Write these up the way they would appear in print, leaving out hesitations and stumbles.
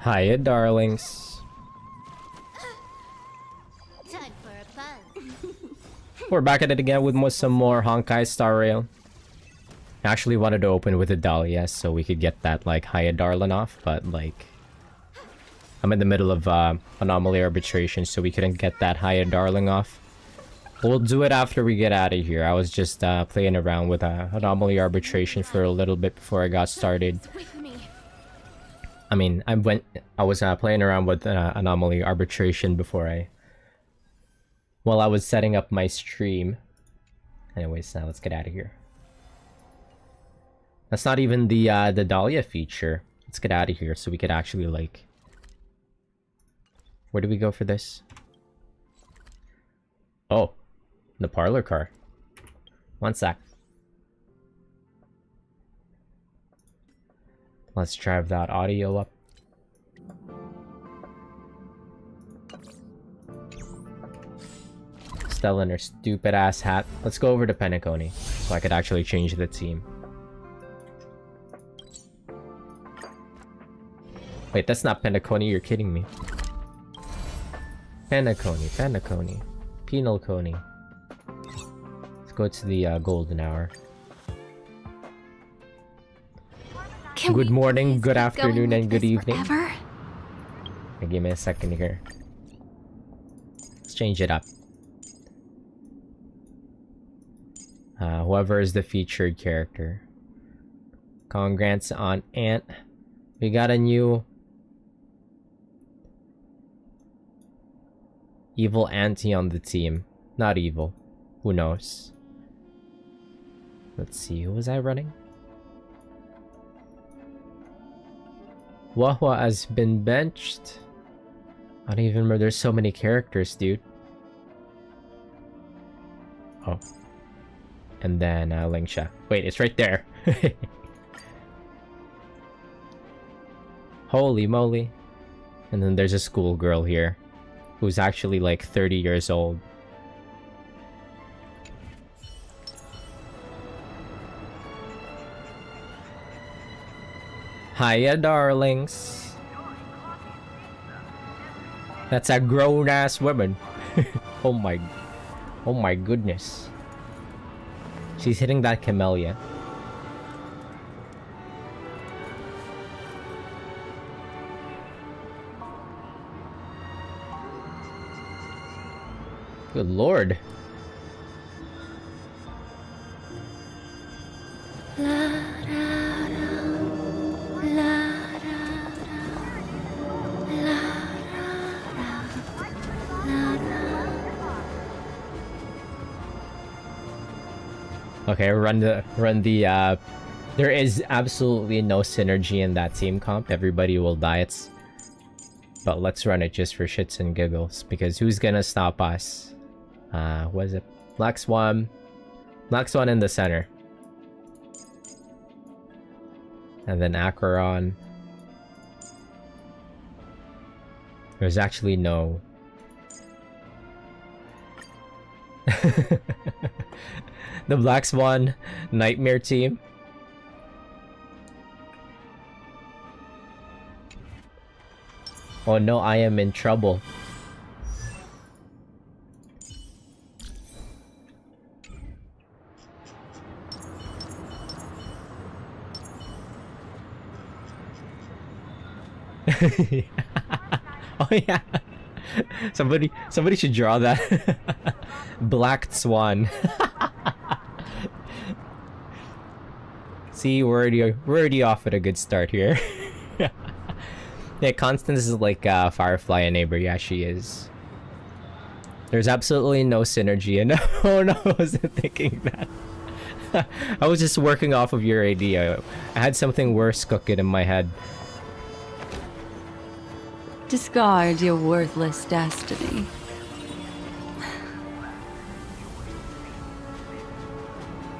Hiya, darlings. Time for a buzz. We're back at it again with some more Honkai Star Rail. I actually wanted to open with a dahlia so we could get that like hiya darling off, but like I'm in the middle of anomaly arbitration, so we couldn't get that hiya darling off. We'll do it after we get out of here. I was just playing around with anomaly arbitration for a little bit before I got started. I mean, I was playing around with anomaly arbitration while I was setting up my stream. Anyways, now let's get out of here. That's not even the dahlia feature. Let's get out of here so we could actually like. Where do we go for this? Oh, the parlor car. One sec. Let's drive that audio up. Stella and her stupid ass hat. Let's go over to Penacony so I could actually change the team. Wait, that's not Penacony, you're kidding me. Penacony, Penacony. Penal Coney. Let's go to the golden hour. Good morning, good afternoon, and good evening. Okay, give me a second here. Let's change it up. Whoever is the featured character. Congrats on Ant. We got a new evil auntie on the team. Not evil. Who knows? Let's see, who was I running? Wahwa has been benched. I don't even remember. There's so many characters, dude. Oh. And then Lingsha. Wait, it's right there. Holy moly. And then there's a schoolgirl here who's actually like 30 years old. Hiya, darlings. That's a grown-ass woman. Oh my goodness. She's hitting that camellia. Good lord. Okay, run the there is absolutely no synergy in that team comp. Everybody will die. But let's run it just for shits and giggles, because who's gonna stop us? What is it? Black Swan in the center. And then Acheron. There's actually no the Black Swan Nightmare team. Oh no, I am in trouble. Oh yeah. Somebody should draw that. Black Swan. See, we're already off at a good start here. Yeah, Constance is like Firefly and neighbor. Yeah, she is. There's absolutely no synergy, and oh no, I wasn't thinking that. I was just working off of your idea. I had something worse cooking in my head. Discard your worthless destiny.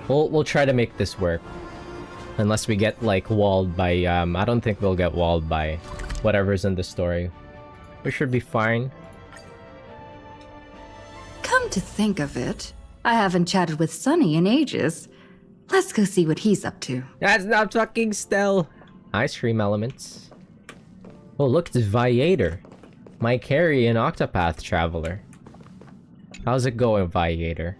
We'll try to make this work. Unless we get like walled by I don't think we'll get walled by whatever's in the story. We should be fine. Come to think of it, I haven't chatted with Sunny in ages. Let's go see what he's up to. That's not fucking Stell. Ice cream elements. Oh, look, it's Viator. My carry and Octopath Traveler. How's it going, Viator?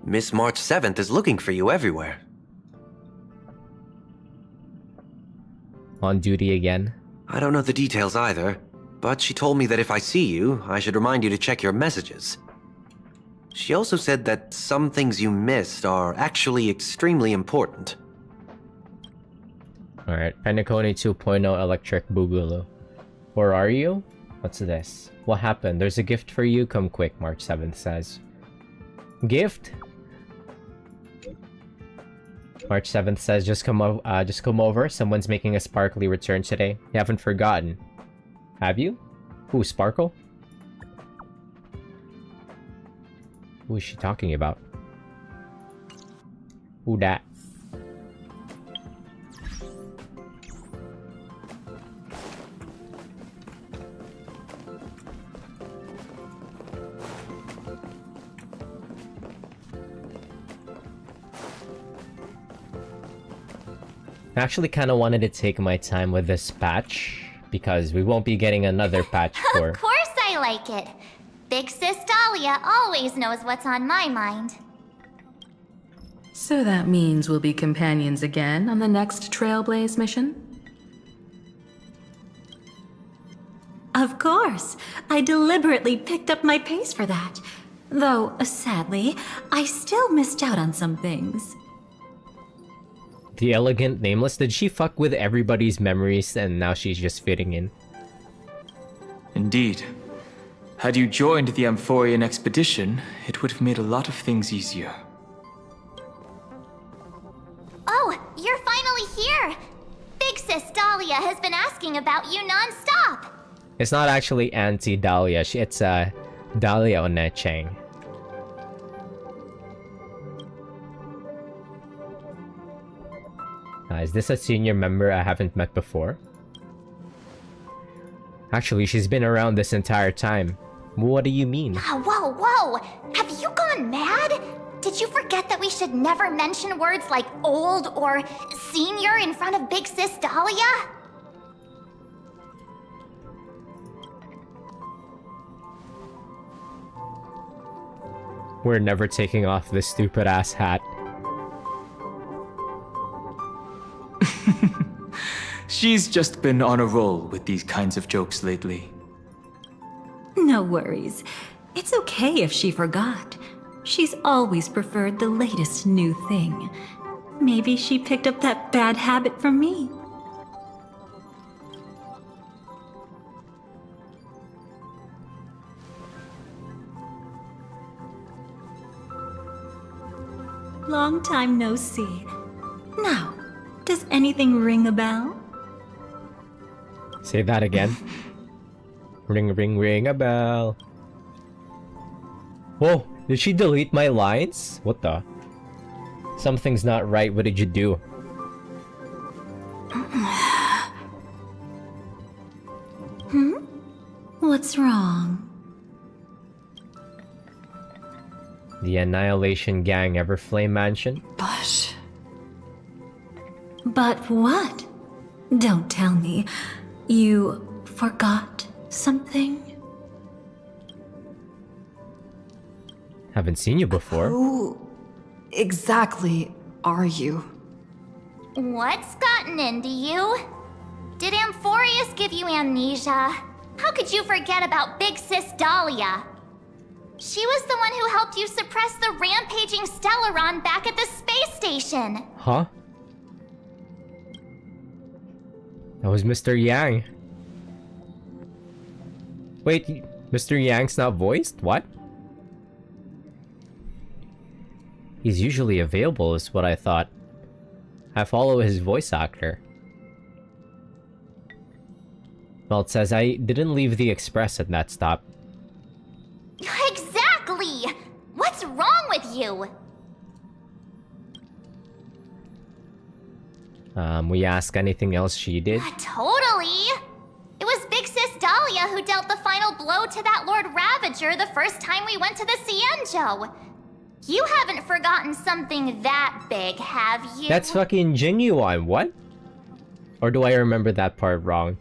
Miss March 7th is looking for you everywhere. On duty again? I don't know the details either, but she told me that if I see you, I should remind you to check your messages. She also said that some things you missed are actually extremely important. Alright, Penacony 2.0 Electric Boogaloo. Where are you? What's this? What happened? There's a gift for you. Come quick, March 7th says. Gift? March 7th says, just come over. Someone's making a sparkly return today. You haven't forgotten. Have you? Who, Sparkle? Who is she talking about? Who dat? I actually kind of wanted to take my time with this patch, because we won't be getting another patch for... Of course I like it. Big Sis Dahlia always knows what's on my mind. So that means we'll be companions again on the next Trailblaze mission? Of course. I deliberately picked up my pace for that. Though, sadly, I still missed out on some things. The Elegant Nameless, did she fuck with everybody's memories and now she's just fitting in? Indeed. Had you joined the Amphorian expedition, it would have made a lot of things easier. Oh, you're finally here! Big Sis Dahlia has been asking about you non-stop! It's not actually anti-Dahlia, it's Dahlia Onechang. Is this a senior member I haven't met before? Actually, she's been around this entire time. What do you mean? Whoa, whoa! Have you gone mad? Did you forget that we should never mention words like old or senior in front of Big Sis Dahlia? We're never taking off this stupid ass hat. She's just been on a roll with these kinds of jokes lately. No worries. It's okay if she forgot. She's always preferred the latest new thing. Maybe she picked up that bad habit from me. Long time no see. Now, does anything ring a bell? Say that again. Ring, ring, ring a bell. Whoa, did she delete my lines? What the? Something's not right. What did you do? What's wrong? The Annihilation Gang Everflame Mansion? But what? Don't tell me. You forgot something? Haven't seen you before. Who exactly are you? What's gotten into you? Did Amphorius give you amnesia? How could you forget about Big Sis Dahlia? She was the one who helped you suppress the rampaging Stellaron back at the space station. Huh? That was Mr. Yang. Wait, Mr. Yang's not voiced? What? He's usually available is what I thought. I follow his voice actor. Well, it says I didn't leave the express at that stop. Exactly! What's wrong with you? We ask anything else she did? Totally! It was Big Sis Dahlia who dealt the final blow to that Lord Ravager the first time we went to the Cienjo. You haven't forgotten something that big, have you? That's fucking genuine, what? Or do I remember that part wrong?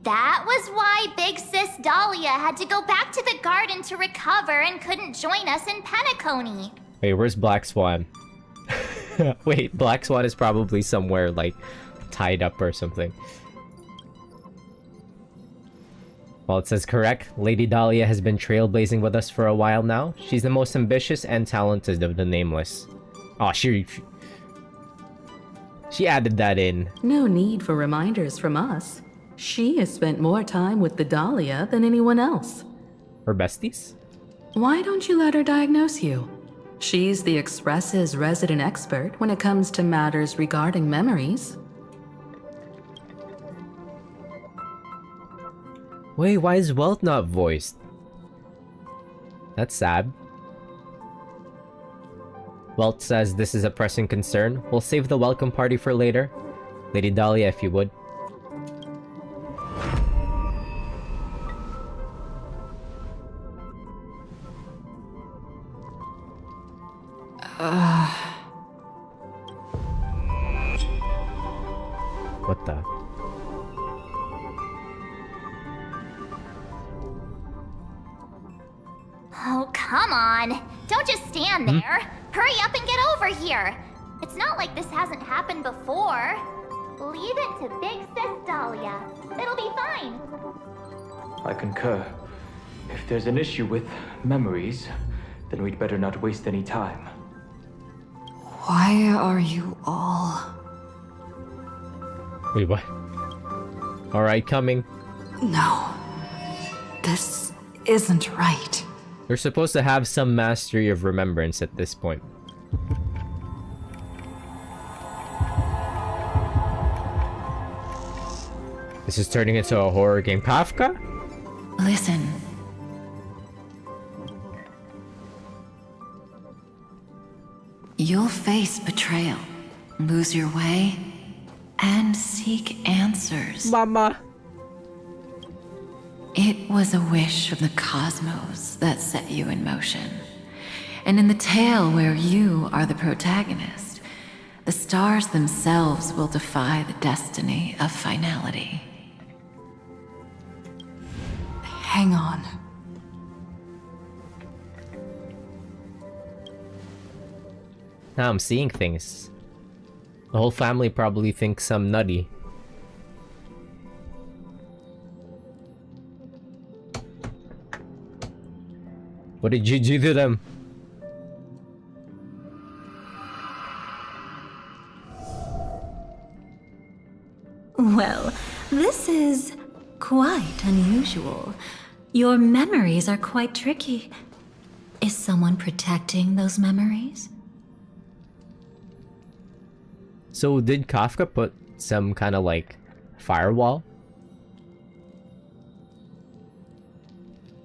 That was why Big Sis Dahlia had to go back to the garden to recover and couldn't join us in Penacony. Wait, where's Black Swan? Wait, Black Swan is probably somewhere, like, tied up or something. Well, it says correct. Lady Dahlia has been trailblazing with us for a while now. She's the most ambitious and talented of the Nameless. Oh, she added that in. No need for reminders from us. She has spent more time with the Dahlia than anyone else. Her besties? Why don't you let her diagnose you? She's the Express's resident expert when it comes to matters regarding memories. Wait, why is Wealth not voiced? That's sad. Wealth says this is a pressing concern. We'll save the welcome party for later. Lady Dahlia, if you would. What the? Oh, come on. Don't just stand there. Hurry up and get over here. It's not like this hasn't happened before. Leave it to Big Sis Dahlia. It'll be fine. I concur. If there's an issue with memories, then we'd better not waste any time. Why are you all... Wait, what? Alright, coming. No. This isn't right. You're supposed to have some mastery of remembrance at this point. This is turning into a horror game. Kafka? Listen. You'll face betrayal, lose your way, and seek answers. Mama! It was a wish of the cosmos that set you in motion. And in the tale where you are the protagonist, the stars themselves will defy the destiny of finality. Hang on. Now I'm seeing things. The whole family probably thinks I'm nutty. What did you do to them? Well, this is quite unusual. Your memories are quite tricky. Is someone protecting those memories? So did Kafka put some kind of like firewall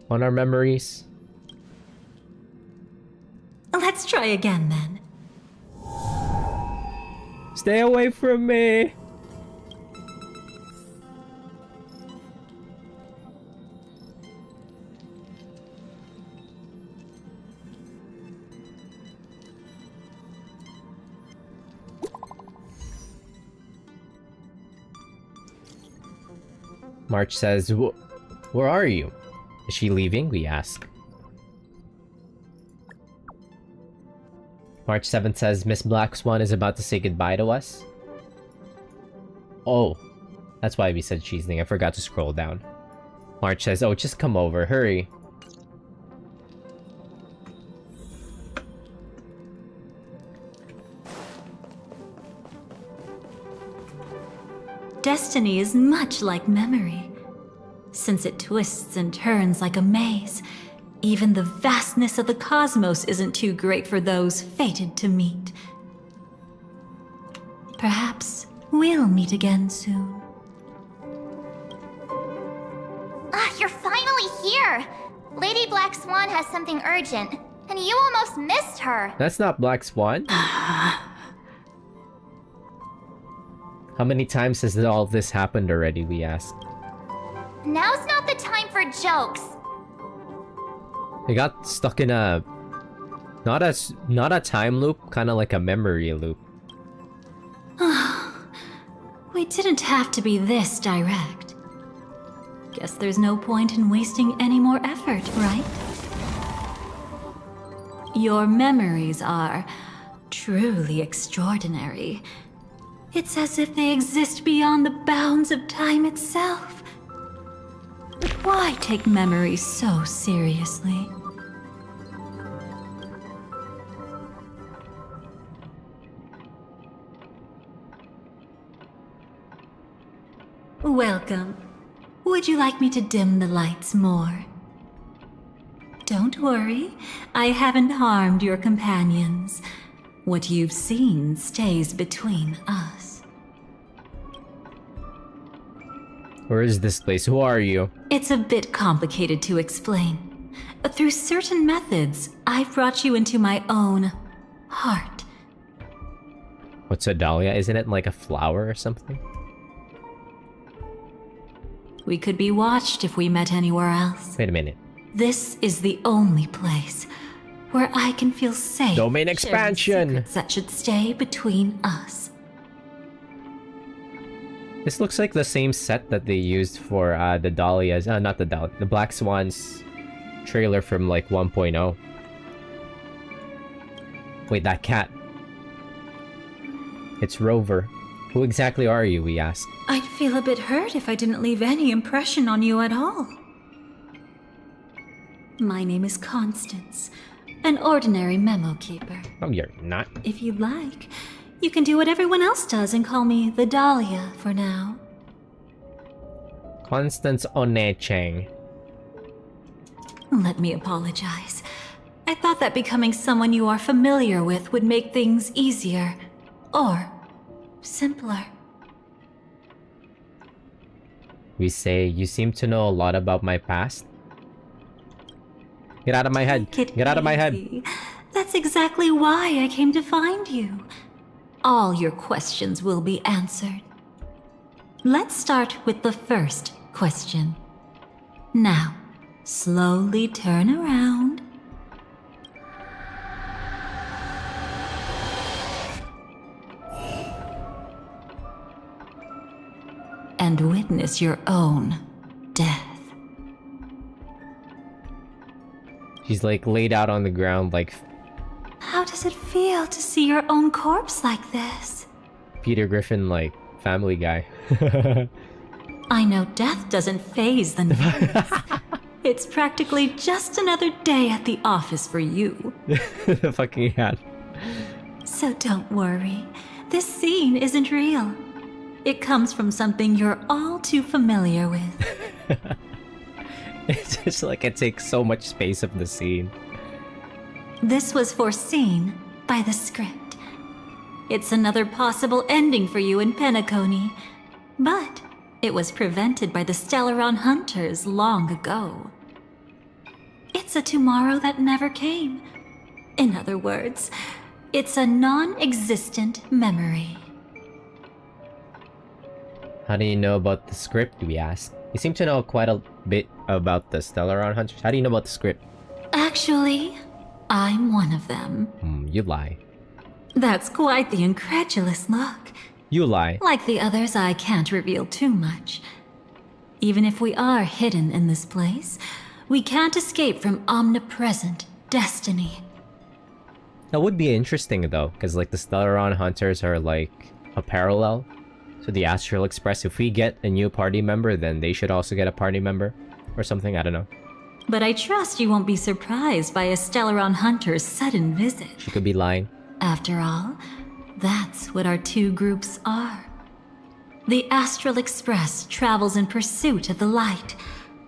on our memories? Let's try again then. Stay away from me! March says, where are you? Is she leaving? We ask. March 7th says, Miss Black Swan is about to say goodbye to us. Oh, that's why we said she's leaving. I forgot to scroll down. March says, oh, just come over. Hurry. Destiny is much like memory. Since it twists and turns like a maze, even the vastness of the cosmos isn't too great for those fated to meet. Perhaps we'll meet again soon. Ah, you're finally here! Lady Black Swan has something urgent, and you almost missed her. That's not Black Swan. How many times has all this happened already, we ask. Now's not the time for jokes. I got stuck in a... Not a time loop, kind of like a memory loop. We didn't have to be this direct. Guess there's no point in wasting any more effort, right? Your memories are truly extraordinary. It's as if they exist beyond the bounds of time itself. But why take memories so seriously? Welcome. Would you like me to dim the lights more? Don't worry, I haven't harmed your companions. What you've seen stays between us. Where is this place? Who are you? It's a bit complicated to explain. Through certain methods, I've brought you into my own heart. What's a dahlia? Isn't it like a flower or something? We could be watched if we met anywhere else. Wait a minute. This is the only place where I can feel safe. Domain sharing expansion! secrets that should stay between us. This looks like the same set that they used for the dahlias. Not the dahlia. The Black Swans trailer from like 1.0. Wait, that cat. It's Rover. Who exactly are you, we ask? I'd feel a bit hurt if I didn't leave any impression on you at all. My name is Constance, an ordinary memo keeper. Oh, you're not. If you'd like, you can do what everyone else does and call me the Dahlia for now. Constance Onecheng. Let me apologize. I thought that becoming someone you are familiar with would make things easier. Or simpler. We say, you seem to know a lot about my past. Get out of my head. Take it Get out of my head. easy. That's exactly why I came to find you. All your questions will be answered. Let's start with the first question. Now, slowly turn around. And witness your own death. She's like laid out on the ground like How does it feel to see your own corpse like this? Peter Griffin, like Family Guy. I know death doesn't faze the nervous. It's practically just another day at the office for you. The fucking hat. So don't worry. This scene isn't real. It comes from something you're all too familiar with. It's just like it takes so much space of the scene. This was foreseen by the script. It's another possible ending for you in Penacony, but it was prevented by the Stellaron Hunters long ago. It's a tomorrow that never came. In other words, it's a non-existent memory. How do you know about the script, we ask? You seem to know quite a bit about the Stellaron Hunters. How do you know about the script? Actually, I'm one of them. You lie. That's quite the incredulous look. You lie. Like the others, I can't reveal too much. Even if we are hidden in this place, we can't escape from omnipresent destiny. That would be interesting though, because like the Stellaron Hunters are like a parallel to the Astral Express. If we get a new party member, then they should also get a party member or something, I don't know. But I trust you won't be surprised by a Stellaron Hunter's sudden visit. She could be lying. After all, that's what our two groups are. The Astral Express travels in pursuit of the light,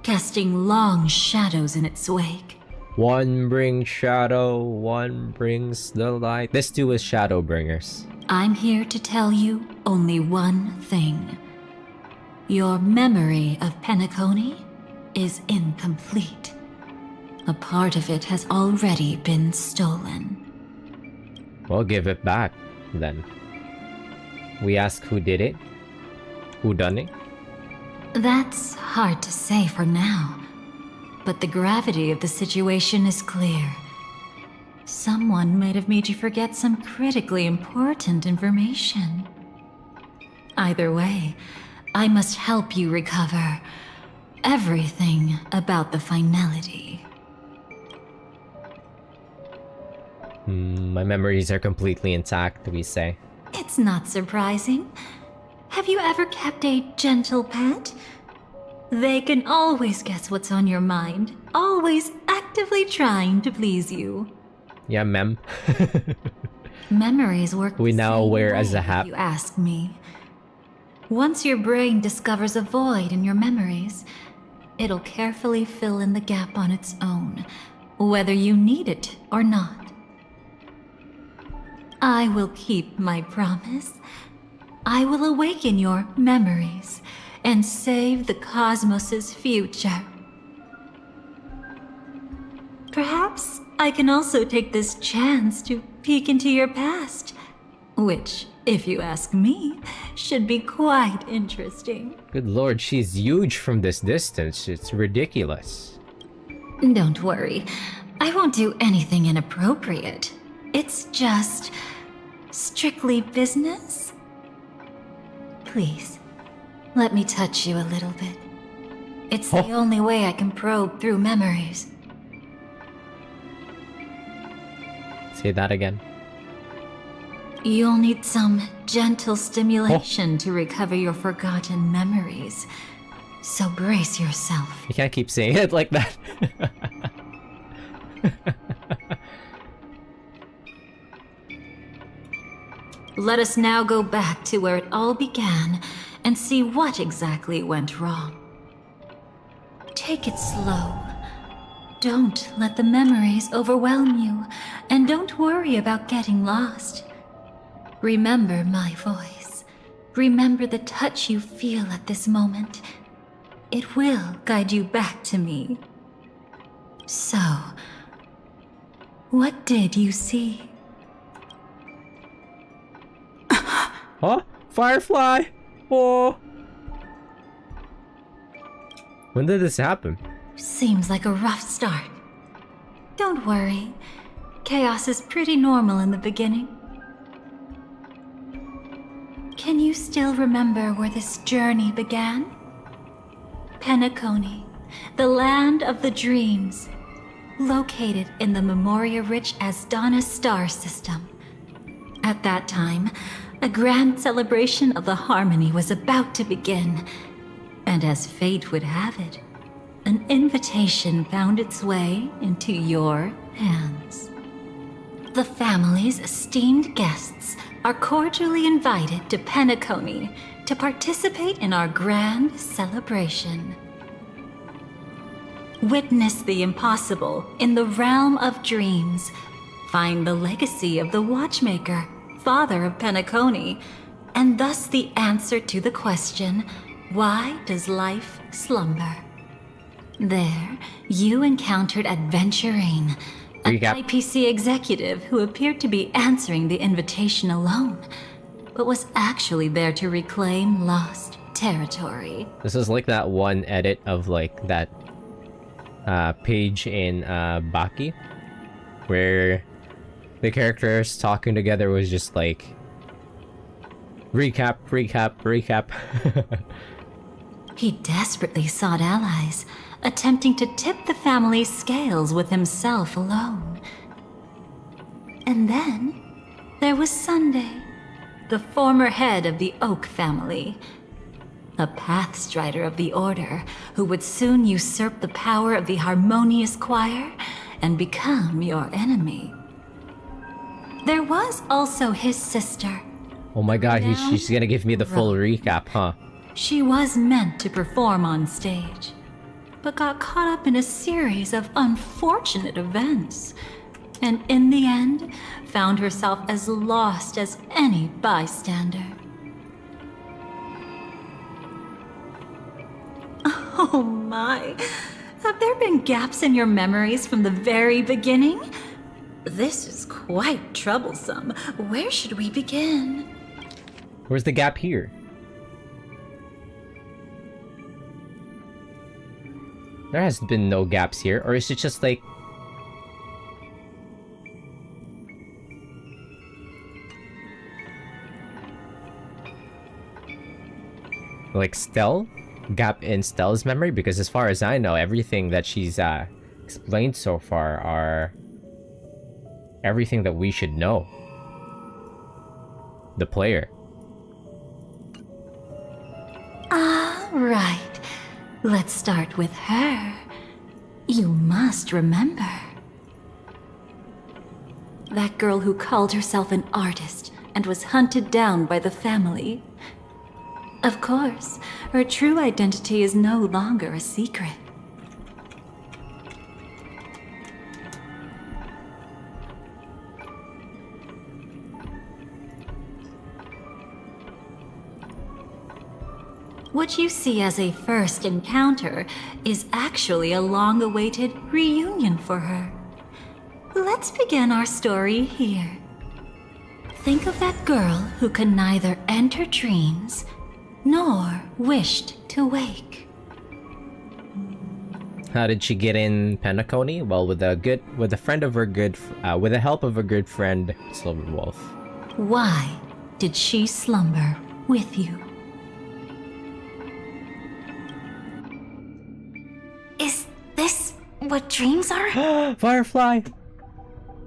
casting long shadows in its wake. One brings shadow, one brings the light. This too is shadow bringers. I'm here to tell you only one thing. Your memory of Penacony is incomplete. A part of it has already been stolen. Well, give it back, then. We ask who did it? Who done it? That's hard to say for now, but the gravity of the situation is clear. Someone might have made you forget some critically important information. Either way, I must help you recover everything about the finality. My memories are completely intact, we say. It's not surprising. Have you ever kept a gentle pet? They can always guess what's on your mind, always actively trying to please you. Yeah, mem. Memories work We the now same wear way, as a if hat. you ask me. Once your brain discovers a void in your memories, it'll carefully fill in the gap on its own, whether you need it or not. I will keep my promise. I will awaken your memories and save the cosmos's future. Perhaps I can also take this chance to peek into your past, which, if you ask me, should be quite interesting. Good lord, she's huge from this distance. It's ridiculous. Don't worry, I won't do anything inappropriate. It's just strictly business. Please, let me touch you a little bit. It's the only way I can probe through memories. Say that again. You'll need some gentle stimulation to recover your forgotten memories. So brace yourself. You can't keep saying it like that. Let us now go back to where it all began and see what exactly went wrong. Take it slow. Don't let the memories overwhelm you, and don't worry about getting lost. Remember my voice. Remember the touch you feel at this moment. It will guide you back to me. So, what did you see? Huh? Firefly? Oh. When did this happen? Seems like a rough start. Don't worry. Chaos is pretty normal in the beginning. Can you still remember where this journey began? Penacony, the land of the dreams, located in the Memoria-rich Asdana star system. At that time, a grand celebration of the harmony was about to begin, and as fate would have it, an invitation found its way into your hands. The family's esteemed guests are cordially invited to Penacony to participate in our grand celebration. Witness the impossible in the realm of dreams. Find the legacy of the Watchmaker, father of Penacony, and thus the answer to the question, why does life slumber? There, you encountered Adventurine, an Recap. IPC executive who appeared to be answering the invitation alone, but was actually there to reclaim lost territory. This is like that one edit of like that page in Baki, where the characters talking together was just like recap, recap, recap. He desperately sought allies, attempting to tip the family's scales with himself alone. And then there was Sunday, the former head of the Oak family, a pathstrider of the Order who would soon usurp the power of the Harmonious Choir and become your enemy. There was also his sister. Oh my god, Now, she's gonna give me the full recap, huh? She was meant to perform on stage, but got caught up in a series of unfortunate events, and in the end, found herself as lost as any bystander. Oh my, have there been gaps in your memories from the very beginning? This is quite troublesome. Where should we begin? Where's the gap here? There has been no gaps here, or is it just like... like Stell, gap in Stell's memory, because as far as I know, everything that she's explained so far are everything that we should know. The player. All right. Let's start with her. You must remember. That girl who called herself an artist and was hunted down by the family. Of course, her true identity is no longer a secret. What you see as a first encounter is actually a long-awaited reunion for her. Let's begin our story here. Think of that girl who could neither enter dreams nor wished to wake. How did she get in Penacony? Well, with the help of a good friend, Silver Wolf. Why did she slumber with you? Is this what dreams are? Firefly!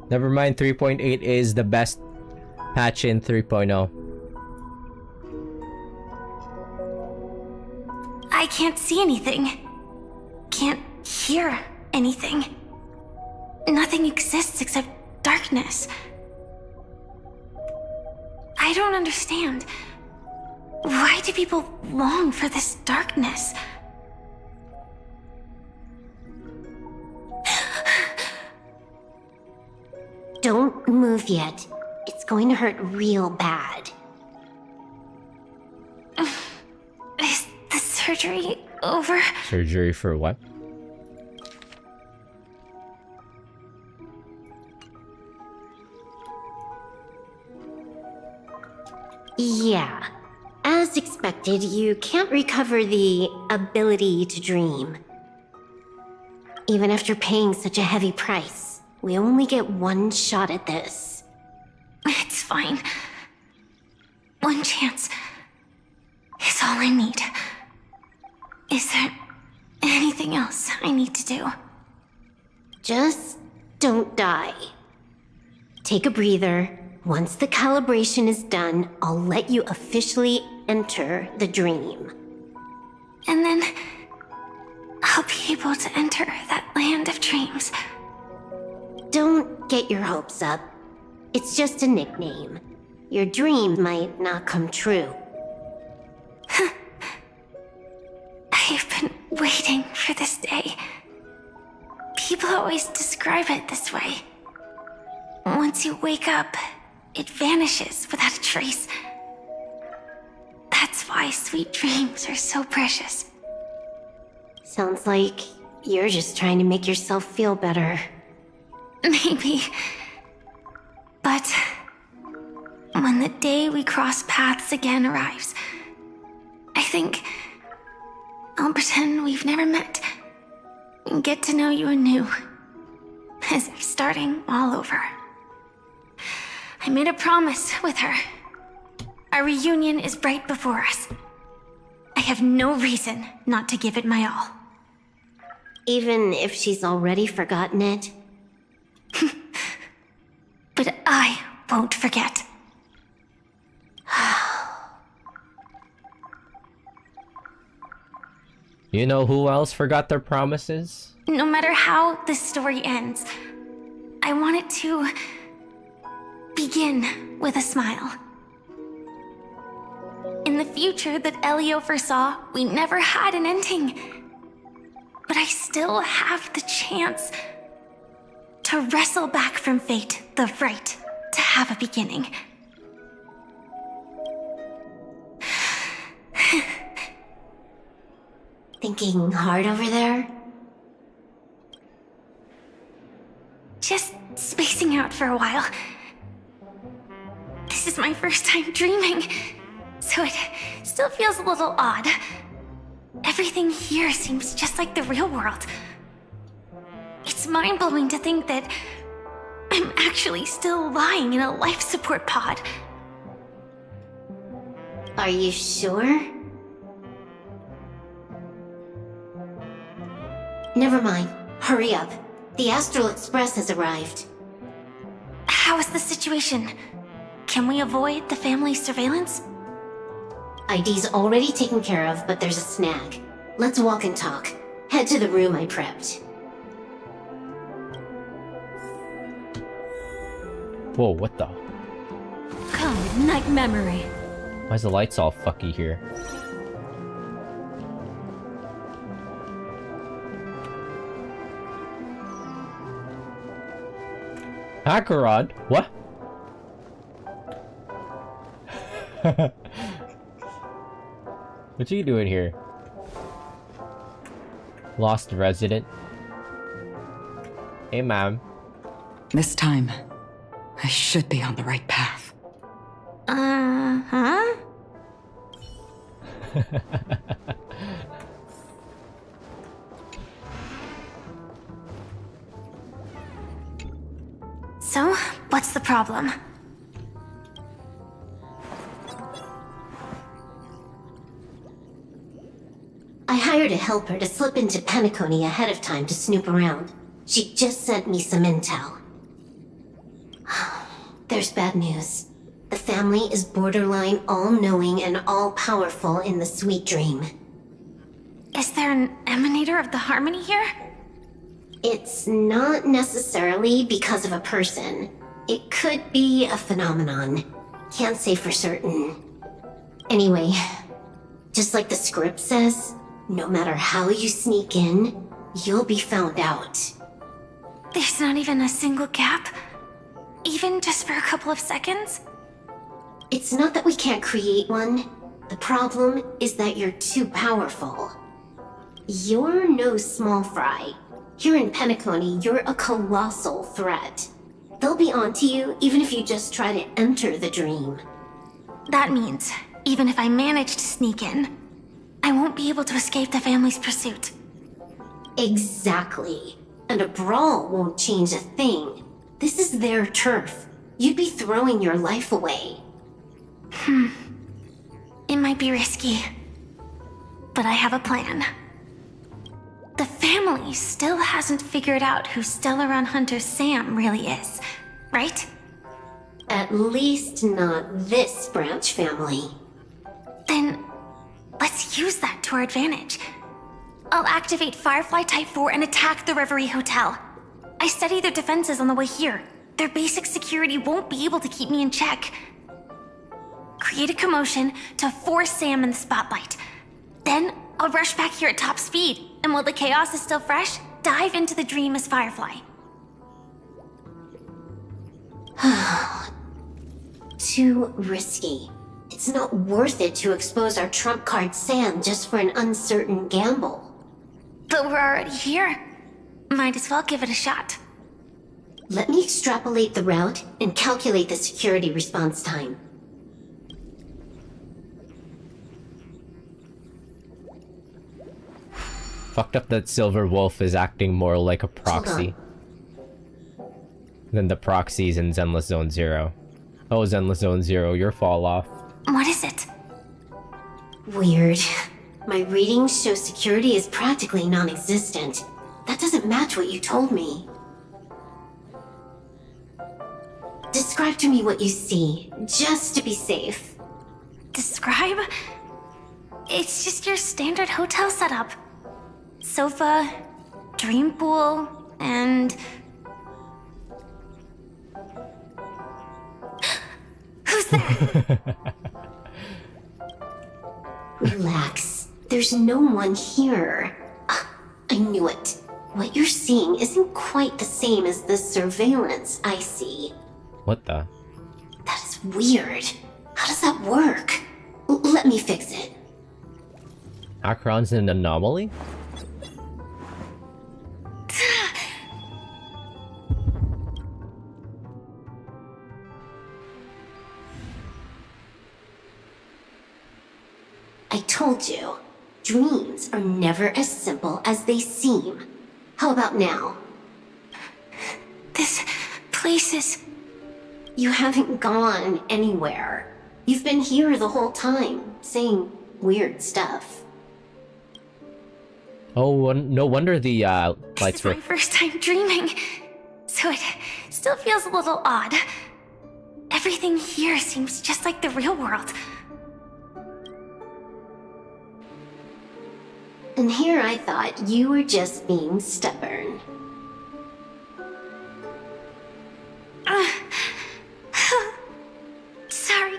Never mind, 3.8 is the best patch in 3.0. I can't see anything. Can't hear anything. Nothing exists except darkness. I don't understand. Why do people long for this darkness? Don't move yet. It's going to hurt real bad. Is the surgery over? Surgery for what? Yeah. As expected, you can't recover the ability to dream. Even after paying such a heavy price, we only get one shot at this. It's fine. One chance is all I need. Is there anything else I need to do? Just don't die. Take a breather. Once the calibration is done, I'll let you officially enter the dream. And then I'll be able to enter that land of dreams. Don't get your hopes up. It's just a nickname. Your dream might not come true. I've been waiting for this day. People always describe it this way. Once you wake up, it vanishes without a trace. That's why sweet dreams are so precious. Sounds like you're just trying to make yourself feel better. Maybe. But when the day we cross paths again arrives, I think I'll pretend we've never met and get to know you anew, as if starting all over. I made a promise with her. Our reunion is right before us. I have no reason not to give it my all. Even if she's already forgotten it? But I won't forget. You know who else forgot their promises? No matter how this story ends, I want it to begin with a smile. In the future that Elio foresaw, we never had an ending. But I still have the chance to wrestle back from fate the right to have a beginning. Thinking hard over there? Just spacing out for a while. This is my first time dreaming, so it still feels a little odd. Everything here seems just like the real world. It's mind-blowing to think that I'm actually still lying in a life support pod. Are you sure? Never mind. Hurry up. The Astral Express has arrived. How is the situation? Can we avoid the family's surveillance? ID's already taken care of, but there's a snag. Let's walk and talk. Head to the room I prepped. Whoa, what the? Come, night memory. Why's the lights all fucky here? Hackerod? What? What you doing here? Lost resident? Hey, ma'am. This time, I should be on the right path. Huh? So, what's the problem? I hired a helper to slip into Penacony ahead of time to snoop around. She just sent me some intel. There's bad news. The family is borderline all-knowing and all-powerful in the Sweet Dream. Is there an emanator of the harmony here? It's not necessarily because of a person. It could be a phenomenon. Can't say for certain. Anyway, just like the script says, no matter how you sneak in, you'll be found out. There's not even a single gap? Even just for a couple of seconds? It's not that we can't create one. The problem is that you're too powerful. You're no small fry. Here in Penacony, you're a colossal threat. They'll be onto you even if you just try to enter the dream. That means, even if I manage to sneak in, I won't be able to escape the family's pursuit. Exactly. And a brawl won't change a thing. This is their turf. You'd be throwing your life away. It might be risky, but I have a plan. The family still hasn't figured out who Stellaron Hunter Sam really is, right? At least not this branch family. Then, let's use that to our advantage. I'll activate Firefly Type 4 and attack the Reverie Hotel. I studied their defenses on the way here. Their basic security won't be able to keep me in check. Create a commotion to force Sam in the spotlight. Then, I'll rush back here at top speed, and while the chaos is still fresh, dive into the dream as Firefly. Too risky. It's not worth it to expose our trump card Sam just for an uncertain gamble. But we're already here. Might as well give it a shot. Let me extrapolate the route and calculate the security response time. Fucked up that Silver Wolf is acting more like a proxy than the proxies in Zenless Zone Zero. Oh, Zenless Zone Zero, your fall off. What is it? Weird. My readings show security is practically non-existent. That doesn't match what you told me. Describe to me what you see, just to be safe. Describe? It's just your standard hotel setup. Sofa, dream pool, and... Who's there? Relax. There's no one here. Ah, I knew it. What you're seeing isn't quite the same as the surveillance I see. What the? That is weird. How does that work? Let me fix it. Acheron's an anomaly? I told you, dreams are never as simple as they seem. How about now? This place is... You haven't gone anywhere. You've been here the whole time, saying weird stuff. Oh, no wonder the This lights is were. my first time dreaming, so it still feels a little odd. Everything here seems just like the real world. And here I thought you were just being stubborn. Sorry.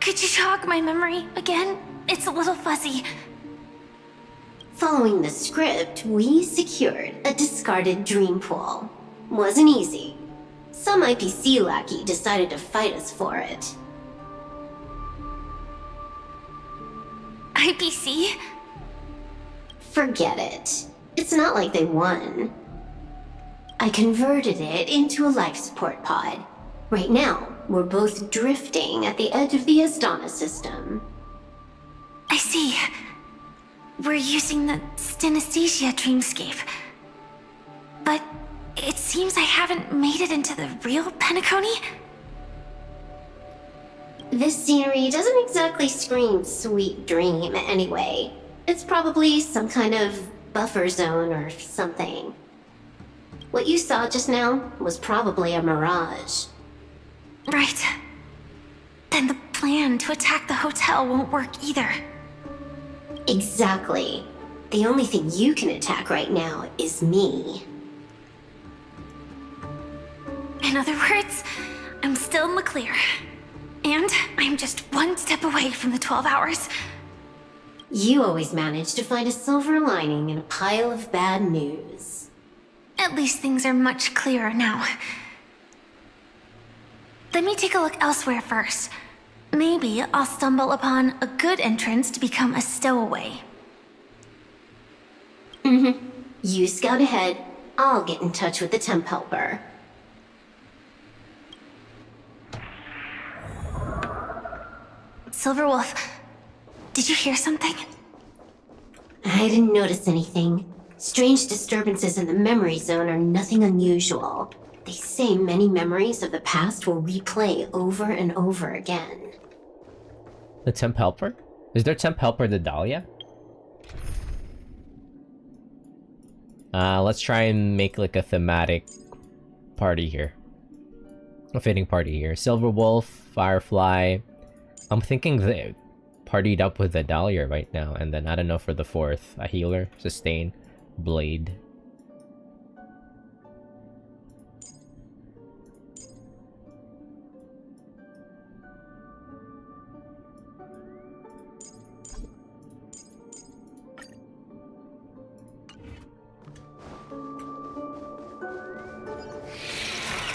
Could you jog my memory again? It's a little fuzzy. Following the script, we secured a discarded dream pool. Wasn't easy. Some IPC lackey decided to fight us for it. IPC? Forget it. It's not like they won. I converted it into a life support pod. Right now, we're both drifting at the edge of the Astana system. I see. We're using the synesthesia dreamscape. But it seems I haven't made it into the real Penacony? This scenery doesn't exactly scream sweet dream anyway. It's probably some kind of buffer zone or something. What you saw just now was probably a mirage. Right. Then the plan to attack the hotel won't work either. Exactly. The only thing you can attack right now is me. In other words, I'm still in the clear. And I'm just one step away from the 12 hours. You always manage to find a silver lining in a pile of bad news. At least things are much clearer now. Let me take a look elsewhere first. Maybe I'll stumble upon a good entrance to become a stowaway. You scout ahead, I'll get in touch with the temp helper. Silverwolf, did you hear something? I didn't notice anything. Strange disturbances in the memory zone are nothing unusual. They say many memories of the past will replay over and over again. The temp helper? Is there temp helper the Dahlia? Let's try and make like a thematic party here. A fitting party here. Silver Wolf, Firefly. I'm thinking they partied up with the Dahlia right now, and then I don't know for the fourth. A healer, sustain, blade.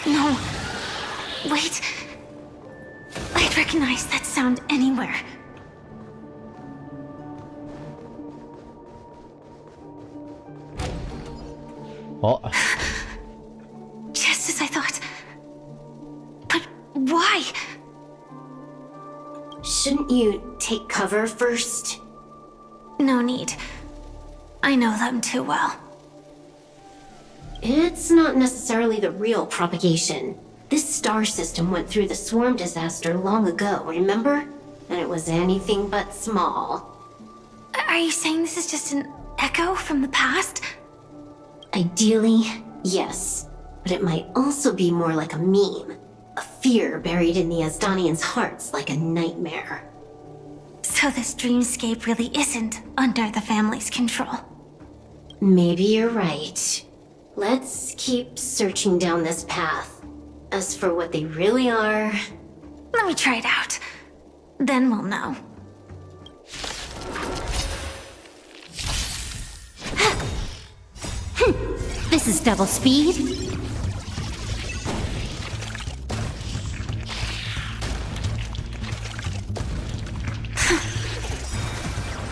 No. Wait. I'd recognize that sound anywhere. Oh, Just as I thought. But why? Shouldn't you take cover first? No need. I know them too well. It's not necessarily the real propagation. This star system went through the swarm disaster long ago, remember? And it was anything but small. Are you saying this is just an echo from the past? Ideally, yes. But it might also be more like a meme. A fear buried in the Asdanians' hearts like a nightmare. So this dreamscape really isn't under the family's control. Maybe you're right. Let's keep searching down this path. As for what they really are... Let me try it out. Then we'll know. This is double speed.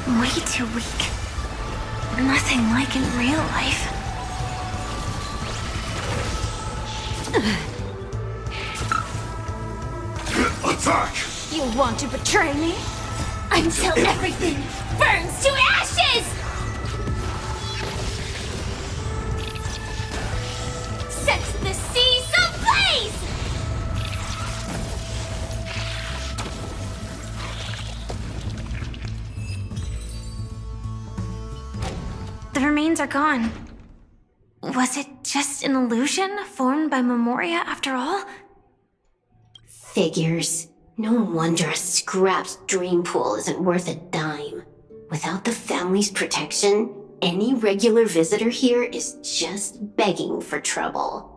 Way too weak. Nothing like in real life. Attack! You want to betray me? Until everything burns to ashes! Set the seas ablaze! remains are gone. Was it just an illusion formed by Memoria after all? Figures. No wonder a scrapped dream pool isn't worth a dime. Without the family's protection, any regular visitor here is just begging for trouble.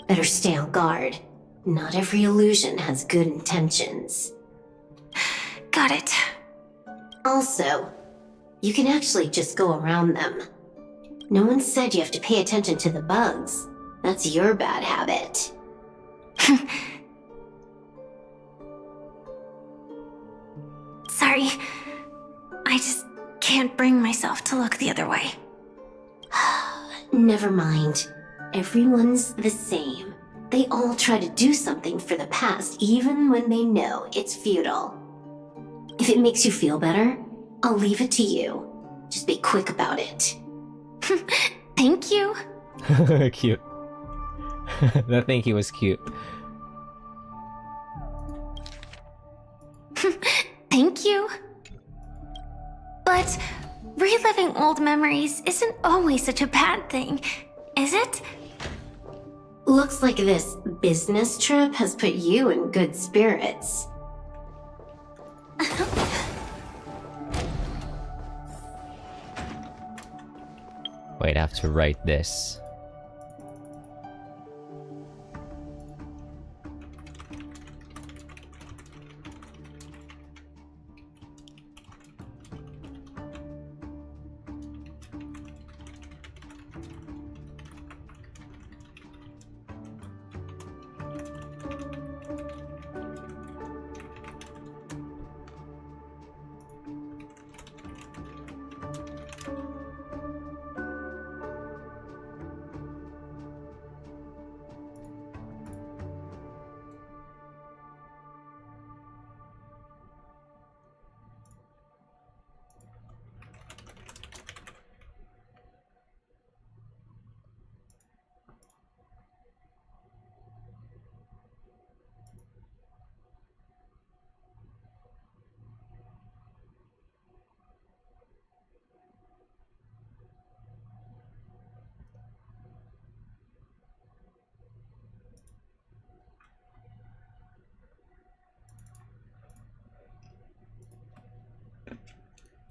Better stay on guard. Not every illusion has good intentions. Got it. Also, you can actually just go around them. No one said you have to pay attention to the bugs. That's your bad habit. Sorry. I just can't bring myself to look the other way. Never mind. Everyone's the same. They all try to do something for the past, even when they know it's futile. If it makes you feel better, I'll leave it to you. Just be quick about it. Thank you. Cute. That thank you was cute. Thank you. But reliving old memories isn't always such a bad thing, is it? Looks like this business trip has put you in good spirits. Wait, I have to write this.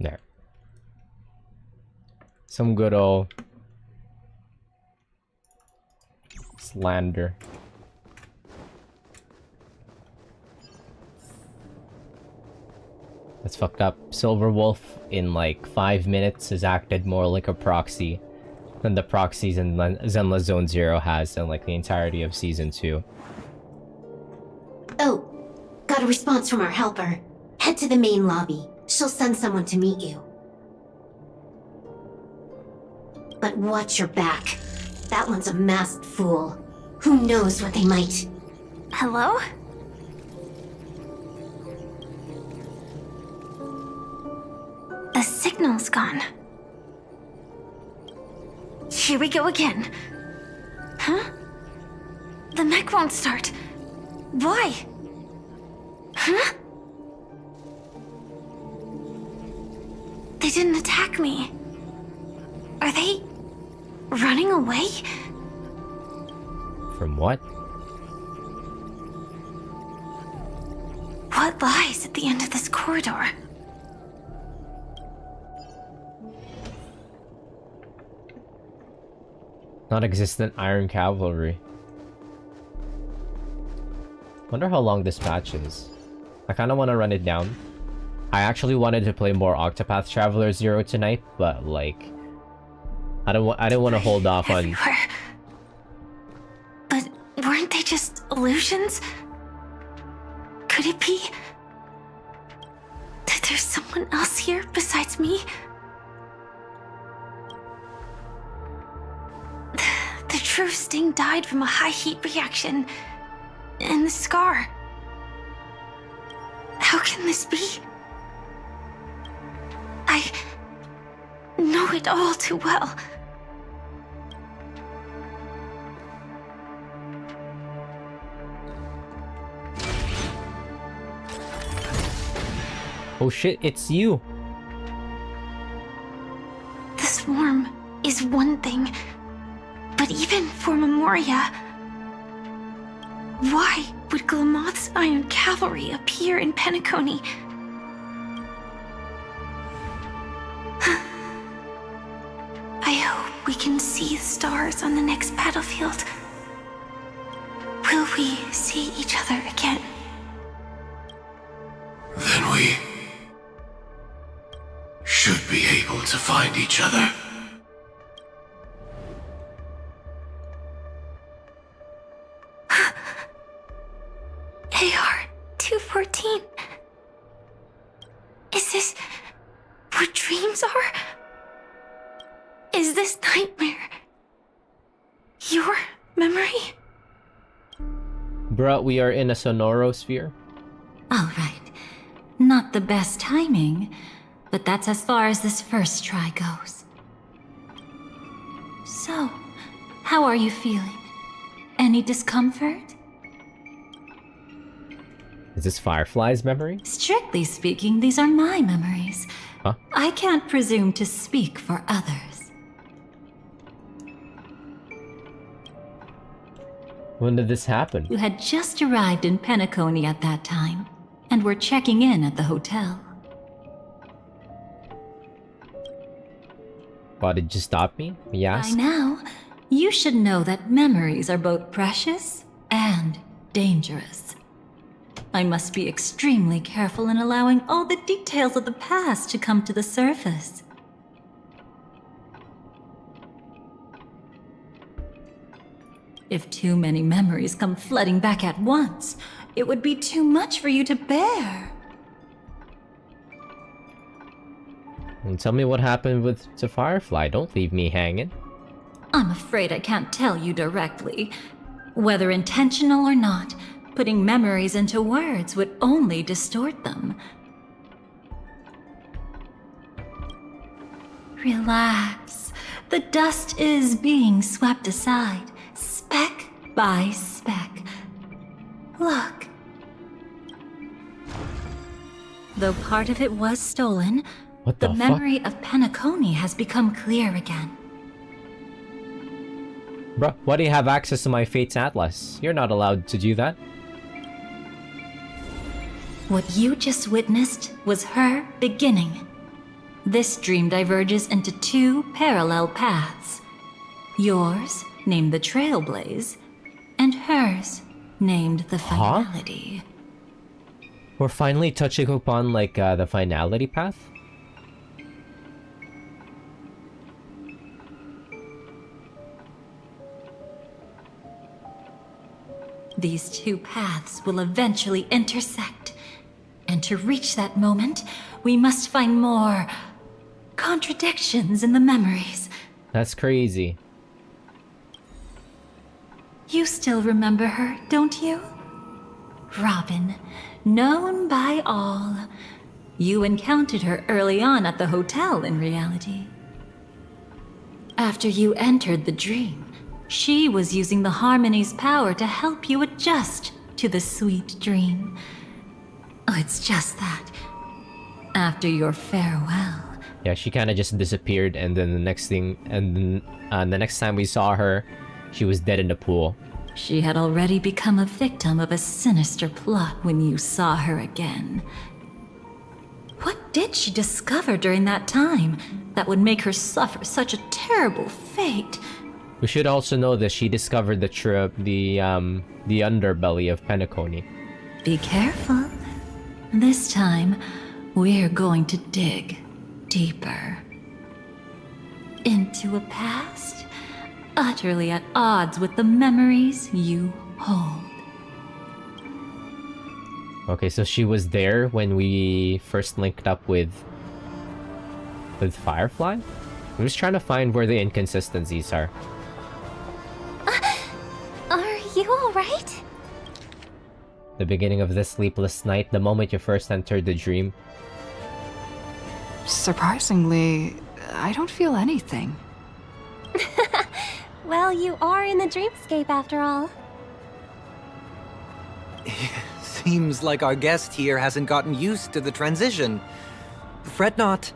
There. Some good old slander. That's fucked up. Silver Wolf in like 5 minutes has acted more like a proxy than the proxies in Zenla Zone Zero has in like the entirety of Season 2. Oh, got a response from our helper. Head to the main lobby. She'll send someone to meet you. But watch your back. That one's a masked fool. Who knows what they might... Hello? The signal's gone. Here we go again. Huh? The mech won't start. Why? Huh? They didn't attack me. Are they running away? From what? What lies at the end of this corridor? Non-existent Iron Cavalry. Wonder how long this match is. I kind of want to run it down. I actually wanted to play more Octopath Traveler 0 tonight, but like, I didn't want to hold off on. Everywhere. But weren't they just illusions? Could it be that there's someone else here besides me? The true Sting died from a high heat reaction, and the scar. How can this be? I know it all too well. Oh shit, it's you! is one thing, but even for Memoria, why would Glamoth's Iron Cavalry appear in Penacony? I hope we can see the stars on the next battlefield. Will we see each other again? Then we should be able to find each other. AR 214. Is this what dreams are? Is this nightmare your memory? Bruh, we are in a sonorosphere. All right. Not the best timing, but that's as far as this first try goes. So, how are you feeling? Any discomfort? Is this Firefly's memory? Strictly speaking, these are my memories. Huh? I can't presume to speak for others. When did this happen? You had just arrived in Penacony at that time, and were checking in at the hotel. Why did you stop me? Yes. By now, you should know that memories are both precious and dangerous. I must be extremely careful in allowing all the details of the past to come to the surface. If too many memories come flooding back at once, it would be too much for you to bear. And tell me what happened to Firefly. Don't leave me hanging. I'm afraid I can't tell you directly. Whether intentional or not, putting memories into words would only distort them. Relax. The dust is being swept aside, speck by speck. Look. Though part of it was stolen, What the fuck? memory of Penacony has become clear again. Bruh, why do you have access to my Fate's Atlas? You're not allowed to do that. What you just witnessed was her beginning. This dream diverges into two parallel paths. Yours, named the Trailblaze, and hers, named the Finality. We're finally touching upon, like, the finality path? These two paths will eventually intersect. And to reach that moment, we must find more contradictions in the memories. That's crazy. You still remember her, don't you? Robin, known by all. You encountered her early on at the hotel, in reality. After you entered the dream, she was using the Harmony's power to help you adjust to the sweet dream. Oh, it's just that. After your farewell. Yeah, she kind of just disappeared, and then the next time we saw her, she was dead in the pool. She had already become a victim of a sinister plot when you saw her again. What did she discover during that time that would make her suffer such a terrible fate? We should also know that she discovered the underbelly of Penacony. Be careful. This time, we're going to dig deeper. Into a past utterly at odds with the memories you hold. Okay, so she was there when we first linked up with Firefly? I'm just trying to find where the inconsistencies are. Are you alright? The beginning of this sleepless night, the moment you first entered the dream. Surprisingly, I don't feel anything. Well, you are in the dreamscape after all. Seems like our guest here hasn't gotten used to the transition. Fret not.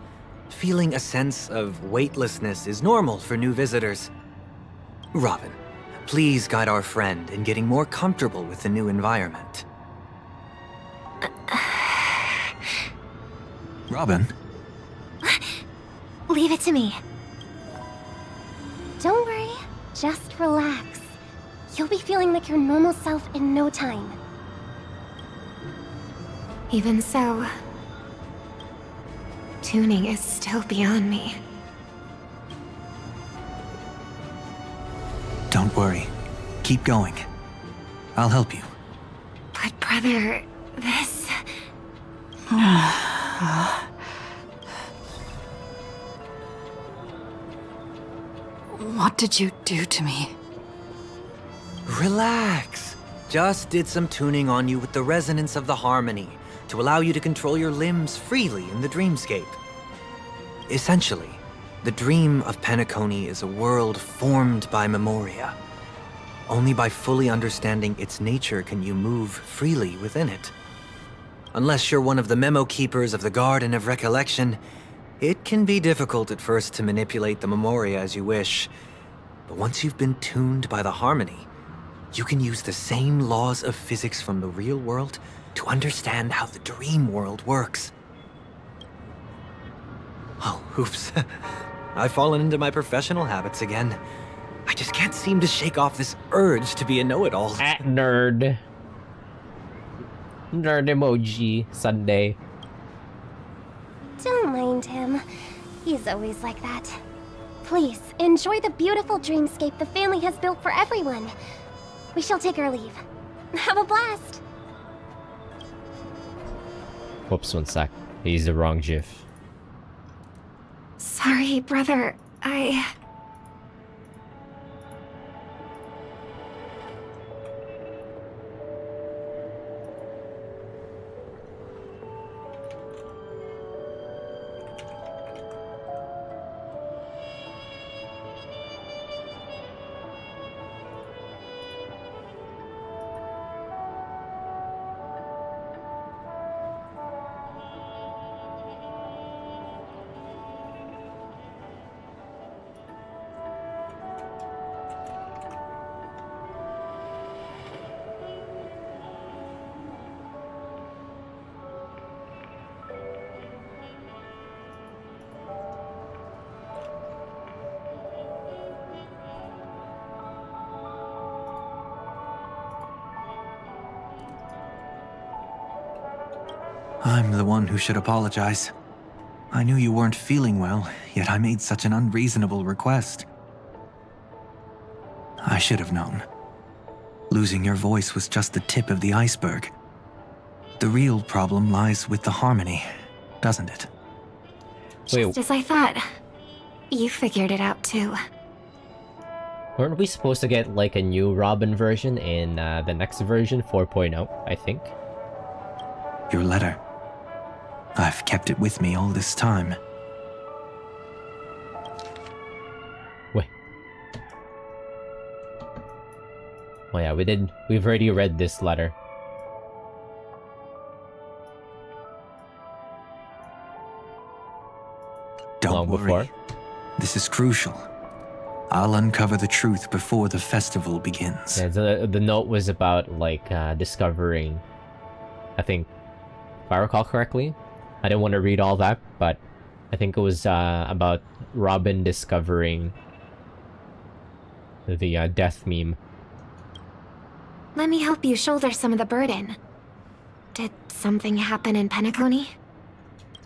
Feeling a sense of weightlessness is normal for new visitors. Robin, please guide our friend in getting more comfortable with the new environment. Robin? Leave it to me. Don't worry, just relax. You'll be feeling like your normal self in no time. Even so, tuning is still beyond me. Don't worry. Keep going. I'll help you. But brother, this... What did you do to me? Relax. Just did some tuning on you with the resonance of the harmony to allow you to control your limbs freely in the dreamscape. Essentially, the dream of Penacony is a world formed by memoria. Only by fully understanding its nature can you move freely within it. Unless you're one of the memo keepers of the Garden of Recollection, it can be difficult at first to manipulate the memoria as you wish. But once you've been tuned by the harmony, you can use the same laws of physics from the real world to understand how the dream world works. Oh, oops. I've fallen into my professional habits again. I just can't seem to shake off this urge to be a know-it-all. At nerd. Nerd emoji. Sunday. Don't mind him. He's always like that. Please, enjoy the beautiful dreamscape the family has built for everyone. We shall take our leave. Have a blast! Whoops, one sec. I used the wrong GIF. Sorry, brother. I'm the one who should apologize. I knew you weren't feeling well, yet I made such an unreasonable request. I should have known. Losing your voice was just the tip of the iceberg. The real problem lies with the harmony, doesn't it? Just as I thought. You figured it out too. Weren't we supposed to get like a new Robin version in the next version, 4.0, I think? Your letter. I've kept it with me all this time. Wait. Oh yeah, we've already read this letter. Don't worry. This is crucial. I'll uncover the truth before the festival begins. Yeah, the note was about like discovering, I think, if I recall correctly. I didn't want to read all that, but I think it was about Robin discovering the death meme. Let me help you shoulder some of the burden. Did something happen in Penacony?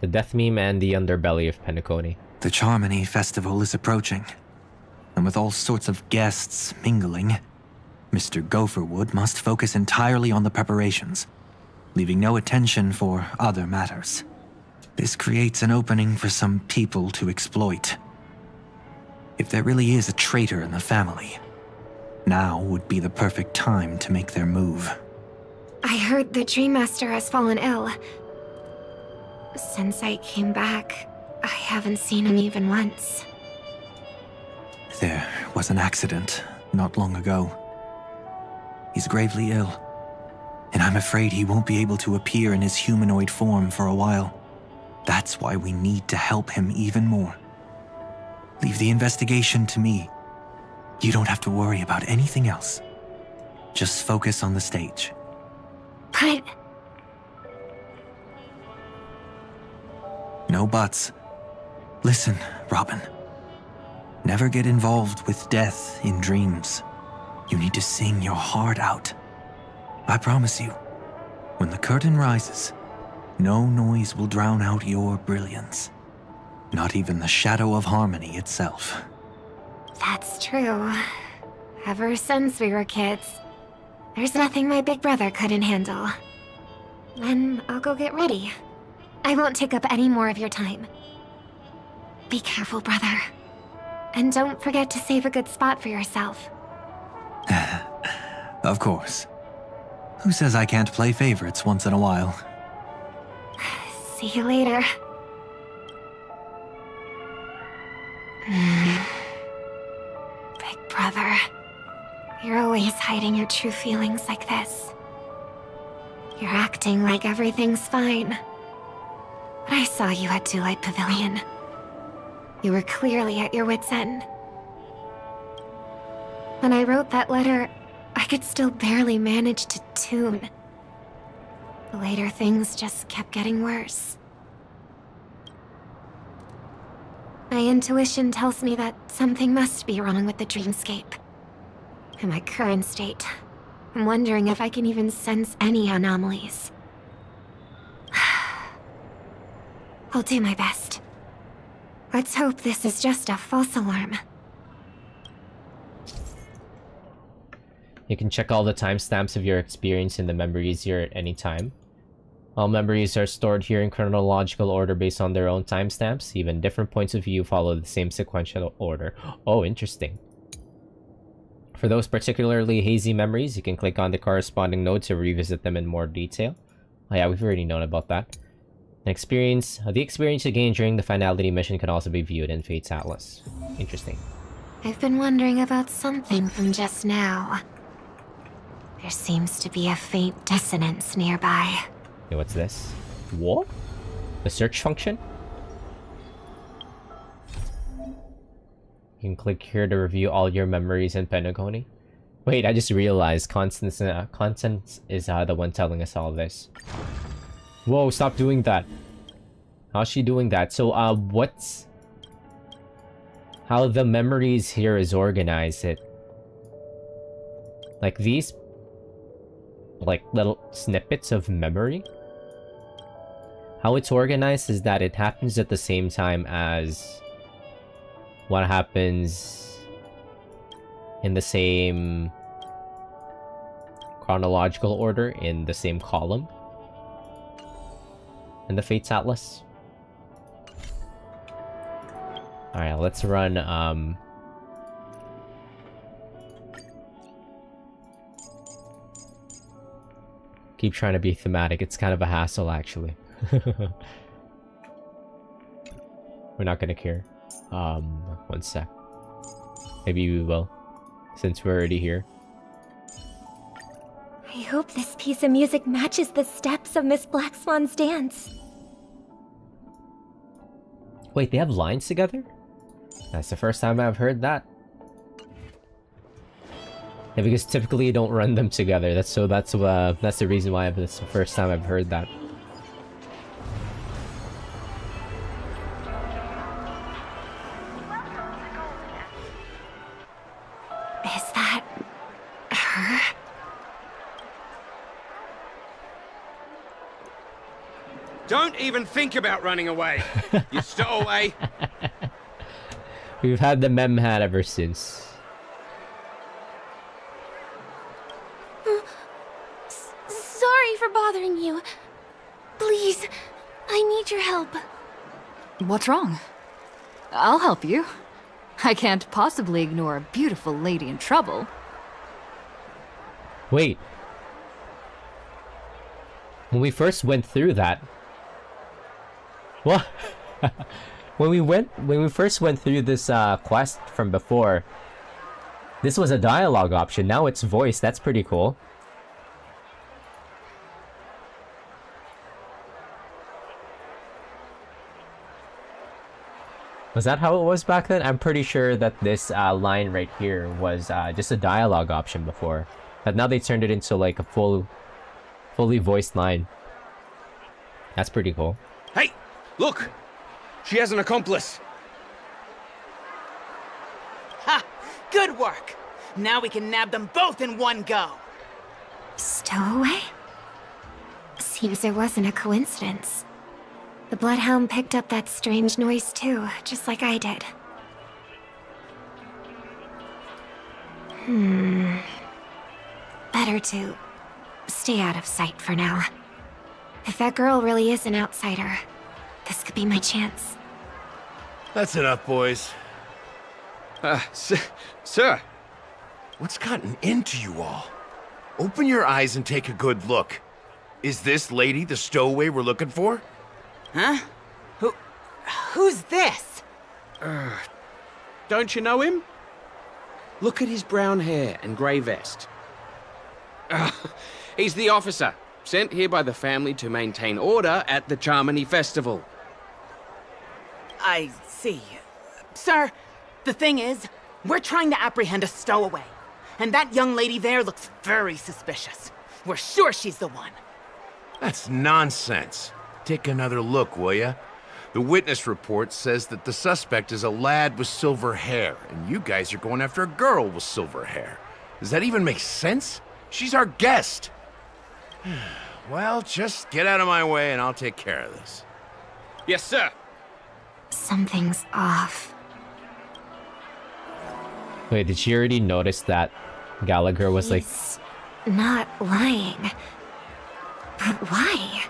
The death meme and the underbelly of Penacony. The Charmony Festival is approaching, and with all sorts of guests mingling, Mr. Gopherwood must focus entirely on the preparations, leaving no attention for other matters. This creates an opening for some people to exploit. If there really is a traitor in the family, now would be the perfect time to make their move. I heard the Dream Master has fallen ill. Since I came back, I haven't seen him even once. There was an accident not long ago. He's gravely ill, and I'm afraid he won't be able to appear in his humanoid form for a while. That's why we need to help him even more. Leave the investigation to me. You don't have to worry about anything else. Just focus on the stage. But... No buts. Listen, Robin. Never get involved with death in dreams. You need to sing your heart out. I promise you, when the curtain rises, no noise will drown out your brilliance. Not even the shadow of harmony itself. That's true. Ever since we were kids, there's nothing my big brother couldn't handle. Then I'll go get ready. I won't take up any more of your time. Be careful, brother. And don't forget to save a good spot for yourself. Of course. Who says I can't play favorites once in a while? See you later. Big brother, you're always hiding your true feelings like this. You're acting like everything's fine. But I saw you at Daylight Pavilion. You were clearly at your wit's end. When I wrote that letter, I could still barely manage to tune. Later, things just kept getting worse. My intuition tells me that something must be wrong with the dreamscape. In my current state, I'm wondering if I can even sense any anomalies. I'll do my best. Let's hope this is just a false alarm. You can check all the timestamps of your experience in the memories here at any time. All memories are stored here in chronological order based on their own timestamps. Even different points of view follow the same sequential order. Oh, interesting. For those particularly hazy memories, you can click on the corresponding node to revisit them in more detail. Oh yeah, we've already known about that. The experience you gain during the finality mission can also be viewed in Fate's Atlas. Interesting. I've been wondering about something from just now. There seems to be a faint dissonance nearby. Okay, what's this? What? The search function? You can click here to review all your memories in Penacony. Wait, I just realized Constance is the one telling us all this. Whoa, stop doing that. How's she doing that? So, what's... how the memories here is organized? Like these... like little snippets of memory? How it's organized is that it happens at the same time as what happens in the same chronological order in the same column in the Fates Atlas. Alright, let's run keep trying to be thematic. It's kind of a hassle, actually. We're not gonna care. One sec. Maybe we will, since we're already here. I hope this piece of music matches the steps of Miss Black Swan's dance. Wait, they have lines together? That's the first time I've heard that. Yeah, because typically you don't run them together. That's the reason why it's the first time I've heard that. Is that... her? Don't even think about running away. You stowaway. We've had the mem hat ever since. Sorry for bothering you. Please, I need your help. What's wrong? I'll help you. I can't possibly ignore a beautiful lady in trouble. Wait. When we first went through that... What? when we first went through this quest from before, this was a dialogue option. Now it's voice. That's pretty cool. Was that how it was back then? I'm pretty sure that this line right here was just a dialogue option before. But now they turned it into like a fully voiced line. That's pretty cool. Hey, look! She has an accomplice. Ha! Good work! Now we can nab them both in one go! Stowaway? Seems it wasn't a coincidence. The Bloodhound picked up that strange noise too, just like I did. Better to stay out of sight for now. If that girl really is an outsider, this could be my chance. That's enough, boys. Sir. What's gotten into you all? Open your eyes and take a good look. Is this lady the stowaway we're looking for? Huh? Who's this? Don't you know him? Look at his brown hair and grey vest. He's the officer, sent here by the family to maintain order at the Charmony Festival. I see. Sir, the thing is, we're trying to apprehend a stowaway. And that young lady there looks very suspicious. We're sure she's the one. That's nonsense. Take another look, will ya? The witness report says that the suspect is a lad with silver hair, and you guys are going after a girl with silver hair. Does that even make sense? She's our guest. Well, just get out of my way and I'll take care of this. Yes, sir. Something's off. Wait, did she already notice that Gallagher was like... He's not lying. But why?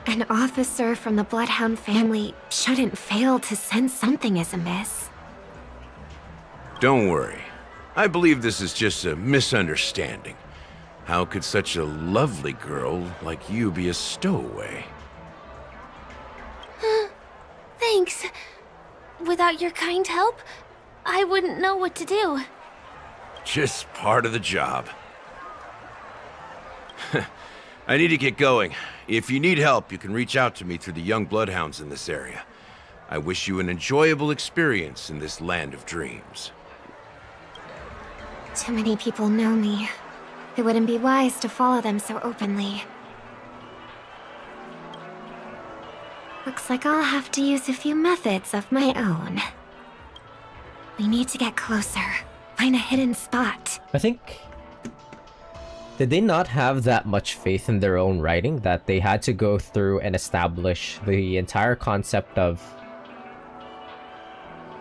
An officer from the Bloodhound family shouldn't fail to sense something is amiss. Don't worry. I believe this is just a misunderstanding. How could such a lovely girl like you be a stowaway? Thanks. Without your kind help, I wouldn't know what to do. Just part of the job. I need to get going. If you need help, you can reach out to me through the young bloodhounds in this area. I wish you an enjoyable experience in this land of dreams. Too many people know me. It wouldn't be wise to follow them so openly. Looks like I'll have to use a few methods of my own. We need to get closer. Find a hidden spot. I think... Did they not have that much faith in their own writing that they had to go through and establish the entire concept of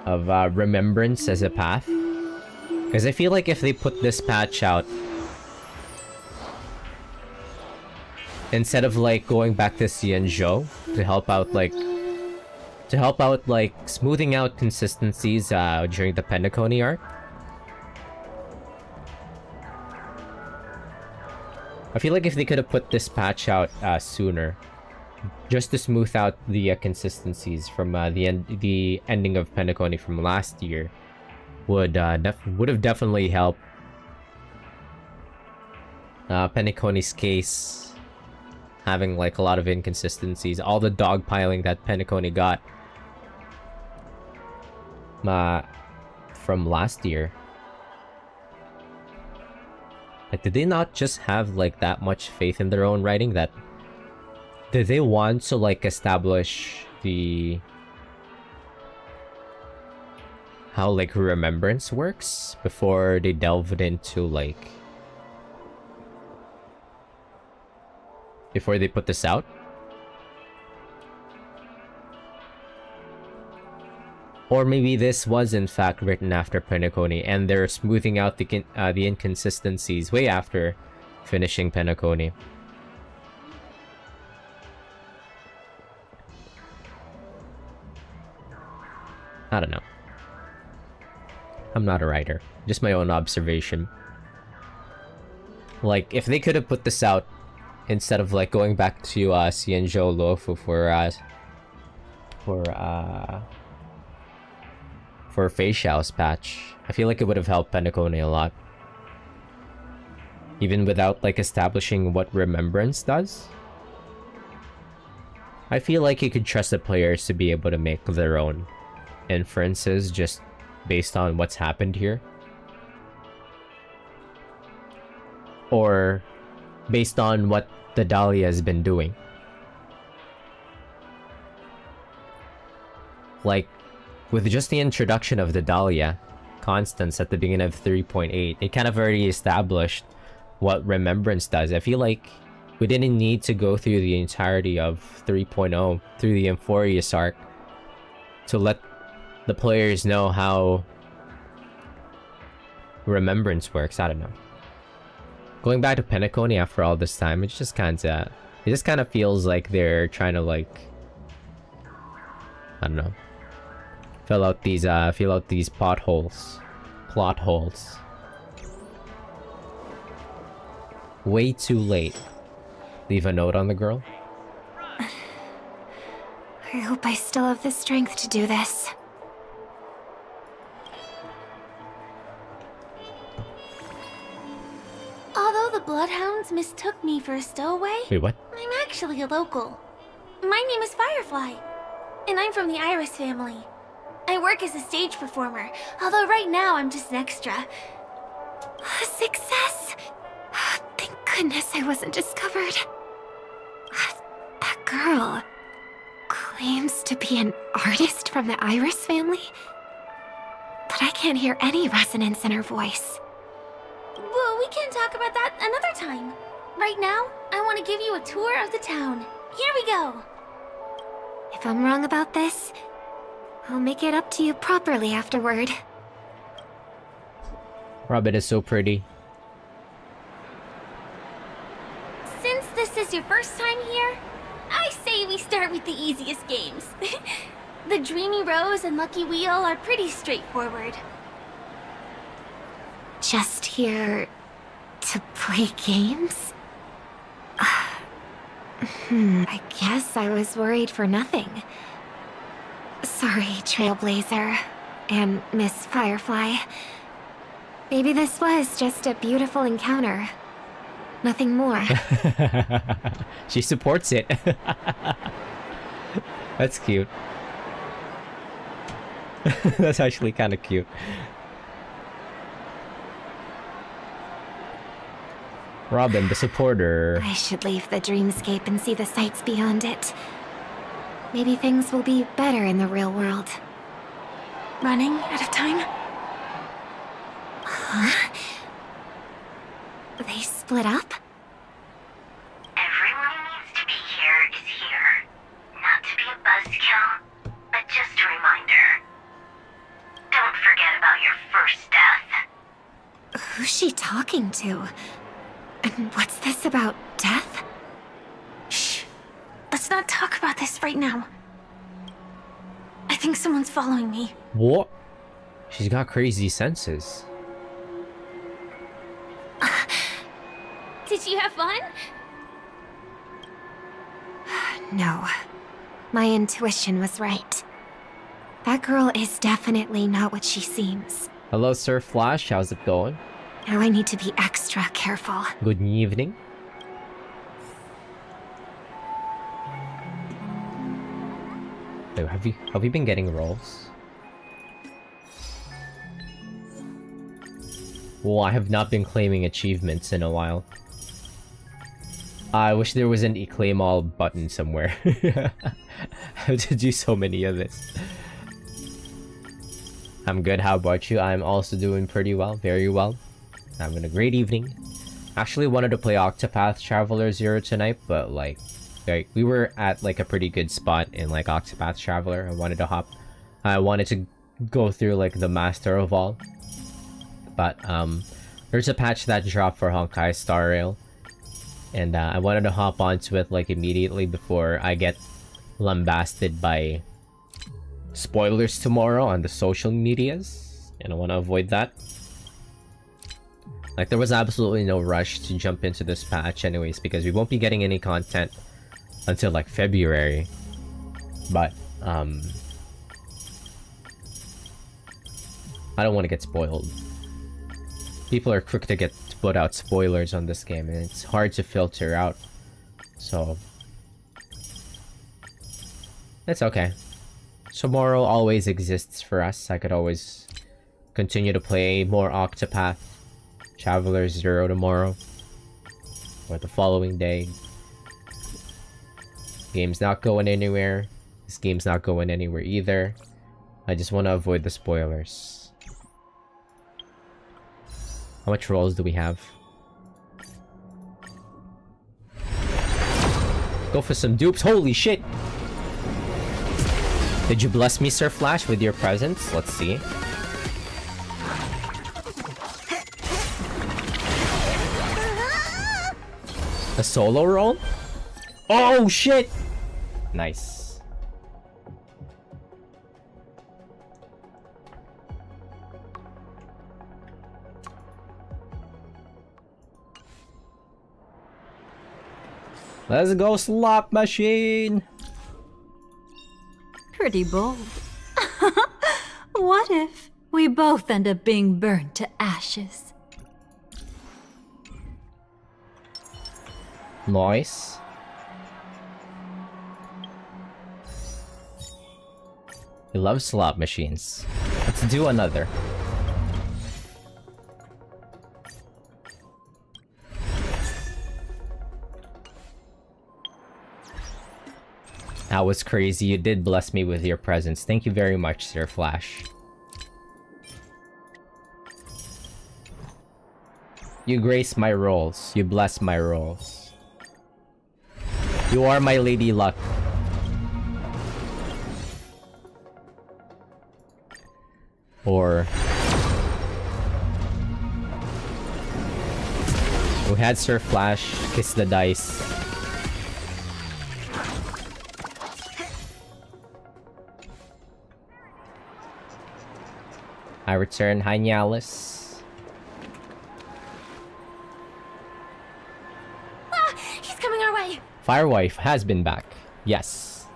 remembrance as a path? Because I feel like if they put this patch out instead of like going back to Xianzhou to help out like smoothing out consistencies during the Penacony arc, I feel like if they could have put this patch out sooner, just to smooth out the consistencies from the ending of Penacony from last year, would have definitely helped Penacony's case, having like a lot of inconsistencies, all the dogpiling that Penacony got from last year. Like, did they not just have like that much faith in their own writing that did they want to like establish the how like remembrance works before they delved into like before they put this out? Or maybe this was in fact written after Penacony and they're smoothing out the inconsistencies way after finishing Penacony. I don't know. I'm not a writer. Just my own observation. Like, if they could have put this out instead of like going back to Xianzhou Luofu for Fei Xiao's patch, I feel like it would have helped Penacony a lot. Even without like establishing what remembrance does. I feel like you could trust the players to be able to make their own inferences just based on what's happened here, or based on what the Dahlia has been doing. Like, with just the introduction of the Dahlia constants at the beginning of 3.8, it kind of already established what Remembrance does. I feel like we didn't need to go through the entirety of 3.0 through the Euphorius arc to let the players know how Remembrance works. I don't know. Going back to Penacony after all this time, it just kind of feels like they're trying to, like, I don't know, fill out these plot holes. Way too late. Leave a note on the girl. I hope I still have the strength to do this. Although the Bloodhounds mistook me for a stowaway, Wait, what? I'm actually a local. My name is Firefly, and I'm from the Iris family. I work as a stage performer, although right now I'm just an extra. Success! Thank goodness I wasn't discovered. That girl claims to be an artist from the Iris family, but I can't hear any resonance in her voice. Well, we can talk about that another time. Right now, I want to give you a tour of the town. Here we go. If I'm wrong about this, I'll make it up to you properly afterward. Robin is so pretty. Since this is your first time here, I say we start with the easiest games. The Dreamy Rose and Lucky Wheel are pretty straightforward. Just here to play games? I guess I was worried for nothing. Sorry, Trailblazer and Miss Firefly. Maybe this was just a beautiful encounter. Nothing more. She supports it. That's cute. That's actually kind of cute. Robin, the supporter. I should leave the dreamscape and see the sights beyond it. Maybe things will be better in the real world. Running out of time? Huh? They split up? Everyone who needs to be here is here. Not to be a buzzkill, but just a reminder. Don't forget about your first death. Who's she talking to? And what's this about death? Shh. Let's not talk about this right now. I think someone's following me. What? She's got crazy senses. Did you have fun? No. My intuition was right. That girl is definitely not what she seems. Hello, Sir Flash. How's it going? Now I need to be extra careful. Good evening. Wait, have you been getting rolls? Well, I have not been claiming achievements in a while. I wish there was an claim all button somewhere. I have to do so many of this. I'm good, how about you? I'm also doing pretty well, very well. Having a great evening. Actually wanted to play Octopath Traveler 0 tonight, but like we were at like a pretty good spot in like Octopath Traveler. I wanted to go through like the Master of All. But there's a patch that dropped for Honkai Star Rail. And I wanted to hop onto it like immediately before I get lambasted by spoilers tomorrow on the social medias. And I want to avoid that. Like, there was absolutely no rush to jump into this patch anyways, because we won't be getting any content until like February. But I don't want to get spoiled. People are quick to put out spoilers on this game, and it's hard to filter out. So it's okay. Tomorrow always exists for us. I could always continue to play more Octopath Traveler 0 tomorrow. Or the following day. Game's not going anywhere. This game's not going anywhere either. I just want to avoid the spoilers. How much rolls do we have? Go for some dupes. Holy shit! Did you bless me, Sir Flash, with your presence? Let's see. A solo roll? Oh shit! Nice. Let's go, slot machine! Pretty bold. What if we both end up being burned to ashes? Nice. We love slot machines. Let's do another. That was crazy. You did bless me with your presence. Thank you very much, Sir Flash. You grace my rolls. You bless my rolls. You are my Lady Luck. Or... we had Sir Flash kiss the dice. I return. Hi, Nyalis. Ah, he's coming our way. Firewife has been back. Yes.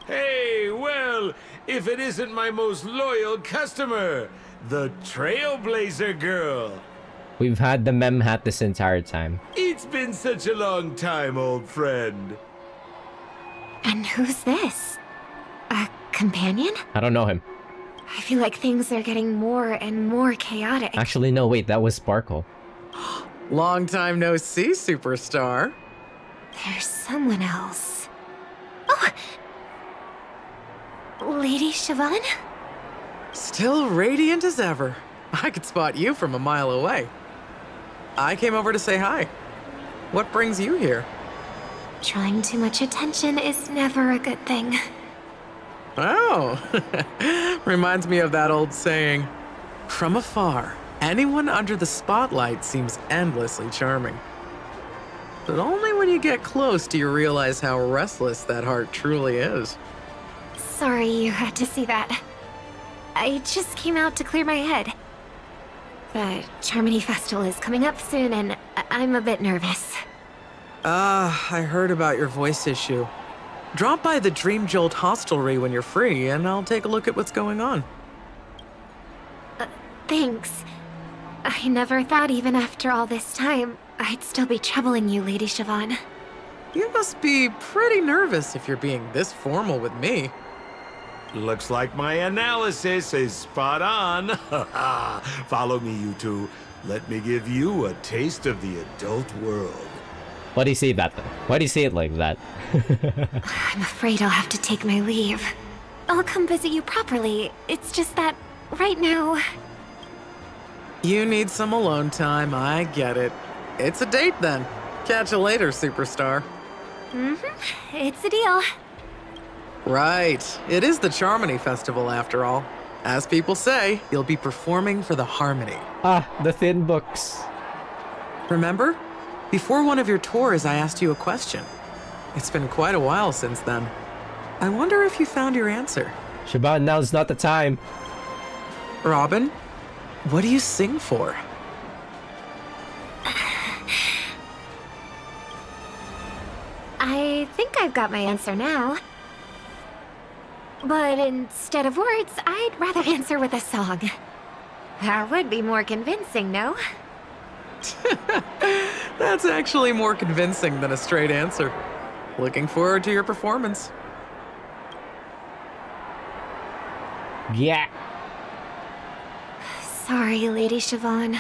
Hey, well, if it isn't my most loyal customer, the Trailblazer girl. We've had the mem hat this entire time. It's been such a long time, old friend. And who's this? A companion? I don't know him. I feel like things are getting more and more chaotic. Actually, no, wait, that was Sparkle. Long time no see, superstar. There's someone else. Oh! Lady Siobhan? Still radiant as ever. I could spot you from a mile away. I came over to say hi. What brings you here? Drawing too much attention is never a good thing. Oh, reminds me of that old saying, from afar, anyone under the spotlight seems endlessly charming. But only when you get close do you realize how restless that heart truly is. Sorry you had to see that. I just came out to clear my head. The Charmony Festival is coming up soon and I'm a bit nervous. I heard about your voice issue. Drop by the Dream Jolt hostelry when you're free, and I'll take a look at what's going on. Thanks. I never thought even after all this time, I'd still be troubling you, Lady Siobhan. You must be pretty nervous if you're being this formal with me. Looks like my analysis is spot on. Follow me, you two. Let me give you a taste of the adult world. Why do you say that, though? Why do you say it like that? I'm afraid I'll have to take my leave. I'll come visit you properly. It's just that, right now... You need some alone time, I get it. It's a date then. Catch you later, superstar. Mm-hmm. It's a deal. Right. It is the Charmony Festival, after all. As people say, you'll be performing for the Harmony. Ah, the thin books. Remember? Before one of your tours, I asked you a question. It's been quite a while since then. I wonder if you found your answer. Siobhan, now's not the time. Robin, what do you sing for? I think I've got my answer now. But instead of words, I'd rather answer with a song. That would be more convincing, no? That's actually more convincing than a straight answer. Looking forward to your performance. Yeah. Sorry, Lady Siobhan.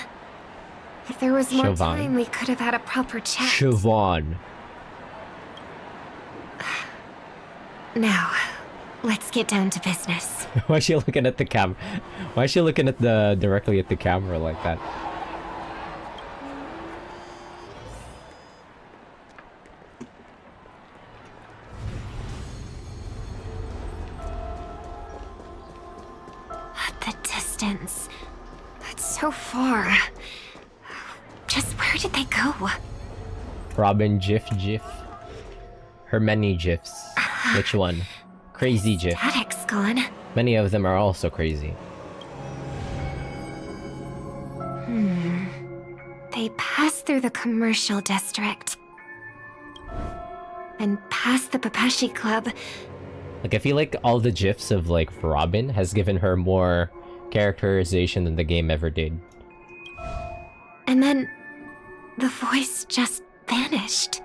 If there was more Siobhan. time, we could have had a proper chat. Siobhan. Now, let's get down to business. Why is she looking at the camera? Why is she looking at directly at the camera like that? The distance. That's so far. Just where did they go? Robin GIF. Her many GIFs. Which one? Crazy GIF. Static's gone. Many of them are also crazy. They passed through the commercial district. And past the Papashi Club. Like, I feel like all the GIFs of, like, Robin has given her more characterization than the game ever did. And then the voice just vanished.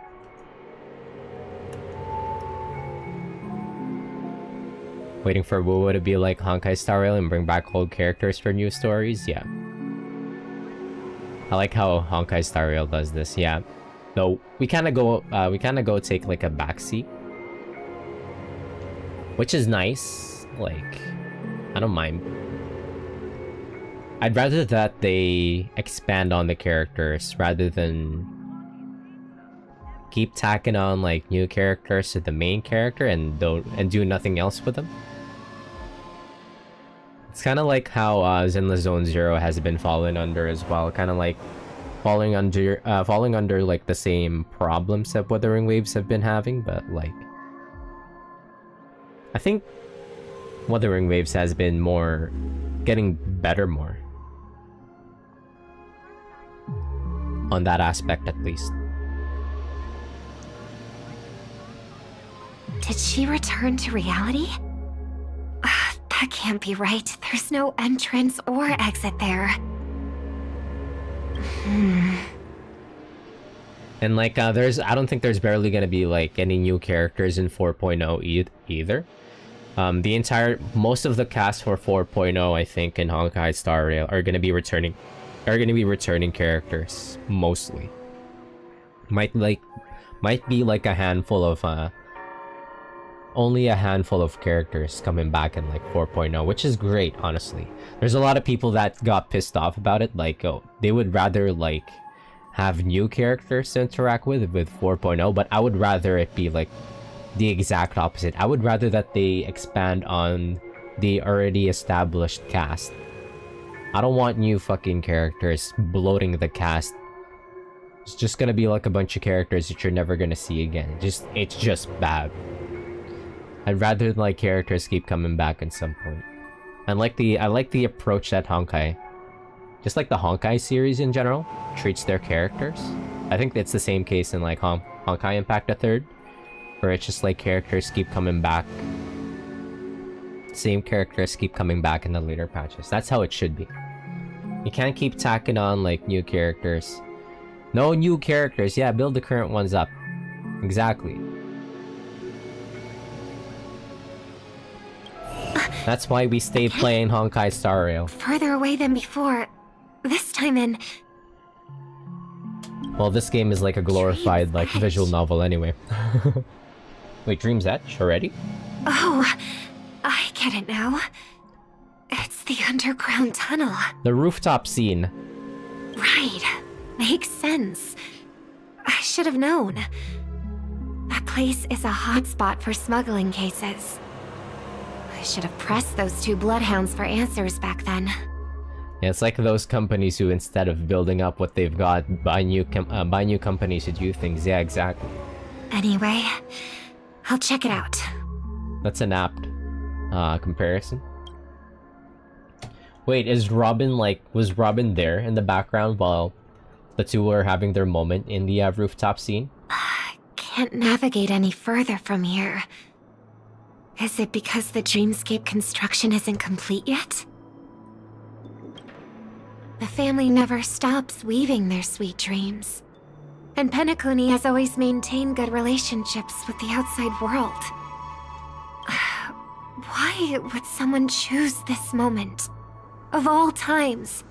Waiting for Wuwo to be like Honkai Star Rail and bring back old characters for new stories? Yeah. I like how Honkai Star Rail does this, yeah. Though, we kinda go take, like, a backseat. Which is nice. Like, I don't mind. I'd rather that they expand on the characters rather than keep tacking on like new characters to the main character and do nothing else with them. It's kind of like how Zenless Zone Zero has been fallen under as well, kind of like falling under like the same problems that Wuthering Waves have been having, but like I think Wuthering Waves has been getting better more on that aspect at least. Did she return to reality? That can't be right. There's no entrance or exit there. And like I don't think there's barely gonna be like any new characters in 4.0 either. Most of the cast for 4.0, I think, in Honkai Star Rail are gonna be returning characters mostly. Might be like a handful of only a handful of characters coming back in like 4.0, which is great, honestly. There's a lot of people that got pissed off about it, like they would rather like have new characters to interact with 4.0, but I would rather it be like the exact opposite. I would rather that they expand on the already established cast. I don't want new fucking characters bloating the cast. It's just gonna be like a bunch of characters that you're never gonna see again. It's just bad. I'd rather like characters keep coming back at some point. I like the approach that Honkai, just like the Honkai series in general, treats their characters. I think it's the same case in like Honkai Impact the Third, where it's just like characters keep coming back. Same characters keep coming back in the later patches. That's how it should be. You can't keep tacking on like new characters. No new characters. Yeah, build the current ones up. Exactly. That's why we stay playing Honkai Star Rail. Further away than before. This time in... Well, this game is like a glorified like visual novel anyway. Wait, Dream's Edge already? Oh, I get it now. It's the underground tunnel. The rooftop scene. Right. Makes sense. I should have known. That place is a hotspot for smuggling cases. I should have pressed those two bloodhounds for answers back then. Yeah, it's like those companies who, instead of building up what they've got, buy new companies to do things. Yeah, exactly. Anyway, I'll check it out. That's an apt comparison. Wait, was Robin there in the background while the two were having their moment in the rooftop scene? Can't navigate any further from here. Is it because the dreamscape construction isn't complete yet? The family never stops weaving their sweet dreams. And Penacony has always maintained good relationships with the outside world. Why Why would someone choose this moment, of all times,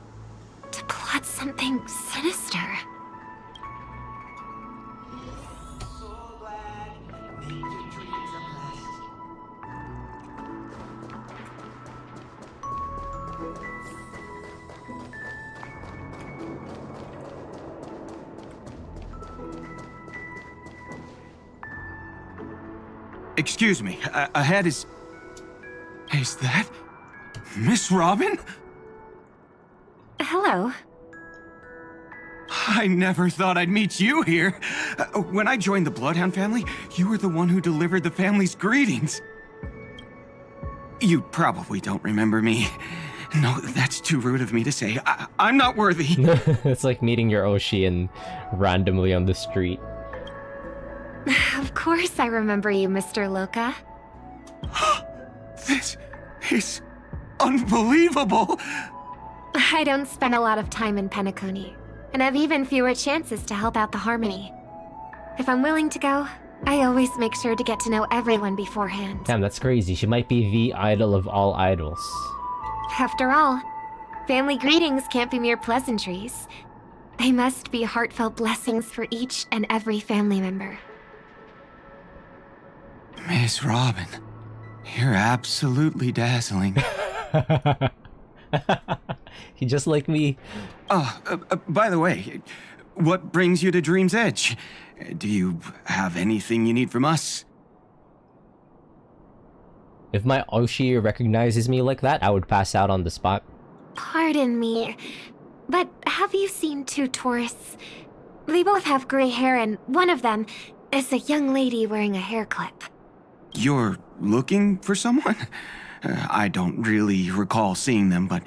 to plot something sinister? Excuse me, ahead is... Is that... Miss Robin? Hello. I never thought I'd meet you here. When I joined the Bloodhound family, you were the one who delivered the family's greetings. You probably don't remember me. No, that's too rude of me to say. I'm not worthy. It's like meeting your Oshian randomly on the street. Of course I remember you, Mr. Loka. This is unbelievable. I don't spend a lot of time in Penacony, and have even fewer chances to help out the Harmony. If I'm willing to go, I always make sure to get to know everyone beforehand. Damn, that's crazy. She might be the idol of all idols. After all, family greetings can't be mere pleasantries. They must be heartfelt blessings for each and every family member. Miss Robin, you're absolutely dazzling. He just like me. By the way, what brings you to Dream's Edge? Do you have anything you need from us? If my Oshi recognizes me like that, I would pass out on the spot. Pardon me, but have you seen two tourists? They both have gray hair, and one of them is a young lady wearing a hair clip. You're looking for someone? I don't really recall seeing them, but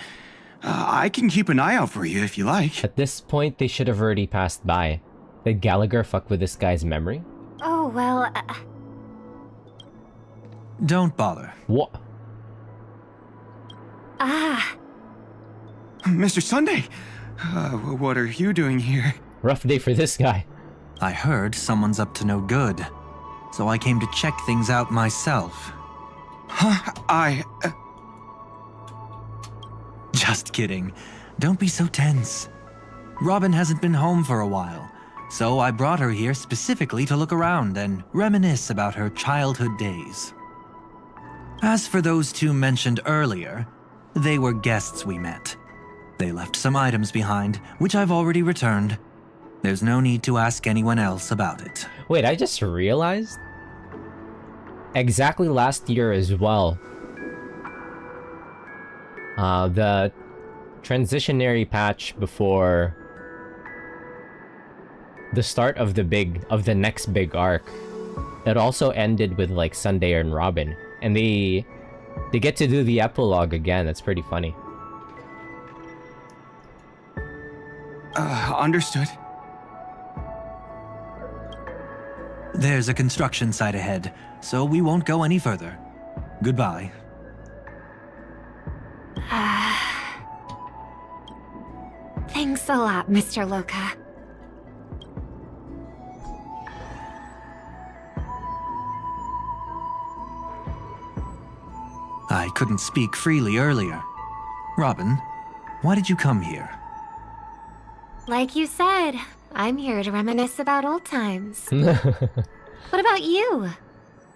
I can keep an eye out for you if you like. At this point, they should have already passed by. Did Gallagher fuck with this guy's memory? Oh, well... Don't bother. What? Mr. Sunday, what are you doing here? Rough day for this guy. I heard someone's up to no good, so I came to check things out myself. Huh? Just kidding. Don't be so tense. Robin hasn't been home for a while, so I brought her here specifically to look around and reminisce about her childhood days. As for those two mentioned earlier, they were guests we met. They left some items behind, which I've already returned. There's no need to ask anyone else about it. Wait, I just realized? Exactly last year as well. The transitionary patch before the start of the next big arc. It also ended with like Sunday and Robin. And they get to do the epilogue again. That's pretty funny. Understood. There's a construction site ahead, so we won't go any further. Goodbye. Thanks a lot, Mr. Loka. I couldn't speak freely earlier. Robin, why did you come here? Like you said, I'm here to reminisce about old times. What about you?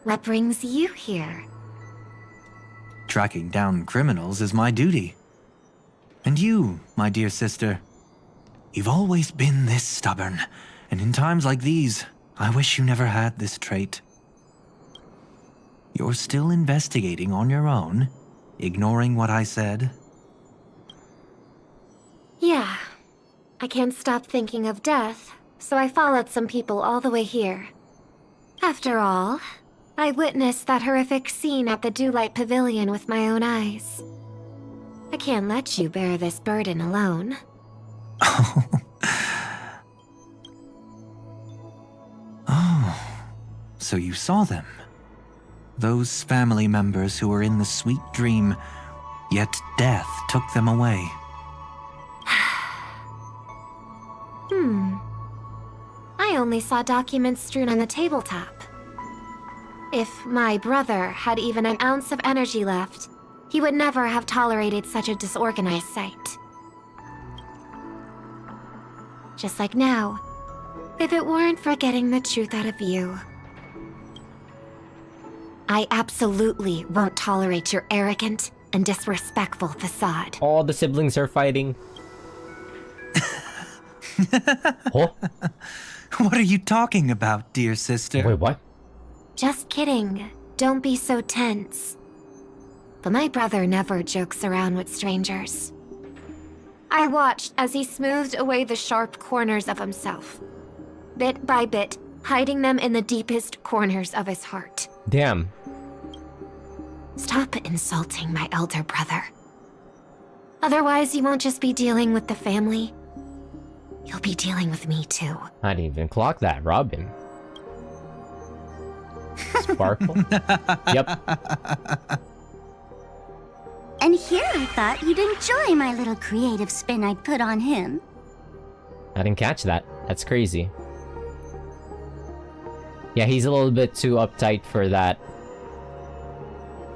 What brings you here? Tracking down criminals is my duty. And you, my dear sister, you've always been this stubborn, and in times like these, I wish you never had this trait. You're still investigating on your own, ignoring what I said? Yeah. I can't stop thinking of death, so I followed some people all the way here. After all, I witnessed that horrific scene at the Dewlight Pavilion with my own eyes. I can't let you bear this burden alone. Oh, so you saw them? Those family members who were in the sweet dream, yet death took them away. I only saw documents strewn on the tabletop. If my brother had even an ounce of energy left, he would never have tolerated such a disorganized sight. Just like now, if it weren't for getting the truth out of you. I absolutely won't tolerate your arrogant and disrespectful facade. All the siblings are fighting. Oh? What are you talking about, dear sister? Wait, what? Just kidding. Don't be so tense. But my brother never jokes around with strangers. I watched as he smoothed away the sharp corners of himself, bit by bit, hiding them in the deepest corners of his heart. Damn. Stop insulting my elder brother. Otherwise, you won't just be dealing with the family. You'll be dealing with me too. I didn't even clock that, Robin. Sparkle? Yep. And here I thought you'd enjoy my little creative spin I'd put on him. I didn't catch that. That's crazy. Yeah, he's a little bit too uptight for that.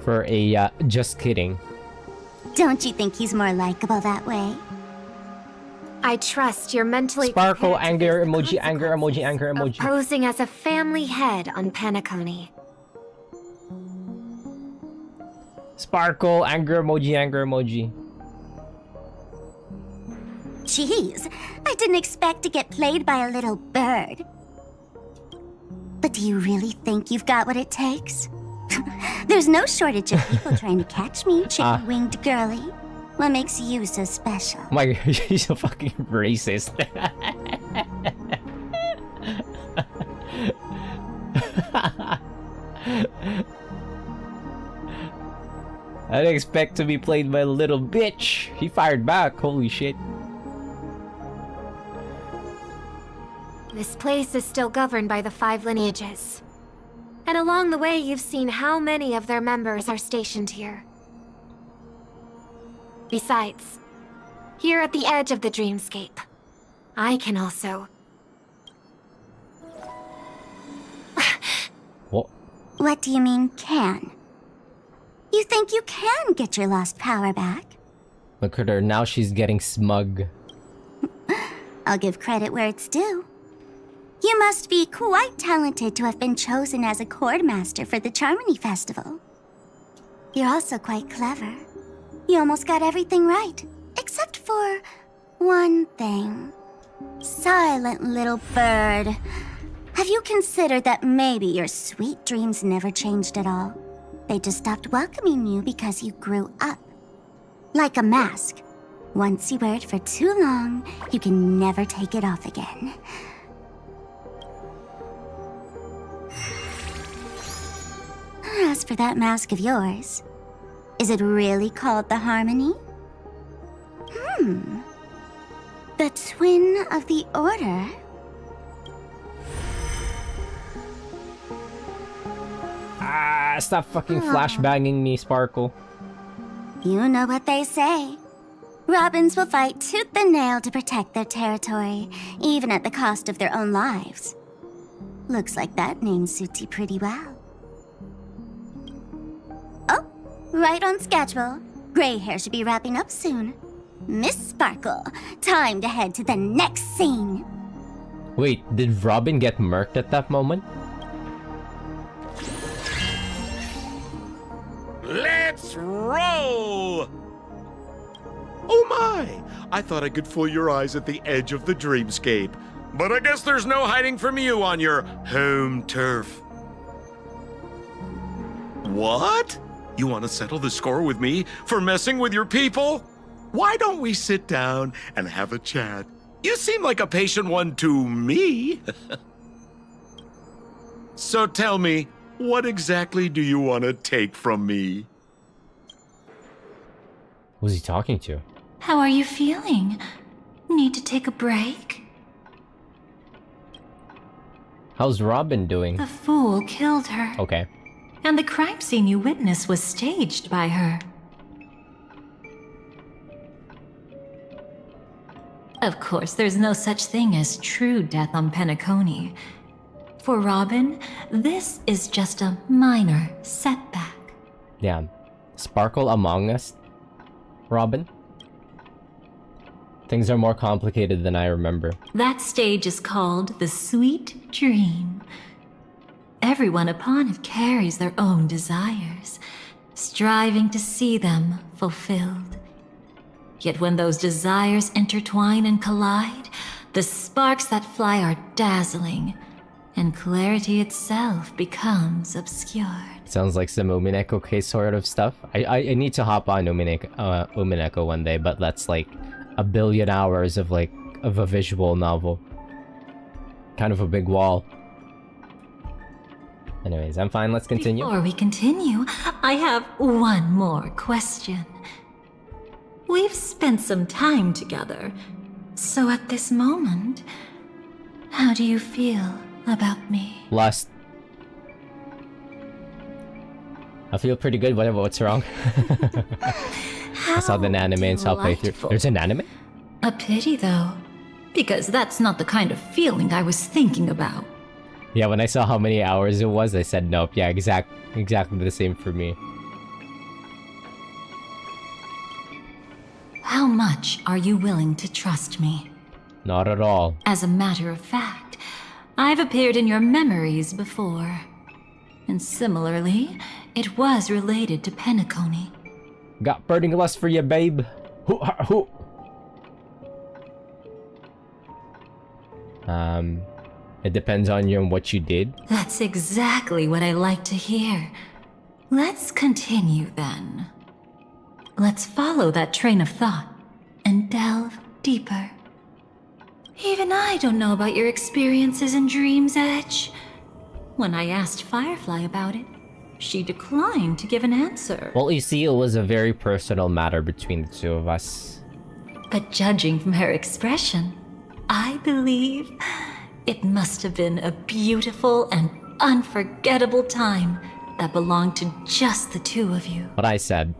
For a, just kidding. Don't you think he's more likable that way? I trust you're mentally Sparkle, anger emoji, anger emoji, anger emoji. posing as a family head on Penacony. Sparkle, anger emoji, anger emoji. Jeez, I didn't expect to get played by a little bird. But do you really think you've got what it takes? There's no shortage of people trying to catch me, chicken-winged girly. What makes you so special? Oh my god, she's so fucking racist. I didn't expect to be played by a little bitch. He fired back, holy shit. This place is still governed by the 5 lineages. And along the way, you've seen how many of their members are stationed here. Besides, here at the edge of the dreamscape, I can also... What? What do you mean, can? You think you can get your lost power back? Look at her, now she's getting smug. I'll give credit where it's due. You must be quite talented to have been chosen as a chord master for the Charmony Festival. You're also quite clever. You almost got everything right, except for one thing. Silent little bird. Have you considered that maybe your sweet dreams never changed at all? They just stopped welcoming you because you grew up. Like a mask. Once you wear it for too long, you can never take it off again. As for that mask of yours, is it really called the Harmony? The Twin of the Order? Ah, stop fucking flashbanging me, Sparkle. You know what they say. Robins will fight tooth and nail to protect their territory, even at the cost of their own lives. Looks like that name suits you pretty well. Oh, right on schedule. Gray hair should be wrapping up soon. Miss Sparkle, time to head to the next scene. Wait, did Robin get murked at that moment? Let's roll! Oh my! I thought I could fool your eyes at the edge of the dreamscape. But I guess there's no hiding from you on your home turf. What? You want to settle the score with me for messing with your people? Why don't we sit down and have a chat? You seem like a patient one to me. So tell me, what exactly do you want to take from me? Who's he talking to? How are you feeling? Need to take a break? How's Robin doing? The fool killed her. Okay. And the crime scene you witnessed was staged by her. Of course, there's no such thing as true death on Penacony. For Robin, this is just a minor setback. Yeah. Sparkle Among Us, Robin? Things are more complicated than I remember. That stage is called the Sweet Dream. Everyone upon it carries their own desires, striving to see them fulfilled. Yet when those desires intertwine and collide, the sparks that fly are dazzling, and clarity itself becomes obscured. Sounds like some Umineko case sort of stuff. I need to hop on Umineko one day, but that's like a billion hours of a visual novel. Kind of a big wall. Anyways, I'm fine. Let's continue. Before we continue, I have one more question. We've spent some time together, so at this moment, how do you feel about me? Lust. I feel pretty good. What's wrong? I saw the anime and saw playthrough. There's an anime? A pity, though, because that's not the kind of feeling I was thinking about. Yeah, when I saw how many hours it was, I said nope. Yeah, exactly the same for me. How much are you willing to trust me? Not at all. As a matter of fact, I've appeared in your memories before. And similarly, it was related to Penacony. Got burning lust for you, babe. Hoo. It depends on you and what you did. That's exactly what I like to hear. Let's continue then. Let's follow that train of thought and delve deeper. Even I don't know about your experiences in Dream's Edge. When I asked Firefly about it, she declined to give an answer. Well, you see, it was a very personal matter between the two of us. But judging from her expression, I believe it must have been a beautiful and unforgettable time that belonged to just the two of you. What I said.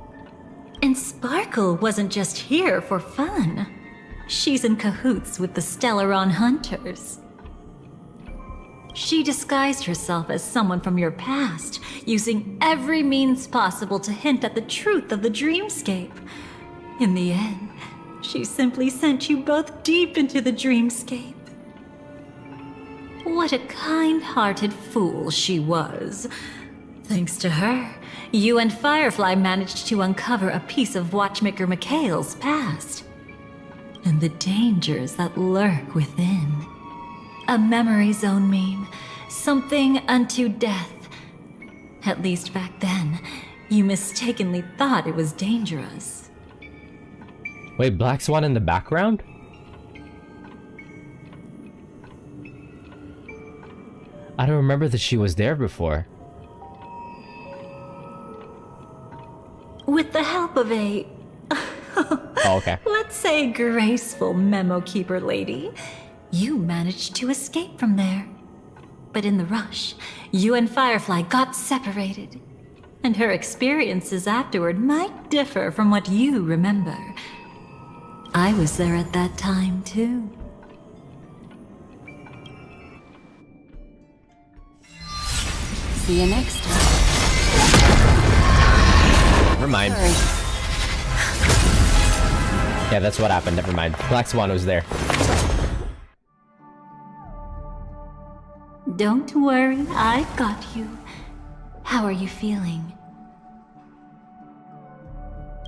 And Sparkle wasn't just here for fun. She's in cahoots with the Stellaron Hunters. She disguised herself as someone from your past, using every means possible to hint at the truth of the dreamscape. In the end, she simply sent you both deep into the dreamscape. What a kind-hearted fool she was. Thanks to her, you and Firefly managed to uncover a piece of Watchmaker Mikhail's past. And the dangers that lurk within. A memory zone meme, something unto death. At least back then, you mistakenly thought it was dangerous. Wait, Black Swan in the background? I don't remember that she was there before. With the help of a... Oh, okay. let's say graceful memo keeper lady, you managed to escape from there. But in the rush, you and Firefly got separated. And her experiences afterward might differ from what you remember. I was there at that time, too. See you next time. Never mind. Yeah, that's what happened. Never mind. Black Swan was there. Don't worry, I've got you. How are you feeling?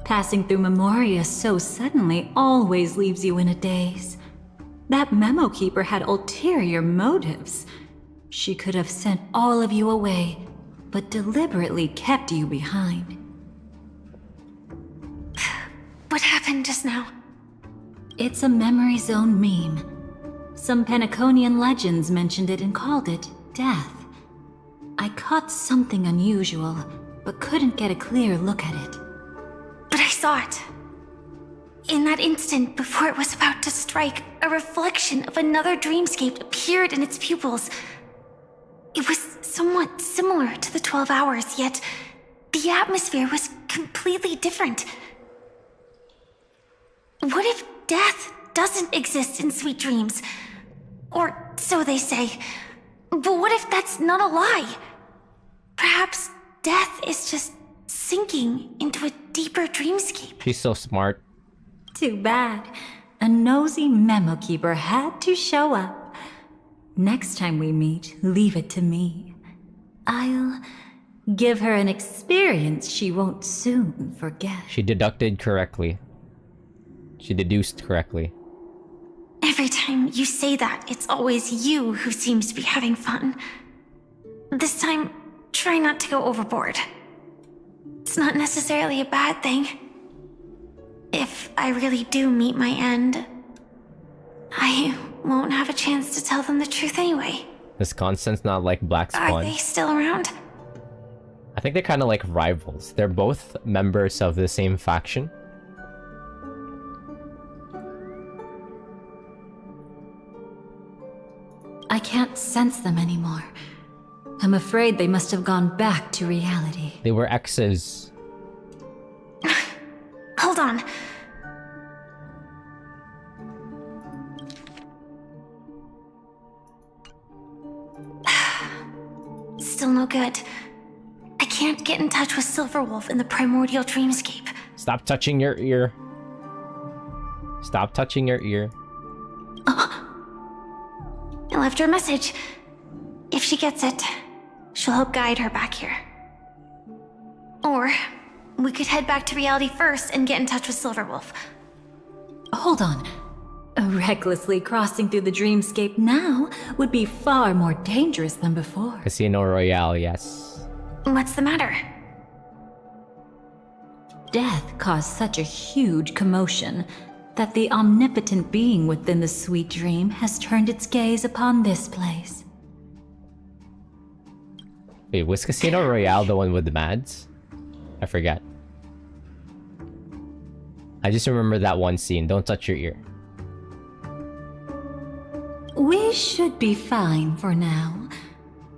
Passing through Memoria so suddenly always leaves you in a daze. That memo keeper had ulterior motives. She could have sent all of you away, but deliberately kept you behind. What happened just now? It's a memory zone meme. Some Penaconian legends mentioned it and called it death. I caught something unusual, but couldn't get a clear look at it. But I saw it. In that instant, before it was about to strike, a reflection of another dreamscape appeared in its pupils. It was somewhat similar to the 12 hours, yet the atmosphere was completely different. What if death doesn't exist in Sweet Dreams? Or so they say. But what if that's not a lie? Perhaps death is just sinking into a deeper dreamscape. She's so smart. Too bad. A nosy memo keeper had to show up. Next time we meet, leave it to me. I'll give her an experience she won't soon forget. She deducted correctly. She deduced correctly. Every time you say that, it's always you who seems to be having fun. This time, try not to go overboard. It's not necessarily a bad thing. If I really do meet my end, I won't have a chance to tell them the truth anyway. This Constance not like Black Are Swan. they still around? I think they're kind of like rivals. They're both members of the same faction. I can't sense them anymore. I'm afraid they must have gone back to reality. They were exes. Hold on. Still no good. I can't get in touch with Silverwolf in the primordial dreamscape. Stop touching your ear. Stop touching your ear. I left her a message. If she gets it, she'll help guide her back here. Or we could head back to reality first and get in touch with Silverwolf. Hold on. Recklessly crossing through the dreamscape now would be far more dangerous than before. Casino Royale, yes. What's the matter? Death caused such a huge commotion that the omnipotent being within the sweet dream has turned its gaze upon this place. Wait, was Casino Royale the one with the Mads? I forgot. I just remember that one scene. Don't touch your ear. We should be fine for now.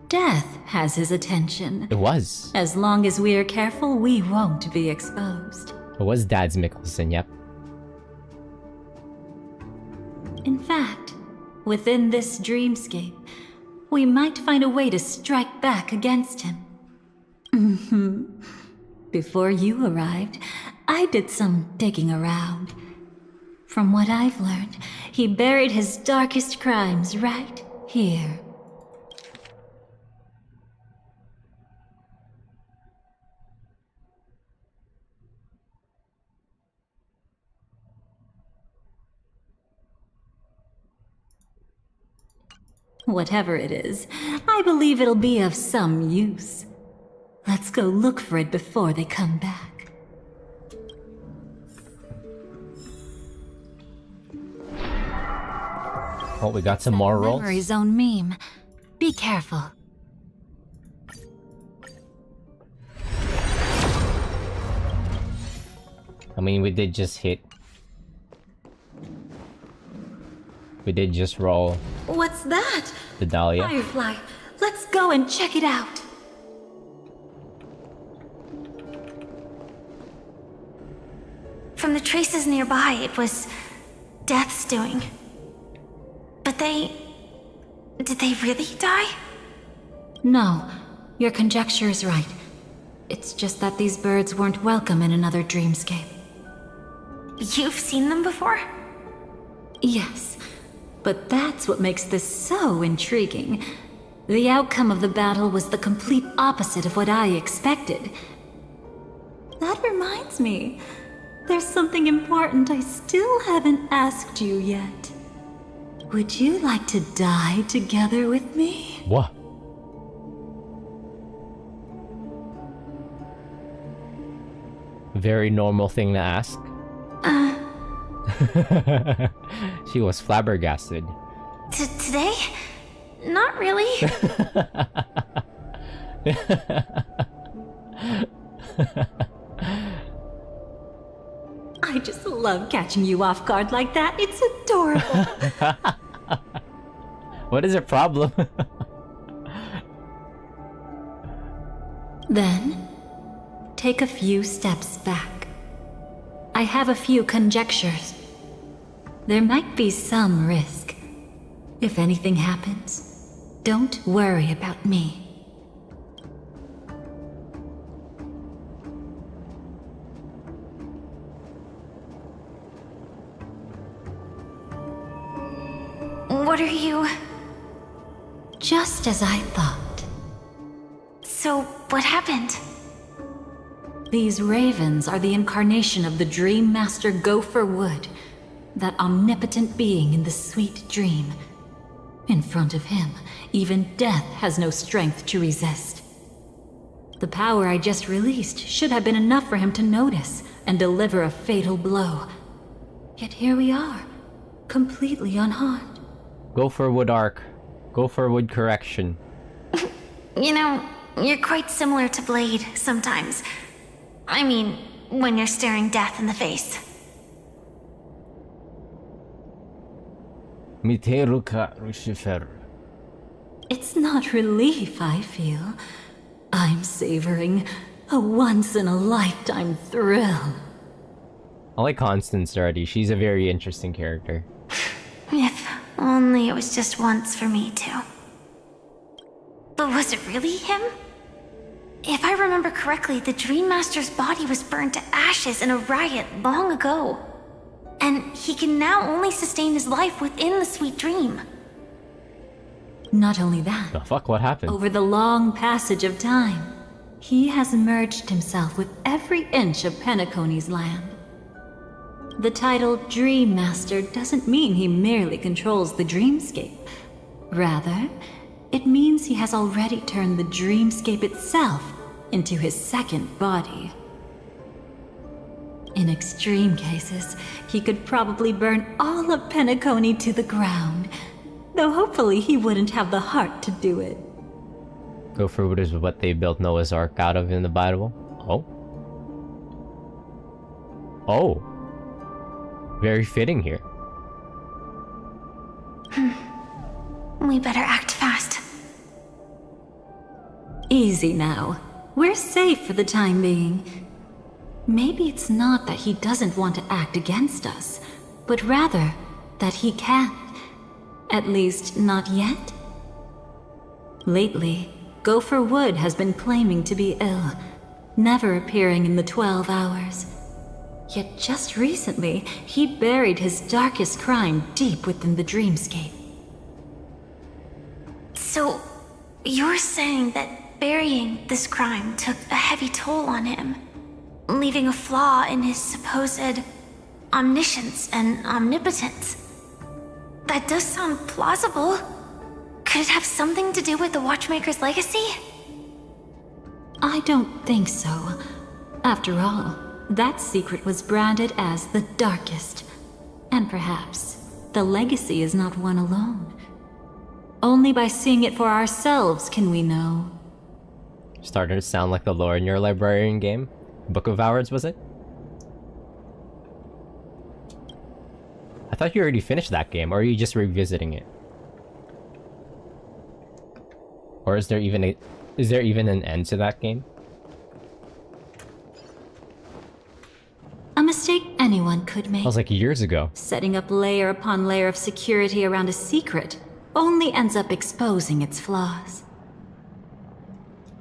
Death has his attention. It was. As long as we are careful, we won't be exposed. It was Dad's Mikkelsen, yep. In fact, within this dreamscape, we might find a way to strike back against him. Before you arrived, I did some digging around. From what I've learned, he buried his darkest crimes right here. Whatever it is, I believe it'll be of some use. Let's go look for it before they come back. Oh, we got some more rolls. Memory zone meme. Be careful. I mean, we did just hit. We did just roll What's that? the Dahlia. Firefly. Let's go and check it out. From the traces nearby, it was Death's doing. But did they really die? No, your conjecture is right. It's just that these birds weren't welcome in another dreamscape. You've seen them before? Yes, but that's what makes this so intriguing. The outcome of the battle was the complete opposite of what I expected. That reminds me, there's something important I still haven't asked you yet. Would you like to die together with me? What? Very normal thing to ask. She was flabbergasted. Today? Not really. I just love catching you off guard like that. It's adorable. What is your problem? Then, take a few steps back. I have a few conjectures. There might be some risk. If anything happens, Don't worry about me. What are you... Just as I thought. So, what happened? These ravens are the incarnation of the Dream Master Gopher Wood, that omnipotent being in the sweet dream. In front of him, even death has no strength to resist. The power I just released should have been enough for him to notice and deliver a fatal blow. Yet here we are, completely unharmed. Gopher Wood arc. Gopher Wood correction. You know, you're quite similar to Blade sometimes. I mean, when you're staring death in the face. Miteruka Rushifer. It's not relief I feel. I'm savoring a once-in-a-lifetime thrill. I like Constance already. She's a very interesting character. If only it was just once for me too. But was it really him? If I remember correctly, the Dream Master's body was burned to ashes in a riot long ago. And he can now only sustain his life within the sweet dream. Not only that, The fuck? What happened? over the long passage of time, he has merged himself with every inch of Penacony's land. The title Dream Master doesn't mean he merely controls the dreamscape. Rather, it means he has already turned the dreamscape itself into his second body. In extreme cases, he could probably burn all of Penacony to the ground, though hopefully he wouldn't have the heart to do it. Gopher Wood is what they built Noah's Ark out of in the Bible. Oh. Oh. Very fitting here. We better act fast. Easy now. We're safe for the time being. Maybe it's not that he doesn't want to act against us, but rather that he can't. At least, not yet. Lately, Gopher Wood has been claiming to be ill, never appearing in the 12 hours. Yet just recently, he buried his darkest crime deep within the dreamscape. So, you're saying that burying this crime took a heavy toll on him, leaving a flaw in his supposed omniscience and omnipotence? That does sound plausible. Could it have something to do with the Watchmaker's legacy? I don't think so. After all, that secret was branded as the darkest. And perhaps the legacy is not one alone. Only by seeing it for ourselves can we know. Starting to sound like the lore in your librarian game. Book of Hours, was it? I thought you already finished that game, or are you just revisiting it? Or is there even an end to that game? A mistake anyone could make. That was like years ago. Setting up layer upon layer of security around a secret only ends up exposing its flaws.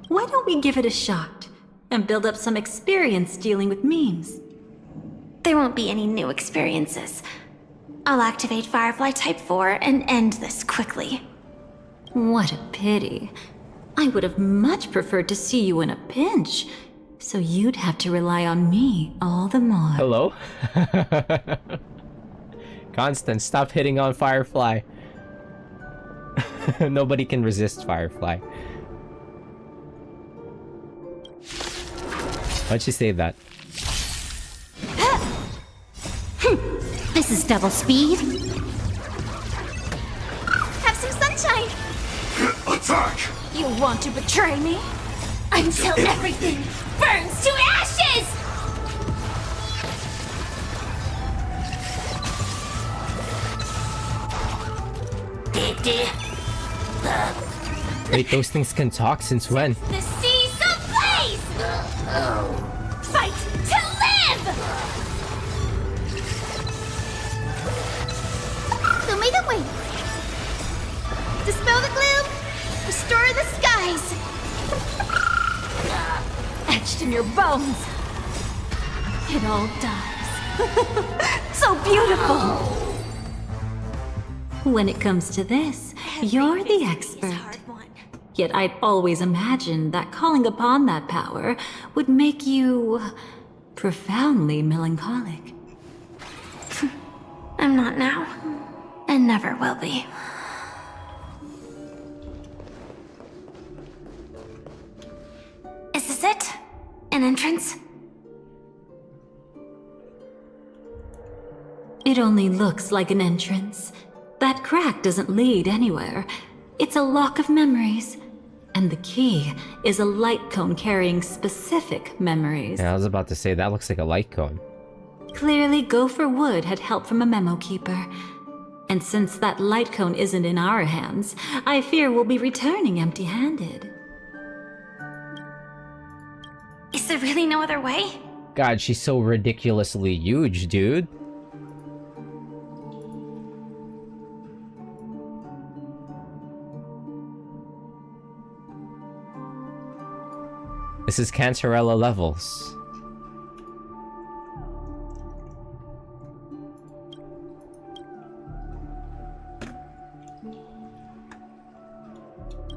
Why don't we give it a shot and build up some experience dealing with memes? There won't be any new experiences. I'll activate Firefly Type 4 and end this quickly. What a pity. I would have much preferred to see you in a pinch, so you'd have to rely on me all the more. Hello? Constance, stop hitting on Firefly. Nobody can resist Firefly. Why'd she say that? This is double speed. Have some sunshine! Attack! You want to betray me? Until everything burns to ashes! Wait, those things can talk since when? The seas ablaze! Fight to live! Show me the way. Dispel the gloom. restore the skies! Etched in your bones. It all dies. So beautiful! When it comes to this, you're the expert. Yet I'd always imagined that calling upon that power would make you profoundly melancholic. I'm not now, and never will be. Is this it? An entrance? It only looks like an entrance. That crack doesn't lead anywhere. It's a lock of memories. And the key is a light cone carrying specific memories. Yeah, I was about to say, that looks like a light cone. Clearly, Gopher Wood had help from a memo keeper. And since that light cone isn't in our hands, I fear we'll be returning empty-handed. Is there really no other way? God, she's so ridiculously huge, dude. This is Cancerella levels.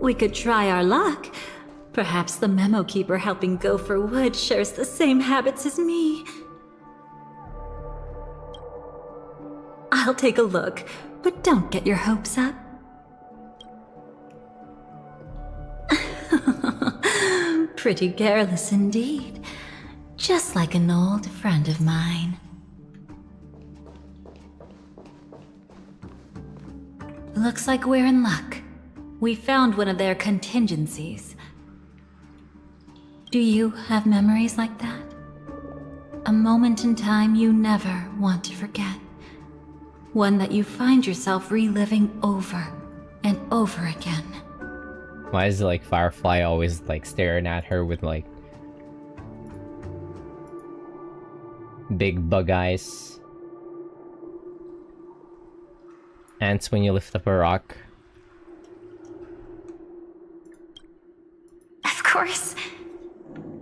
We could try our luck. Perhaps the memo keeper helping Gopher Wood shares the same habits as me. I'll take a look, but don't get your hopes up. Pretty careless indeed. Just like an old friend of mine. Looks like we're in luck. We found one of their contingencies. Do you have memories like that? A moment in time you never want to forget. One that you find yourself reliving over and over again. Why is like Firefly always like staring at her with like big bug eyes? Ants when you lift up a rock. Of course.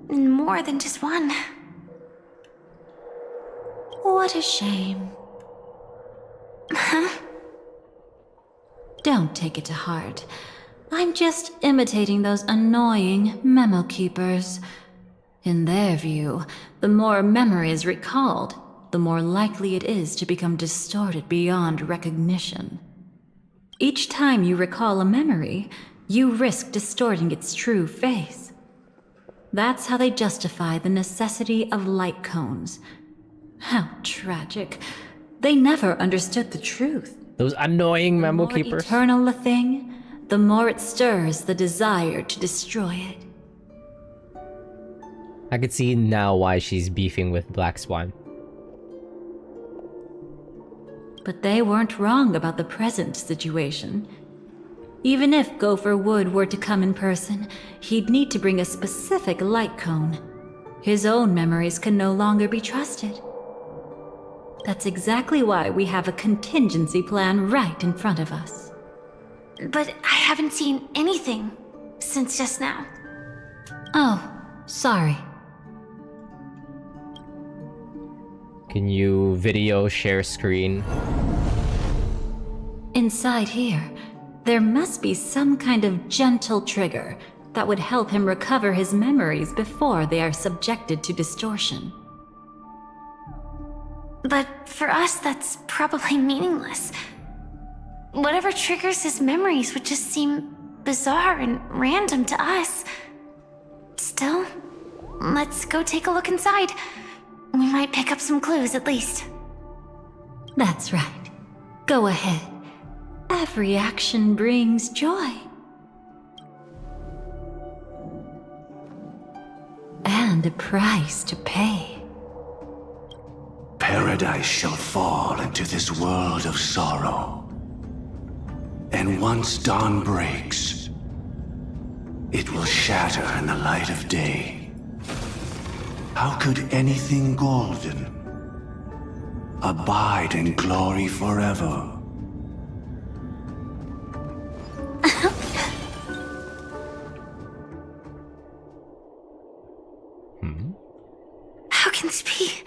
More than just one. What a shame. Don't take it to heart. I'm just imitating those annoying memo keepers. In their view, the more memories recalled, the more likely it is to become distorted beyond recognition. Each time you recall a memory, you risk distorting its true face. That's how they justify the necessity of light cones. How tragic. They never understood the truth. Those annoying memo keepers. The more eternal a thing, the more it stirs the desire to destroy it. I could see now why she's beefing with Black Swan. But they weren't wrong about the present situation. Even if Gopher Wood were to come in person, he'd need to bring a specific light cone. His own memories can no longer be trusted. That's exactly why we have a contingency plan right in front of us. But I haven't seen anything since just now. Oh, sorry. Can you video share screen? Inside here, there must be some kind of gentle trigger that would help him recover his memories before they are subjected to distortion. But for us, that's probably meaningless. Whatever triggers his memories would just seem bizarre and random to us. Still, let's go take a look inside. We might pick up some clues at least. That's right. Go ahead. Every action brings joy. And a price to pay. Paradise shall fall into this world of sorrow. And once dawn breaks, it will shatter in the light of day. How could anything golden abide in glory forever? can this be?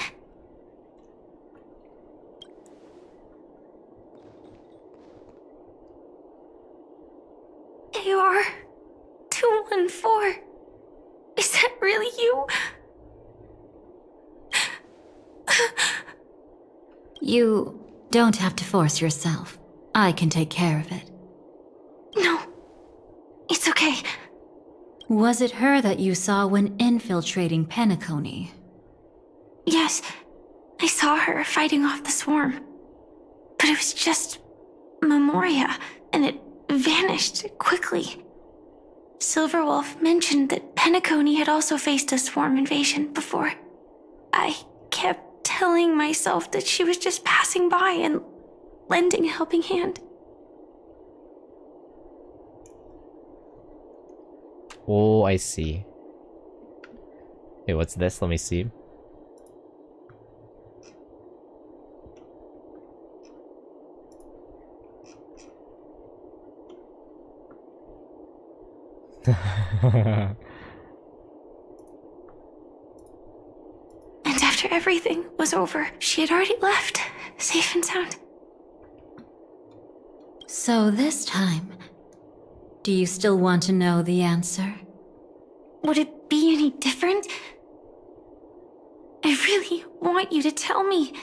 AR 214. Is that really you? You don't have to force yourself. I can take care of it. No. It's okay. Was it her that you saw when infiltrating Penacony? Yes. I saw her fighting off the swarm. But it was just Memoria, and it vanished quickly. Silverwolf mentioned that Penacony had also faced a swarm invasion before. I kept telling myself that she was just passing by and lending a helping hand. Oh, I see. Hey, what's this? Let me see. And after everything was over, she had already left, safe and sound. So this time, do you still want to know the answer? Would it be any different? I really want you to tell me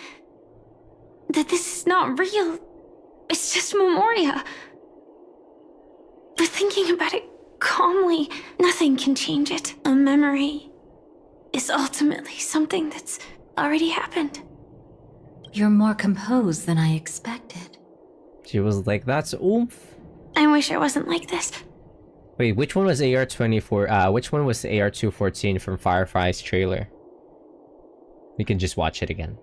that this is not real. It's just Memoria. But thinking about it calmly, nothing can change it. A memory is ultimately something that's already happened. You're more composed than I expected. She was like, that's oomph. I wish I wasn't like this. Wait, which one was AR-24? Which one was AR-214 from Firefly's trailer? We can just watch it again.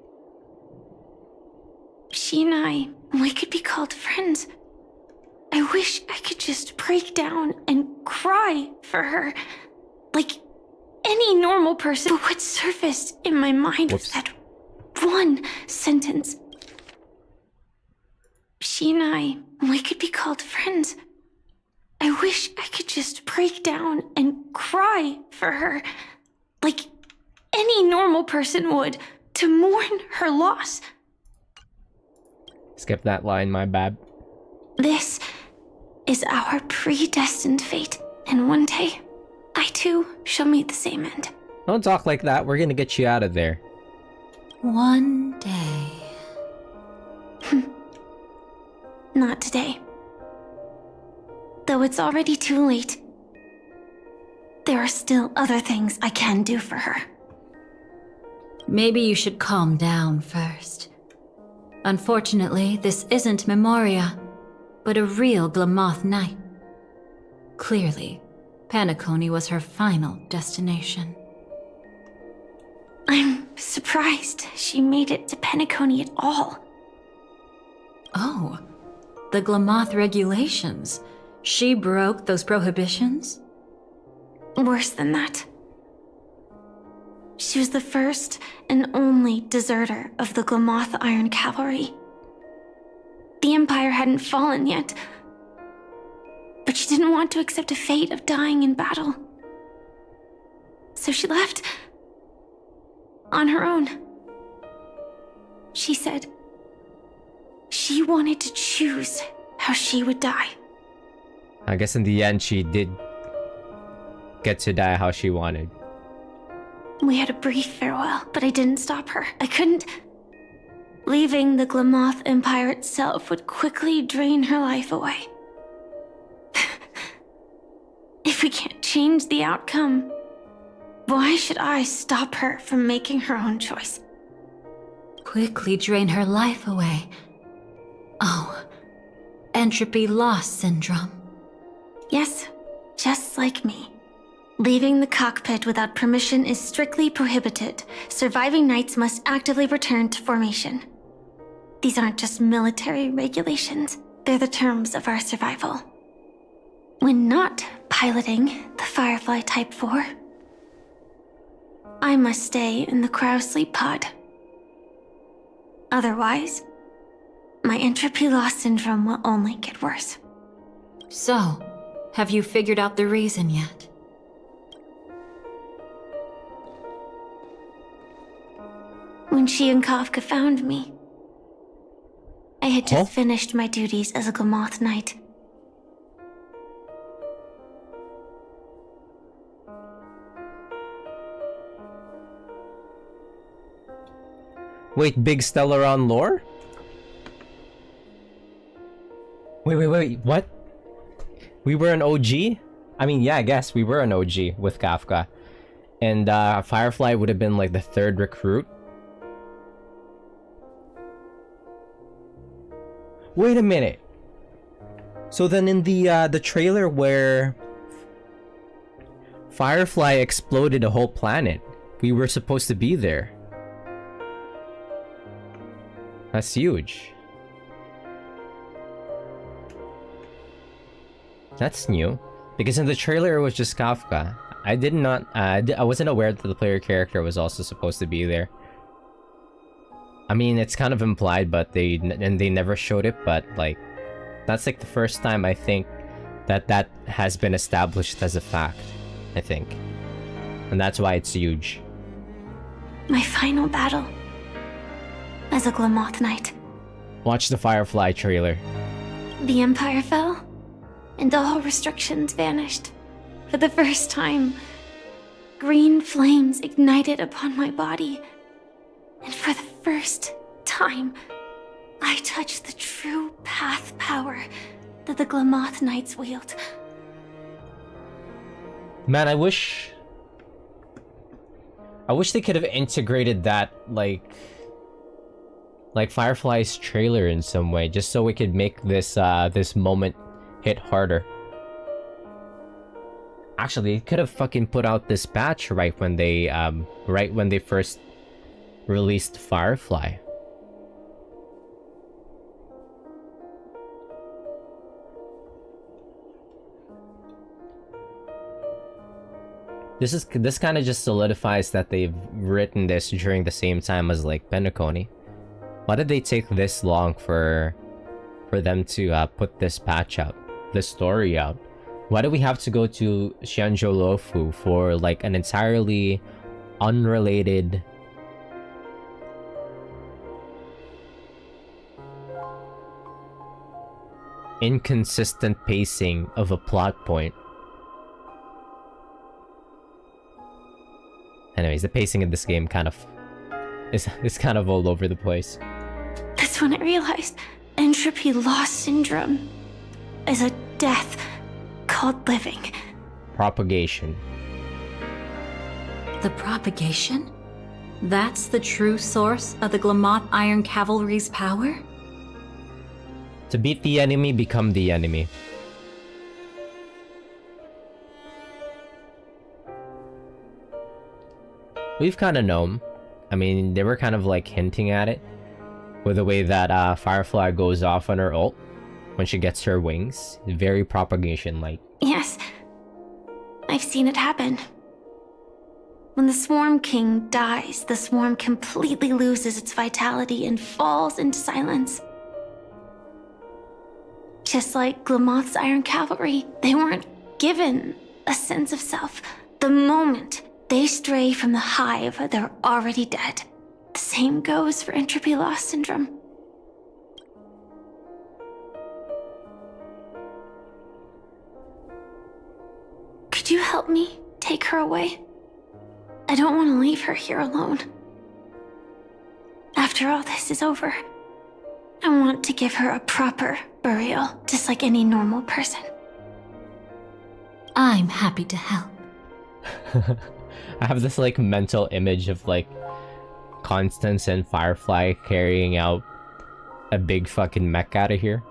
She and we could be called friends. I wish I could just break down and cry for her. Like any normal person. But what surfaced in my mind was that one sentence. She and we could be called friends. I wish I could just break down and cry for her. Like any normal person would, to mourn her loss. Skip that line, my bad. This is our predestined fate, and one day, I too shall meet the same end. Don't talk like that, we're gonna get you out of there. One day. Not today. Though it's already too late, there are still other things I can do for her. Maybe you should calm down first. Unfortunately, this isn't Memoria, but a real Glamoth Knight. Clearly, Penacony was her final destination. I'm surprised she made it to Penacony at all. Oh, the Glamoth regulations. She broke those prohibitions? Worse than that. She was the first and only deserter of the Glamoth Iron Cavalry. The Empire hadn't fallen yet, but she didn't want to accept a fate of dying in battle. So she left on her own. She said she wanted to choose how she would die. I guess in the end, she did get to die how she wanted. We had a brief farewell, but I didn't stop her. I couldn't. Leaving the Glamoth Empire itself would quickly drain her life away. If we can't change the outcome, why should I stop her from making her own choice? Quickly drain her life away. Oh, entropy loss syndrome. Yes, just like me. Leaving the cockpit without permission is strictly prohibited. Surviving knights must actively return to formation. These aren't just military regulations, they're the terms of our survival. When not piloting the Firefly Type 4, I must stay in the cryo sleep pod. Otherwise, my entropy loss syndrome will only get worse. So, have you figured out the reason yet? when she and Kafka found me. I had just finished my duties as a Glamoth Knight. Wait, big Stellaron lore? Wait, what? We were an OG? I mean, yeah, I guess we were an OG with Kafka. And Firefly would have been like the third recruit. Wait a minute. So then in the trailer where Firefly exploded a whole planet, we were supposed to be there. That's huge. That's new. Because in the trailer it was just Kafka. I did not, I wasn't aware that the player character was also supposed to be there. I mean, it's kind of implied, but they never showed it, but like, that's like the first time I think that has been established as a fact, I think. And that's why it's huge. My final battle as a Glamoth Knight. Watch the Firefly trailer. The Empire fell, and all restrictions vanished. For the first time, green flames ignited upon my body. And for the first time, I touched the true path power that the Glamoth Knights wield. Man, I wish they could have integrated that, like Firefly's trailer in some way, just so we could make this this moment hit harder. Actually, they could have fucking put out this patch right when they first released Firefly. This kind of just solidifies that they've written this during the same time as like Penacony. Why did they take this long for them to put this patch out, this story out? Why do we have to go to Xianzhou for like an entirely unrelated inconsistent pacing of a plot point? Anyways, the pacing in this game kind of is kind of all over the place. That's when I realized entropy loss syndrome is a death called living. Propagation. The propagation? That's the true source of the Glamoth Iron Cavalry's power? To beat the enemy, become the enemy. We've kind of known. I mean, they were kind of like hinting at it with the way that Firefly goes off on her ult when she gets her wings. Very propagation-like. Yes, I've seen it happen. When the Swarm King dies, the Swarm completely loses its vitality and falls into silence. Just like Glamoth's Iron Cavalry, they weren't given a sense of self. The moment they stray from the hive, they're already dead. The same goes for entropy loss syndrome. Could you help me take her away? I don't want to leave her here alone. After all this is over, I want to give her a proper burial, just like any normal person. I'm happy to help. I have this like mental image of like Constance and Firefly carrying out a big fucking mech out of here.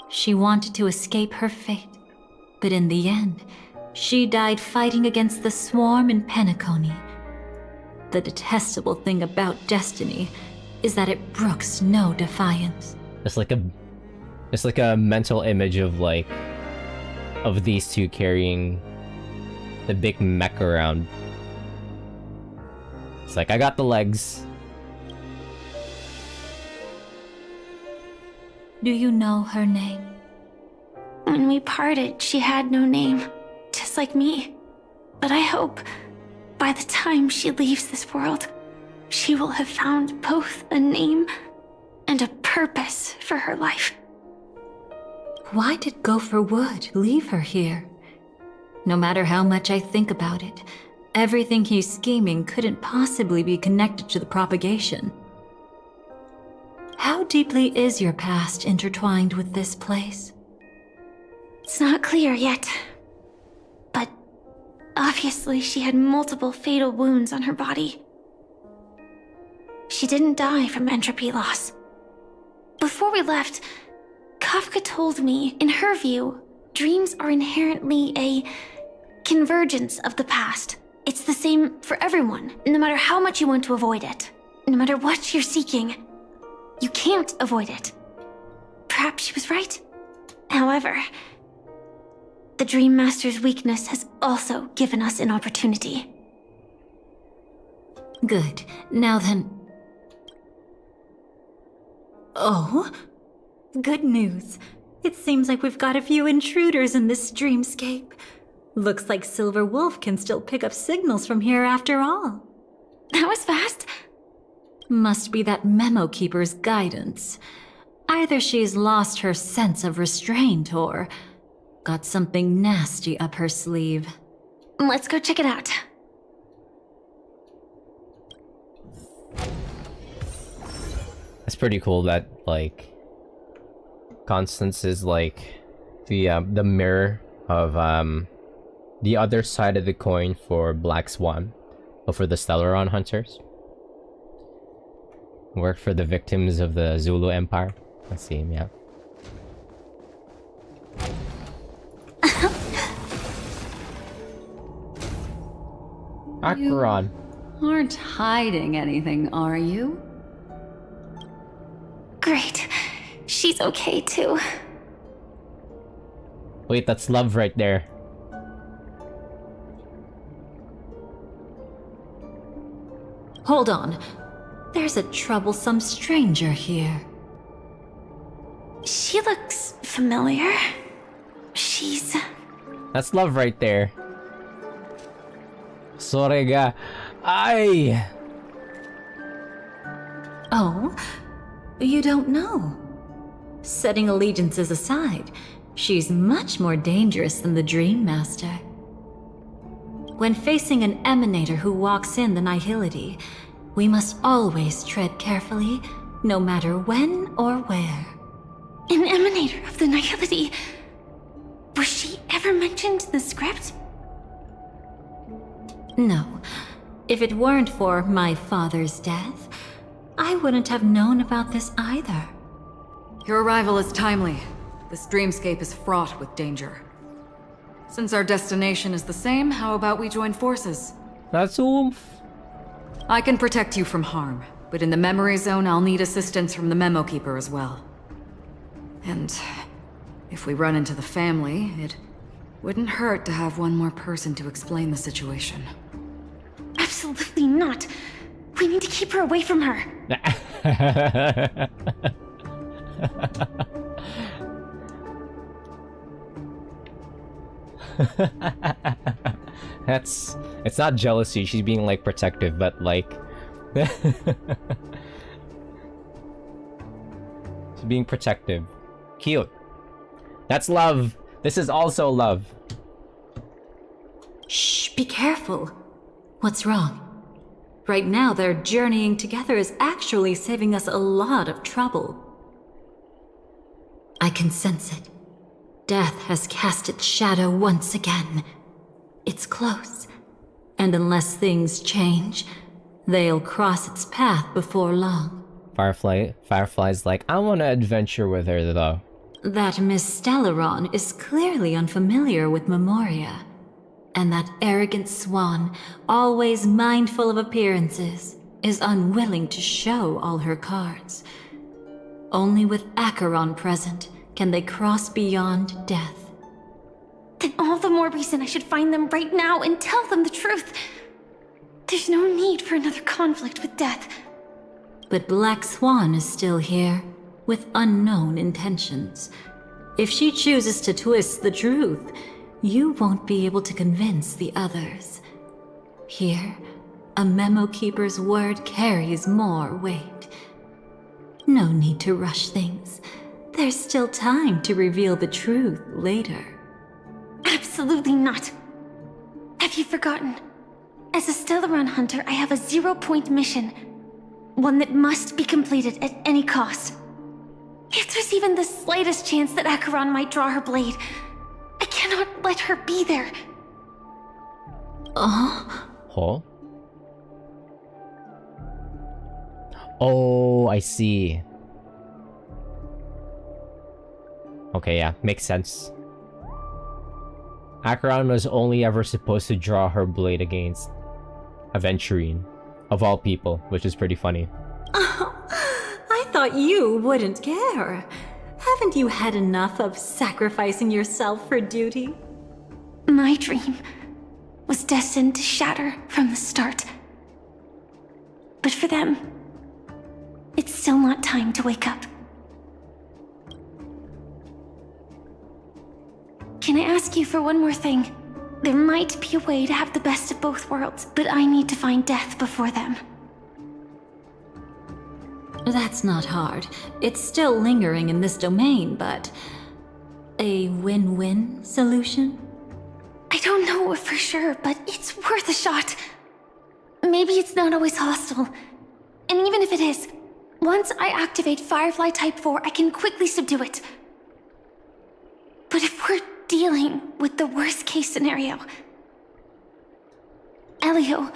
She wanted to escape her fate, but in the end, she died fighting against the Swarm in Penacony. The detestable thing about destiny is that it brooks no defiance. It's like a mental image of like of these two carrying the big mech around. It's like, I got the legs. Do you know her name? When we parted, she had no name, just like me. But I hope, by the time she leaves this world, she will have found both a name and a purpose for her life. Why did Gopher Wood leave her here? No matter how much I think about it, everything he's scheming couldn't possibly be connected to the propagation. How deeply is your past intertwined with this place? It's not clear yet. But obviously she had multiple fatal wounds on her body. She didn't die from entropy loss. Before we left, Kafka told me, in her view, dreams are inherently a convergence of the past. It's the same for everyone, no matter how much you want to avoid it. No matter what you're seeking, you can't avoid it. Perhaps she was right. However, the Dream Master's weakness has also given us an opportunity. Good. Now then... Oh? Good news. It seems like we've got a few intruders in this dreamscape. Looks like Silver Wolf can still pick up signals from here after all. That was fast. Must be that Memo Keeper's guidance. Either she's lost her sense of restraint or got something nasty up her sleeve. Let's go check it out. It's pretty cool that, like, Constance is like the mirror of the other side of the coin for Black Swan, or for the Stellaron Hunters. Work for the victims of the Zulu Empire. Let's see him, yeah. Acheron. You aren't hiding anything, are you? Great. She's okay too. Wait, that's love right there. Hold on. There's a troublesome stranger here. She looks familiar. She's... That's love right there. Sorega. Ay! Oh? You don't know? Setting allegiances aside, she's much more dangerous than the Dream Master. When facing an emanator who walks in the nihility, we must always tread carefully, no matter when or where. An emanator of the nihility. Was she ever mentioned in the script? No. If it weren't for my father's death, I wouldn't have known about this either. Your arrival is timely. This dreamscape is fraught with danger. Since our destination is the same, how about we join forces? That's oomph. I can protect you from harm, but in the memory zone I'll need assistance from the Memo Keeper as well. And if we run into the family, it wouldn't hurt to have one more person to explain the situation. Absolutely not. We need to keep her away from her. It's not jealousy, she's being like protective, but like she's being protective. Cute. That's love. This is also love. Shh, be careful. What's wrong? Right now, their journeying together is actually saving us a lot of trouble. I can sense it. Death has cast its shadow once again. It's close, and unless things change, they'll cross its path before long. Firefly's like, I want to adventure with her though. That Miss Stellaron is clearly unfamiliar with Memoria. And that arrogant swan, always mindful of appearances, is unwilling to show all her cards. Only with Acheron present can they cross beyond death. Then all the more reason I should find them right now and tell them the truth. There's no need for another conflict with death. But Black Swan is still here, with unknown intentions. If she chooses to twist the truth, you won't be able to convince the others. Here, A memo keeper's word carries more weight. No need to rush things. There's still time to reveal the truth later. Absolutely not. Have you forgotten? As a Stellaron hunter, I have a 0-point mission. One that must be completed at any cost. If there's even the slightest chance that Acheron might draw her blade, I cannot let her be there. Huh? Oh, I see. Okay, yeah, makes sense. Acheron was only ever supposed to draw her blade against Aventurine, of all people, which is pretty funny. Oh, I thought you wouldn't care. Haven't you had enough of sacrificing yourself for duty? My dream was destined to shatter from the start. But for them, it's still not time to wake up. Can I ask you for one more thing? There might be a way to have the best of both worlds, but I need to find death before them. That's not hard. It's still lingering in this domain, but... a win-win solution? I don't know for sure, but it's worth a shot. Maybe it's not always hostile. And even if it is, once I activate Firefly Type 4, I can quickly subdue it. But if we're dealing with the worst-case scenario... Elio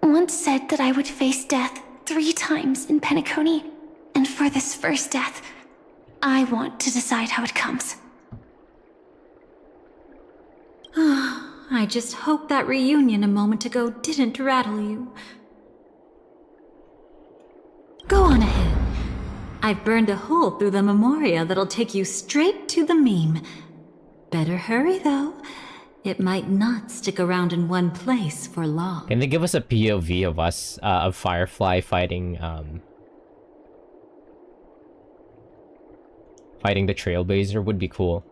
once said that I would face death 3 times in Penacony, and for this first death, I want to decide how it comes. I just hope that reunion a moment ago didn't rattle you. Go on ahead. I've burned a hole through the Memoria that'll take you straight to the meme. Better hurry, though. It might not stick around in one place for long. Can they give us a POV of us, of Firefly fighting, fighting the Trailblazer would be cool.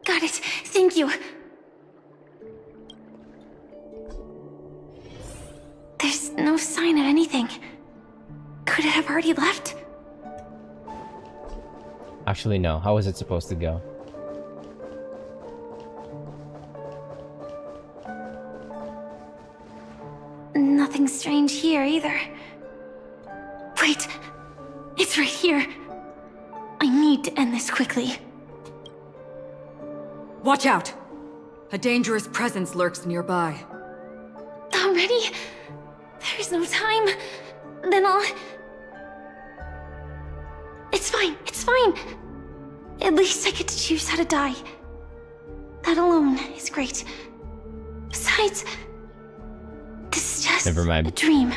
Got it. Thank you. There's no sign of anything. Could it have already left? Actually, no. How was it supposed to go? Nothing strange here either. Wait! It's right here. I need to end this quickly. Watch out! A dangerous presence lurks nearby. Already? There's no time. Then I'll... It's fine, it's fine. At least I get to choose how to die. That alone is great. Besides, this is just Never mind. a dream.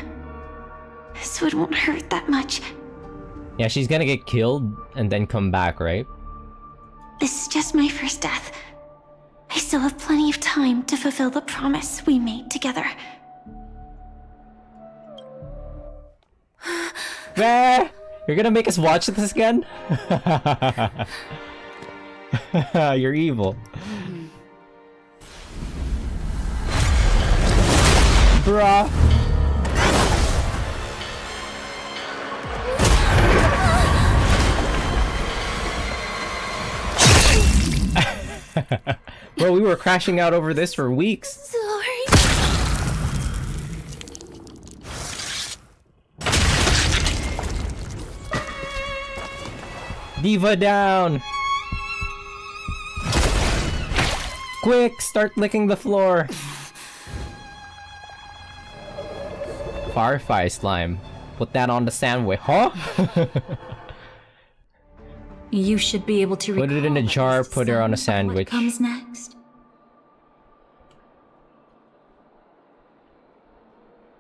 So it won't hurt that much. Yeah, she's gonna get killed and then come back, right? This is just my first death. I still have plenty of time to fulfill the promise we made together. Bah! You're gonna make us watch this again? You're evil. Bruh. Bro, we were crashing out over this for weeks. Sorry. Diva down! Quick, start licking the floor. Firefly slime. Put that on the sandwich, huh? You should be able to put it in a jar, put her on a sandwich. What comes next?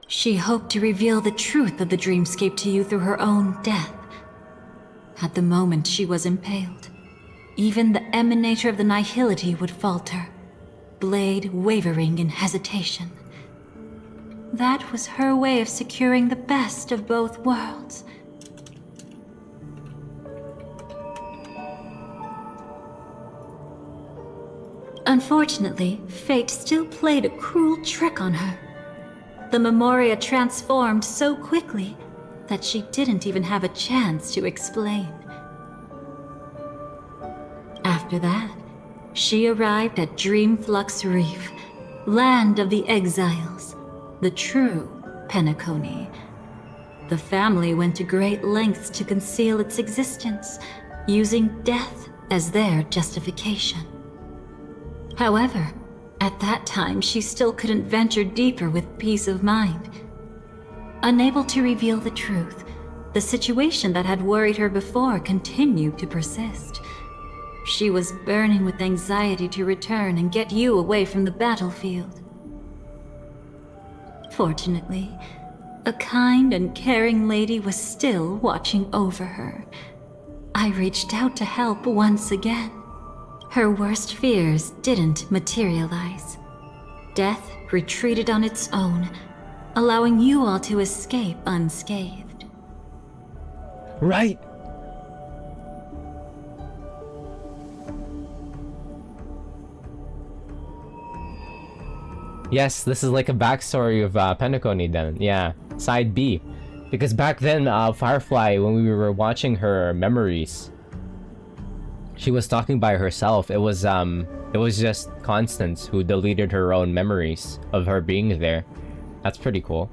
She hoped to reveal the truth of the dreamscape to you through her own death. At the moment she was impaled, even the emanator of the nihility would falter, blade wavering in hesitation. That was her way of securing the best of both worlds. Unfortunately, fate still played a cruel trick on her. the Memoria transformed so quickly that she didn't even have a chance to explain. After that, she arrived at Dreamflux Reef, land of the exiles, the true Penacony. The family went to great lengths to conceal its existence, using death as their justification. However, at that time she still couldn't venture deeper with peace of mind. Unable to reveal the truth, the situation that had worried her before continued to persist. She was burning with anxiety to return and get you away from the battlefield. Fortunately, a kind and caring lady was still watching over her. I reached out to help once again. Her worst fears didn't materialize. Death retreated on its own, allowing you all to escape unscathed. Right. Yes, this is like a backstory of Penacony then. Yeah, side B. Because back then, Firefly, when we were watching her memories, she was talking by herself. It was just Constance who deleted her own memories of her being there. That's pretty cool.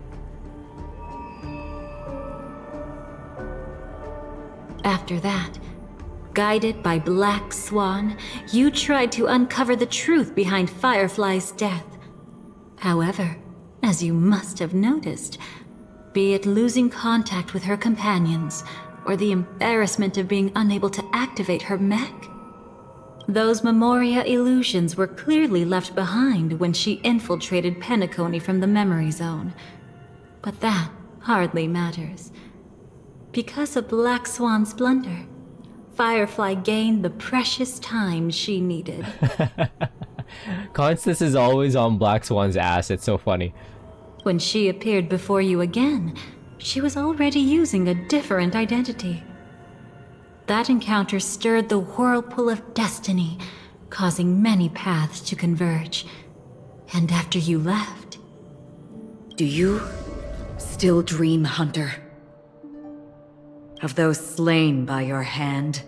After that, guided by Black Swan, you tried to uncover the truth behind Firefly's death. However, as you must have noticed, be it losing contact with her companions, or the embarrassment of being unable to activate her mech, those Memoria illusions were clearly left behind when she infiltrated Penacony from the memory zone. But that hardly matters. Because of Black Swan's blunder, Firefly gained the precious time she needed. Constance is always on Black Swan's ass. It's so funny. When she appeared before you again, she was already using a different identity. That encounter stirred the whirlpool of destiny, causing many paths to converge. And after you left... Do you still dream, Hunter? Of those slain by your hand?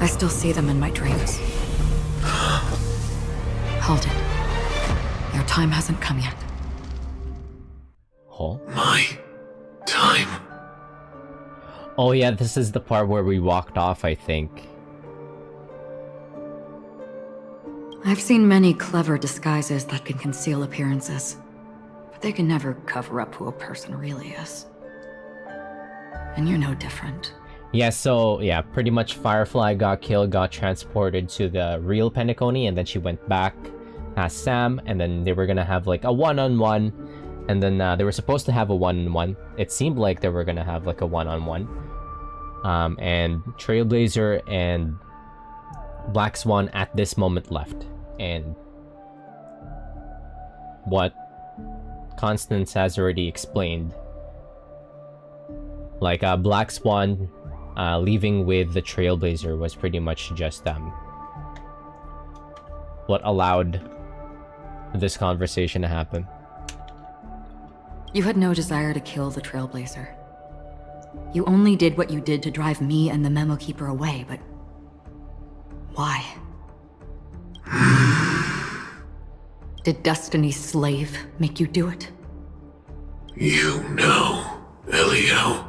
I still see them in my dreams. Hold it. Your time hasn't come yet. Huh? My time? Oh yeah, this is the part where we walked off, I think. I've seen many clever disguises that can conceal appearances, but they can never cover up who a person really is. And you're no different. Yeah, so yeah, pretty much Firefly got killed, got transported to the real Penacony, and then she went back as Sam, and then they were gonna have like a one-on-one, and then they were supposed to have a one-on-one. It seemed like they were gonna have like a one-on-one. And Trailblazer and Black Swan at this moment left. And what Constance has already explained. Like Black Swan leaving with the Trailblazer was pretty much just what allowed this conversation to happen. You had no desire to kill the Trailblazer. You only did what you did to drive me and the Memo Keeper away, but... why? Did Destiny's slave make you do it? You know, Elio.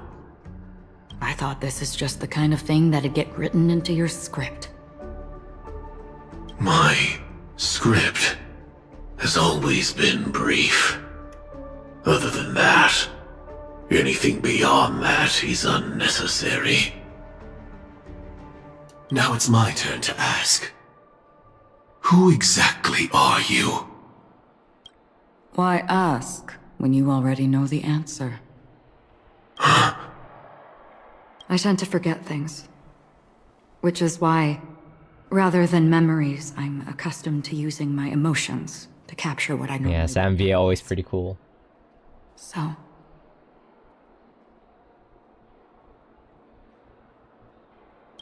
I thought this is just the kind of thing that'd get written into your script. My script has always been brief. Other than that, anything beyond that is unnecessary. Now it's my turn to ask. Who exactly are you? Why ask when you already know the answer? I tend to forget things. Which is why, rather than memories, I'm accustomed to using my emotions to capture what I know. Yeah, Sam V always pretty cool. So...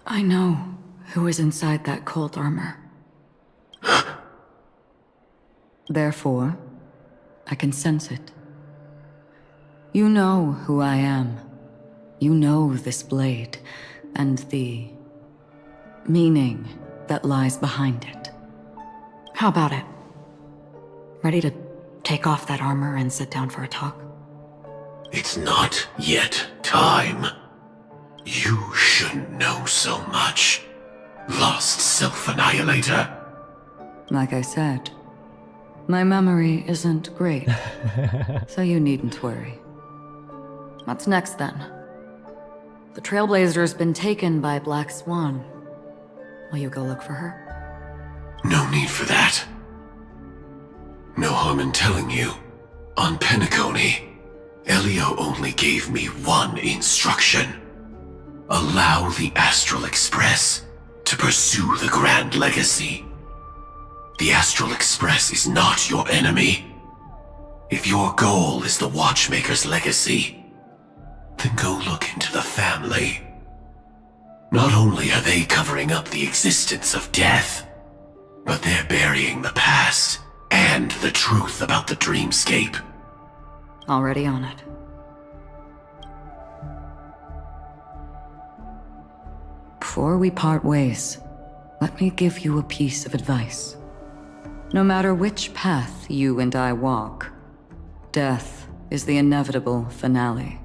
I know who is inside that cold armor. Therefore, I can sense it. You know who I am. You know this blade, and the meaning that lies behind it. How about it? Ready to take off that armor and sit down for a talk? It's not yet time. You shouldn't know so much. Lost Self-Annihilator. Like I said, my memory isn't great, so you needn't worry. What's next then? The Trailblazer's been taken by Black Swan. Will you go look for her? No need for that. No harm in telling you. On Penacony, Elio only gave me one instruction. Allow the Astral Express to pursue the Grand Legacy. The Astral Express is not your enemy. If your goal is the Watchmaker's legacy, then go look into the family. Not only are they covering up the existence of death, but they're burying the past and the truth about the dreamscape. Already on it. Before we part ways, let me give you a piece of advice. No matter which path you and I walk, death is the inevitable finale.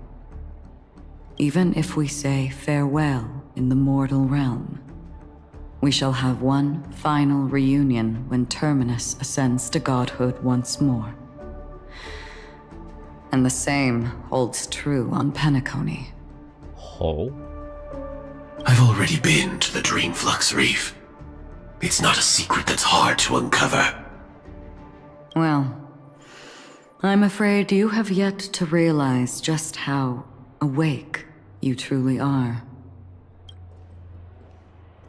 Even if we say farewell in the mortal realm, we shall have one final reunion when Terminus ascends to godhood once more. And the same holds true on Penacony. Oh? I've already been to the Dreamflux Reef. It's not a secret that's hard to uncover. Well, I'm afraid you have yet to realize just how awake you truly are.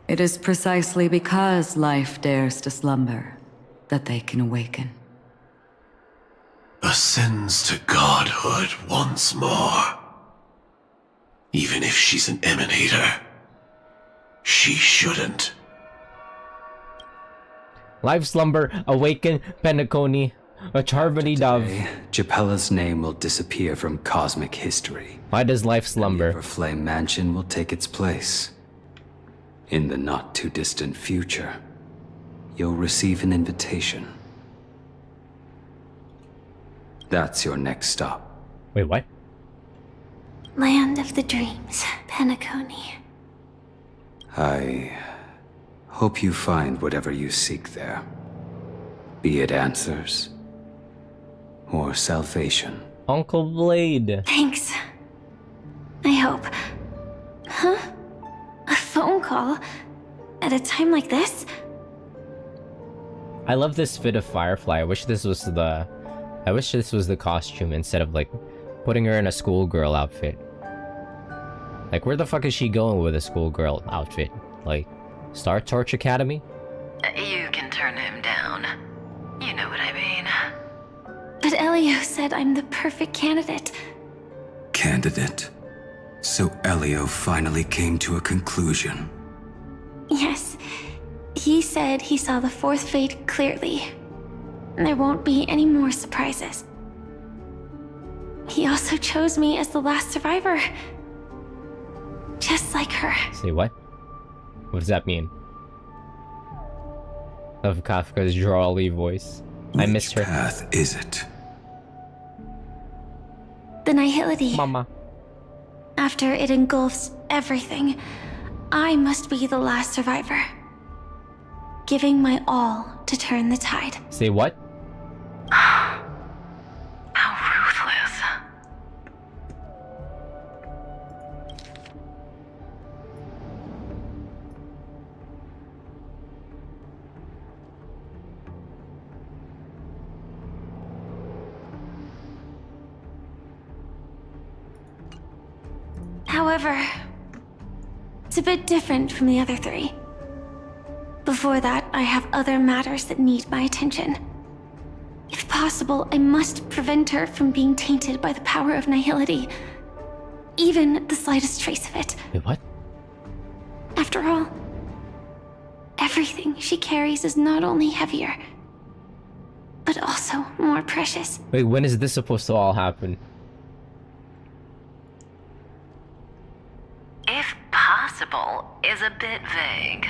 It is precisely because life dares to slumber that they can awaken. Ascends to godhood once more. Even if she's an emanator, she shouldn't. Life slumber, awaken, Penacony, a Charmony dove. Today, Japella's name will disappear from cosmic history. Why does life slumber? The Everflame Mansion will take its place. In the not-too-distant future, you'll receive an invitation. That's your next stop. Wait, what? Land of the Dreams, Penacony. I hope you find whatever you seek there. Be it answers or salvation. Uncle Blade. Thanks. I hope. Huh? A phone call? At a time like this? I love this fit of Firefly. I wish this was the costume instead of like putting her in a schoolgirl outfit. Like, where the fuck is she going with a schoolgirl outfit? Like, Star Torch Academy? You can turn him down. You know what I mean. But Elio said I'm the perfect candidate. Candidate? So Elio finally came to a conclusion. Yes. He said he saw the fourth fate clearly. There won't be any more surprises. He also chose me as the last survivor. Just like her. Say what? What does that mean? Of Kafka's drawly voice. I missed her. Which path is it? The Nihility. Mama. After it engulfs everything, I must be the last survivor. Giving my all to turn the tide. Say what? How ruthless. However, it's a bit different from the other three. Before that, I have other matters that need my attention. If possible, I must prevent her from being tainted by the power of Nihility. Even the slightest trace of it. Wait, what? After all, everything she carries is not only heavier, but also more precious. Wait, when is this supposed to all happen? If possible is a bit vague.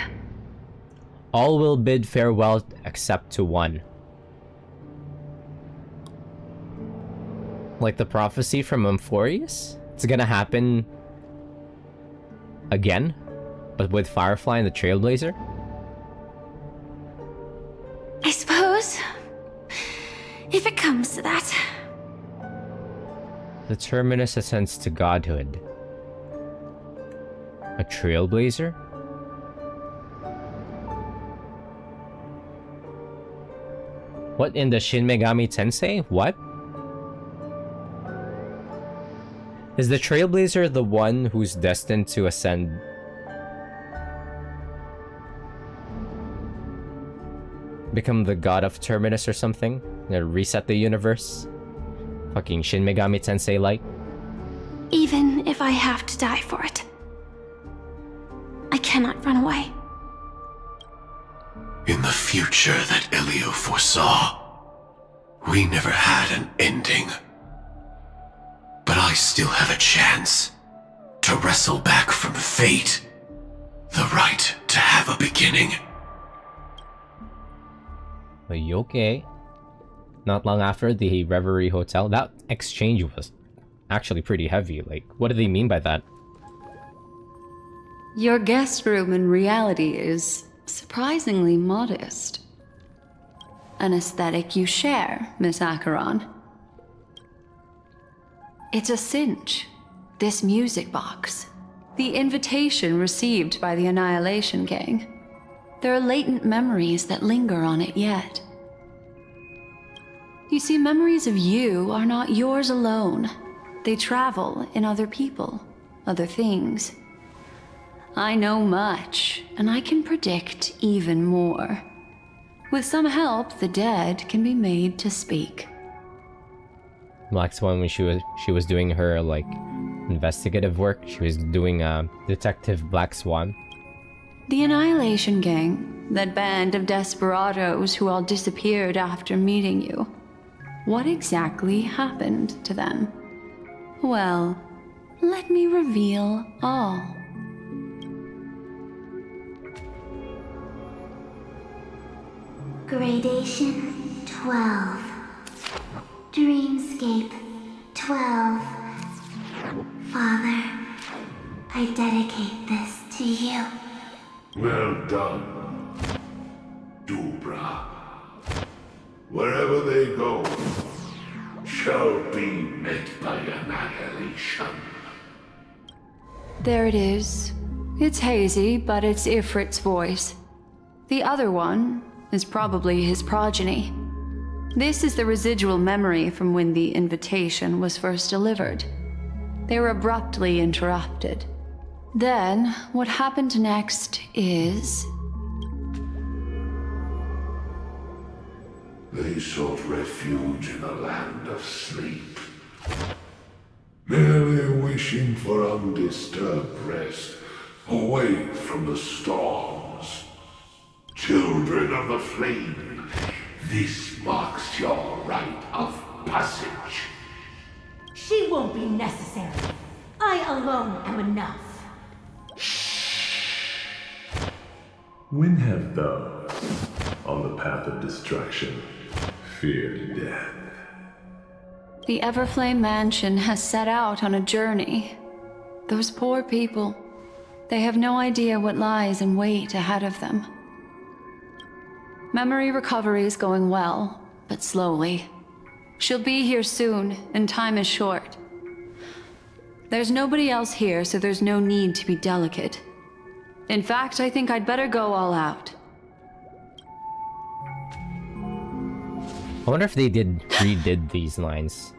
All will bid farewell except to one. Like the prophecy from Amphorius? It's gonna happen again? But with Firefly and the Trailblazer? I suppose. If it comes to that. The Terminus ascends to godhood. A Trailblazer? What in the Shin Megami Tensei? What? Is the Trailblazer the one who's destined to ascend? Become the god of Terminus or something? Reset the universe? Fucking Shin Megami Tensei like? Even if I have to die for it. I cannot run away. In the future that Elio foresaw, we never had an ending. But I still have a chance to wrestle back from fate the right to have a beginning. Are you okay? Not long after the Reverie Hotel, that exchange was actually pretty heavy. Like, what do they mean by that? Your guest room in reality is surprisingly modest. An aesthetic you share, Miss Acheron. It's a cinch. This music box. The invitation received by the Annihilation Gang. There are latent memories that linger on it yet. You see, memories of you are not yours alone. They travel in other people, other things. I know much, and I can predict even more. With some help, the dead can be made to speak. Black Swan, when she was doing her like investigative work, she was doing Detective Black Swan. The Annihilation Gang, that band of desperados who all disappeared after meeting you. What exactly happened to them? Well, let me reveal all. Gradation 12. Dreamscape 12. Father, I dedicate this to you. Well done, Dubra. Wherever they go, shall be met by annihilation. There it is. It's hazy, but it's Ifrit's voice. The other one is probably his progeny. This is the residual memory from when the invitation was first delivered. They were abruptly interrupted. Then, what happened next is... They sought refuge in a land of sleep, merely wishing for undisturbed rest, away from the storms. Children of the Flame, this marks your rite of passage. She won't be necessary. I alone am enough. When have those on the path of destruction feared death? The Everflame Mansion has set out on a journey. Those poor people, they have no idea what lies in wait ahead of them. Memory recovery is going well, but slowly. She'll be here soon, and time is short. There's nobody else here, so there's no need to be delicate. In fact, I think I'd better go all out. I wonder if they redid these lines.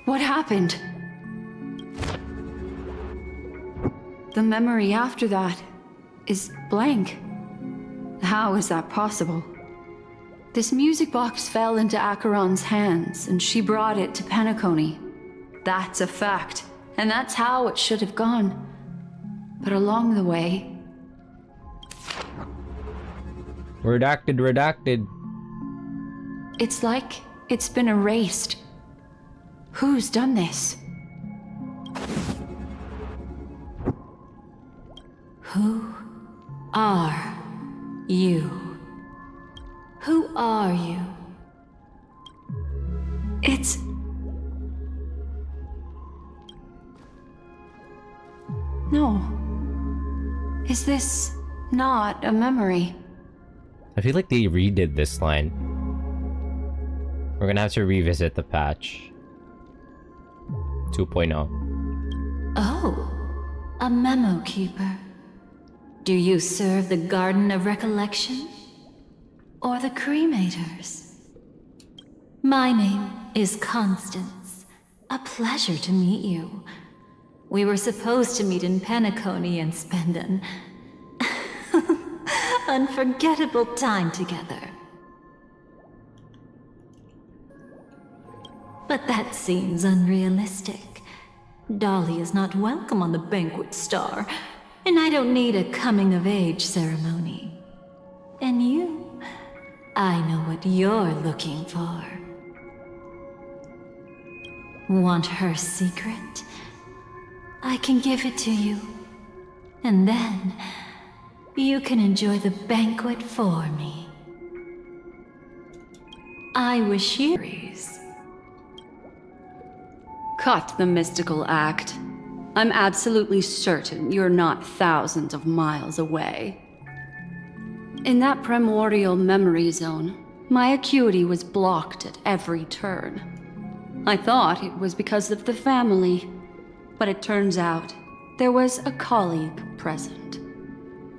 What happened? The memory after that is blank. How is that possible? This music box fell into Acheron's hands, and she brought it to Penacony. That's a fact, and that's how it should have gone. But along the way... Redacted. It's like it's been erased. Who's done this? Who are you? Who are you? It's... No. Is this not a memory? I feel like they redid this line. We're gonna have to revisit the patch 2.0. Oh, a memo keeper. Do you serve the Garden of Recollection? Or the Cremators? My name is Constance. A pleasure to meet you. We were supposed to meet in Penacony and spend an unforgettable time together. But that seems unrealistic. Dolly is not welcome on the Banquet Star, and I don't need a coming-of-age ceremony. And you, I know what you're looking for. Want her secret? I can give it to you. And then, you can enjoy the banquet for me. I wish you... Cut the mystical act. I'm absolutely certain you're not thousands of miles away. In that primordial memory zone, my acuity was blocked at every turn. I thought it was because of the family, but it turns out there was a colleague present.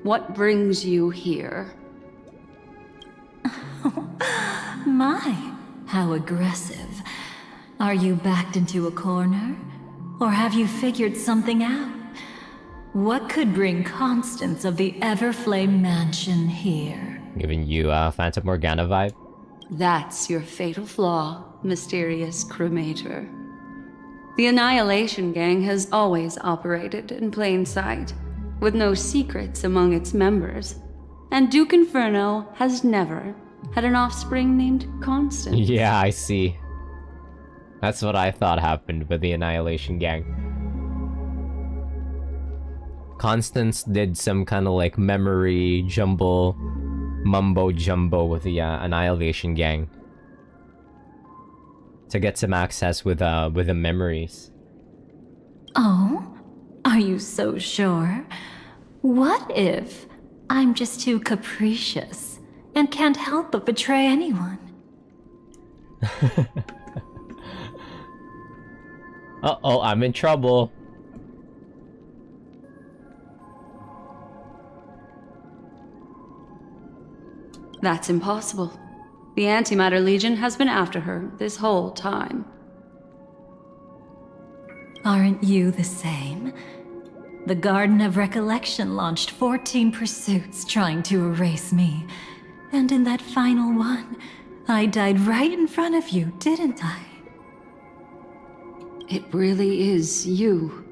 What brings you here? My, how aggressive. Are you backed into a corner? Or have you figured something out? What could bring Constance of the Everflame Mansion here? Giving you a Phantom Morgana vibe? That's your fatal flaw, mysterious cremator. The Annihilation Gang has always operated in plain sight, with no secrets among its members. And Duke Inferno has never had an offspring named Constance. Yeah, I see. That's what I thought happened with the Annihilation Gang. Constance did some kind of like memory jumble, mumbo jumbo with the Annihilation Gang to get some access with the memories. Oh? Are you so sure? What if I'm just too capricious and can't help but betray anyone? Uh-oh, I'm in trouble. That's impossible. The Antimatter Legion has been after her this whole time. Aren't you the same? The Garden of Recollection launched 14 pursuits trying to erase me. And in that final one, I died right in front of you, didn't I? It really is you.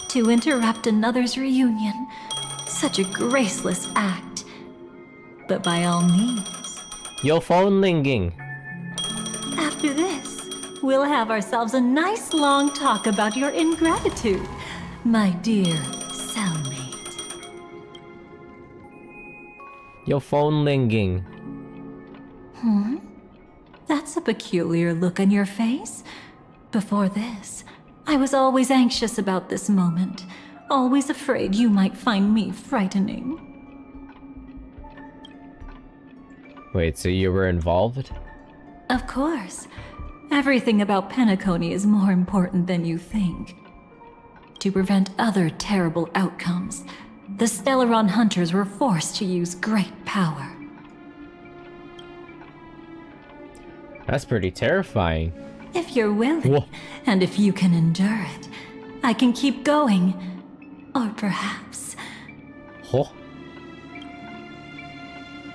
To interrupt another's reunion. Such a graceless act. But by all means. Your phone ringing. After this, we'll have ourselves a nice long talk about your ingratitude, my dear cellmate. Your phone ringing. That's a peculiar look on your face. Before this, I was always anxious about this moment, always afraid you might find me frightening. Wait, so you were involved? Of course. Everything about Penacony is more important than you think. To prevent other terrible outcomes, the Stellaron hunters were forced to use great power. That's pretty terrifying. If you're willing, and if you can endure it, I can keep going. Or perhaps... Oh.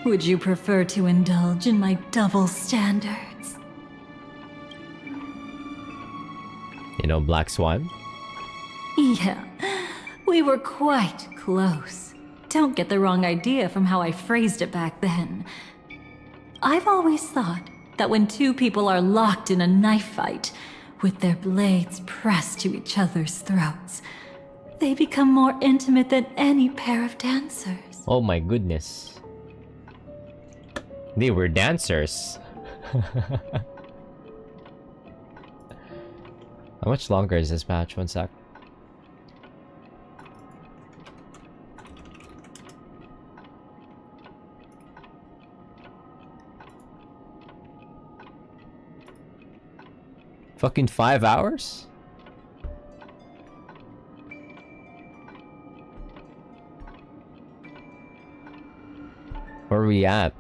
Would you prefer to indulge in my double standards? You know Black Swan? Yeah, we were quite close. don't get the wrong idea from how I phrased it back then. I've always thought that when two people are locked in a knife fight, with their blades pressed to each other's throats, they become more intimate than any pair of dancers. Oh my goodness. They were dancers. How much longer is this patch? One sec. Fucking 5 hours? Where are we at?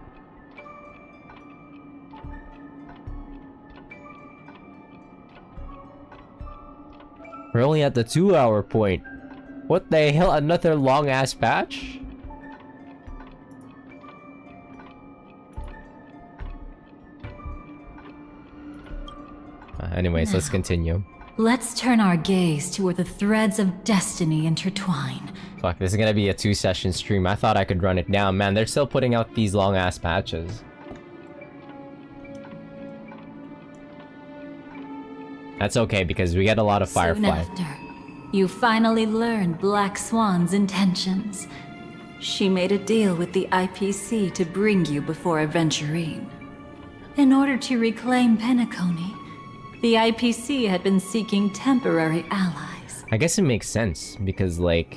We're only at the 2-hour point. What the hell? Another long ass patch? Anyways, let's continue. Let's turn our gaze to where the threads of destiny intertwine. Fuck, this is gonna be a 2-session stream. I thought I could run it down. Man, they're still putting out these long ass patches. That's okay because we get a lot of Soon Firefly. after, you finally learned Black Swan's intentions. She made a deal with the IPC to bring you before Aventurine. In order to reclaim Penacony, the IPC had been seeking temporary allies. I guess it makes sense because, like,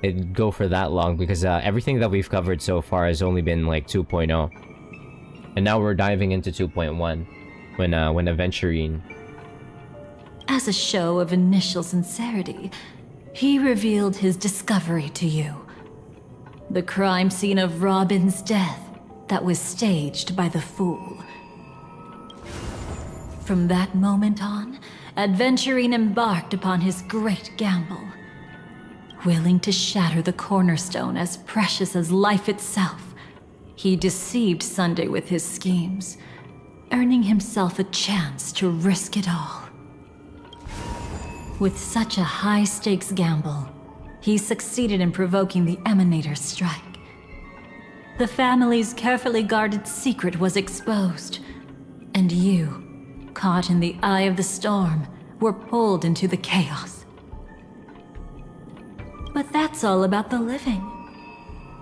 it'd go for that long because everything that we've covered so far has only been like 2.0, and now we're diving into 2.1 when Aventurine. As a show of initial sincerity, he revealed his discovery to you. The crime scene of Robin's death that was staged by the Fool. From that moment on, Aventurine embarked upon his great gamble. Willing to shatter the cornerstone as precious as life itself, he deceived Sunday with his schemes, earning himself a chance to risk it all. With such a high-stakes gamble, he succeeded in provoking the Emanator's strike. The family's carefully guarded secret was exposed, and you, caught in the eye of the storm, were pulled into the chaos. But that's all about the living.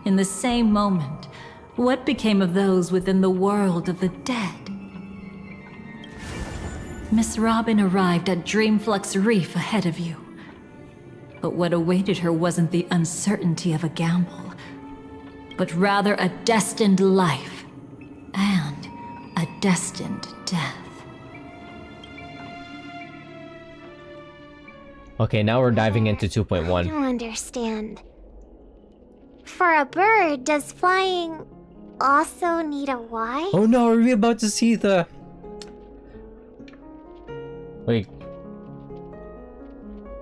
In the same moment, what became of those within the world of the dead? Miss Robin arrived at Dreamflux Reef ahead of you. But what awaited her wasn't the uncertainty of a gamble, but rather a destined life and a destined death. Okay, now we're diving into 2.1. I don't understand. For a bird, does flying also need a Y? Oh no, are we about to see the... Wait.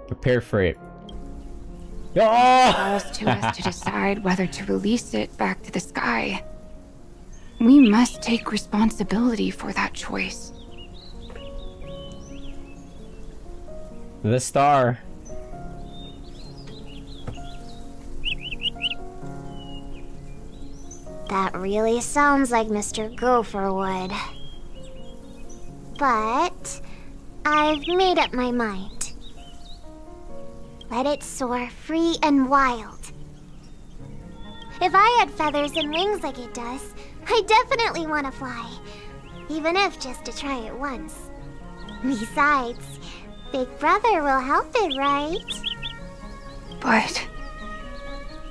Prepare for it. Falls to us to decide whether to release it back to the sky. We must take responsibility for that choice. The star. That really sounds like Mr. Gopher would. But I've made up my mind. Let it soar free and wild. If I had feathers and wings like it does, I definitely want to fly. Even if just to try it once. Besides, Big Brother will help it, right? But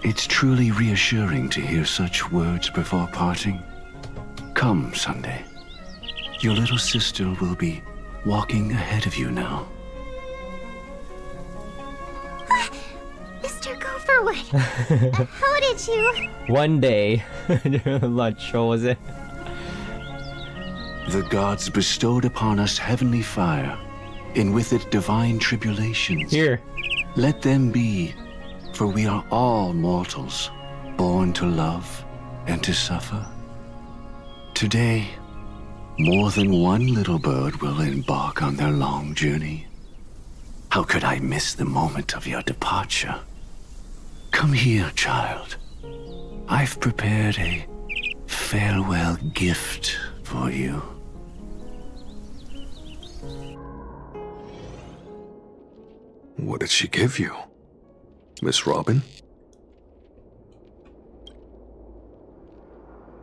it's truly reassuring to hear such words before parting. Come, Sunday. Your little sister will be walking ahead of you now. Mr. Gopherwood, how did you... One day. Lunch, what was it? The gods bestowed upon us heavenly fire, and with it divine tribulations. Here. Let them be, for we are all mortals, born to love and to suffer. Today, more than one little bird will embark on their long journey. How could I miss the moment of your departure? Come here, child. I've prepared a farewell gift for you. What did she give you? Miss Robin?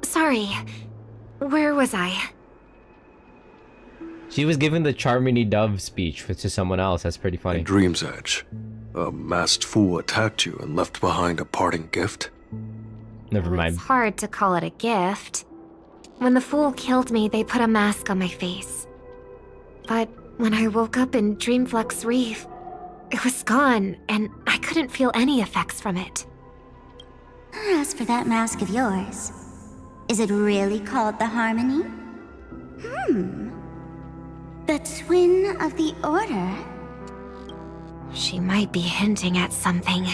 Sorry. Where was I? She was giving the Charmony Dove speech to someone else. That's pretty funny. Dream's Edge. A masked fool attacked you and left behind a parting gift? Never mind. It's hard to call it a gift. When the fool killed me, they put a mask on my face. But when I woke up in Dreamflux Reef, it was gone, and I couldn't feel any effects from it. As for that mask of yours, is it really called the Harmony? The Twin of the Order? She might be hinting at something,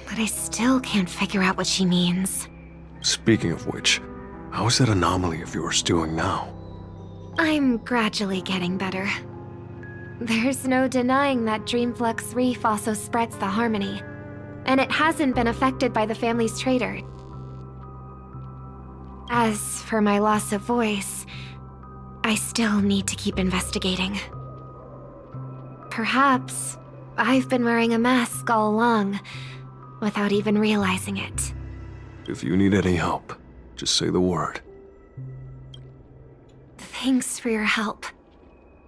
but I still can't figure out what she means. Speaking of which, how is that anomaly of yours doing now? I'm gradually getting better. There's no denying that Dreamflux Reef also spreads the Harmony, and it hasn't been affected by the family's traitor. As for my loss of voice, I still need to keep investigating. Perhaps I've been wearing a mask all along, without even realizing it. If you need any help, just say the word. Thanks for your help.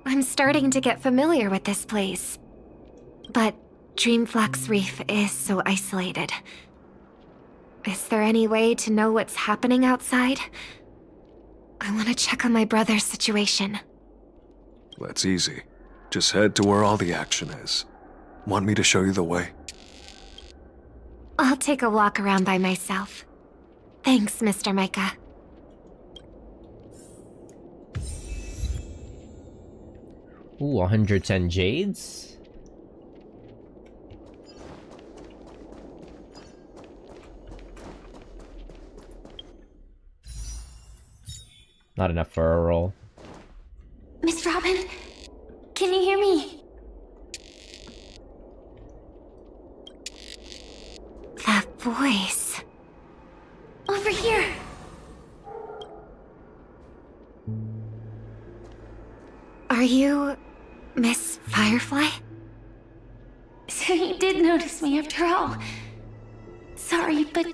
I'm starting to get familiar with this place. But Dreamflux Reef is so isolated. Is there any way to know what's happening outside? I want to check on my brother's situation. That's easy. Just head to where all the action is. Want me to show you the way? I'll take a walk around by myself. Thanks, Mr. Micah. Ooh, 110 jades? Not enough for a roll. Miss Robin, can you hear me? That voice. Over here. Are you Miss Firefly? So you did notice me after all. Sorry, but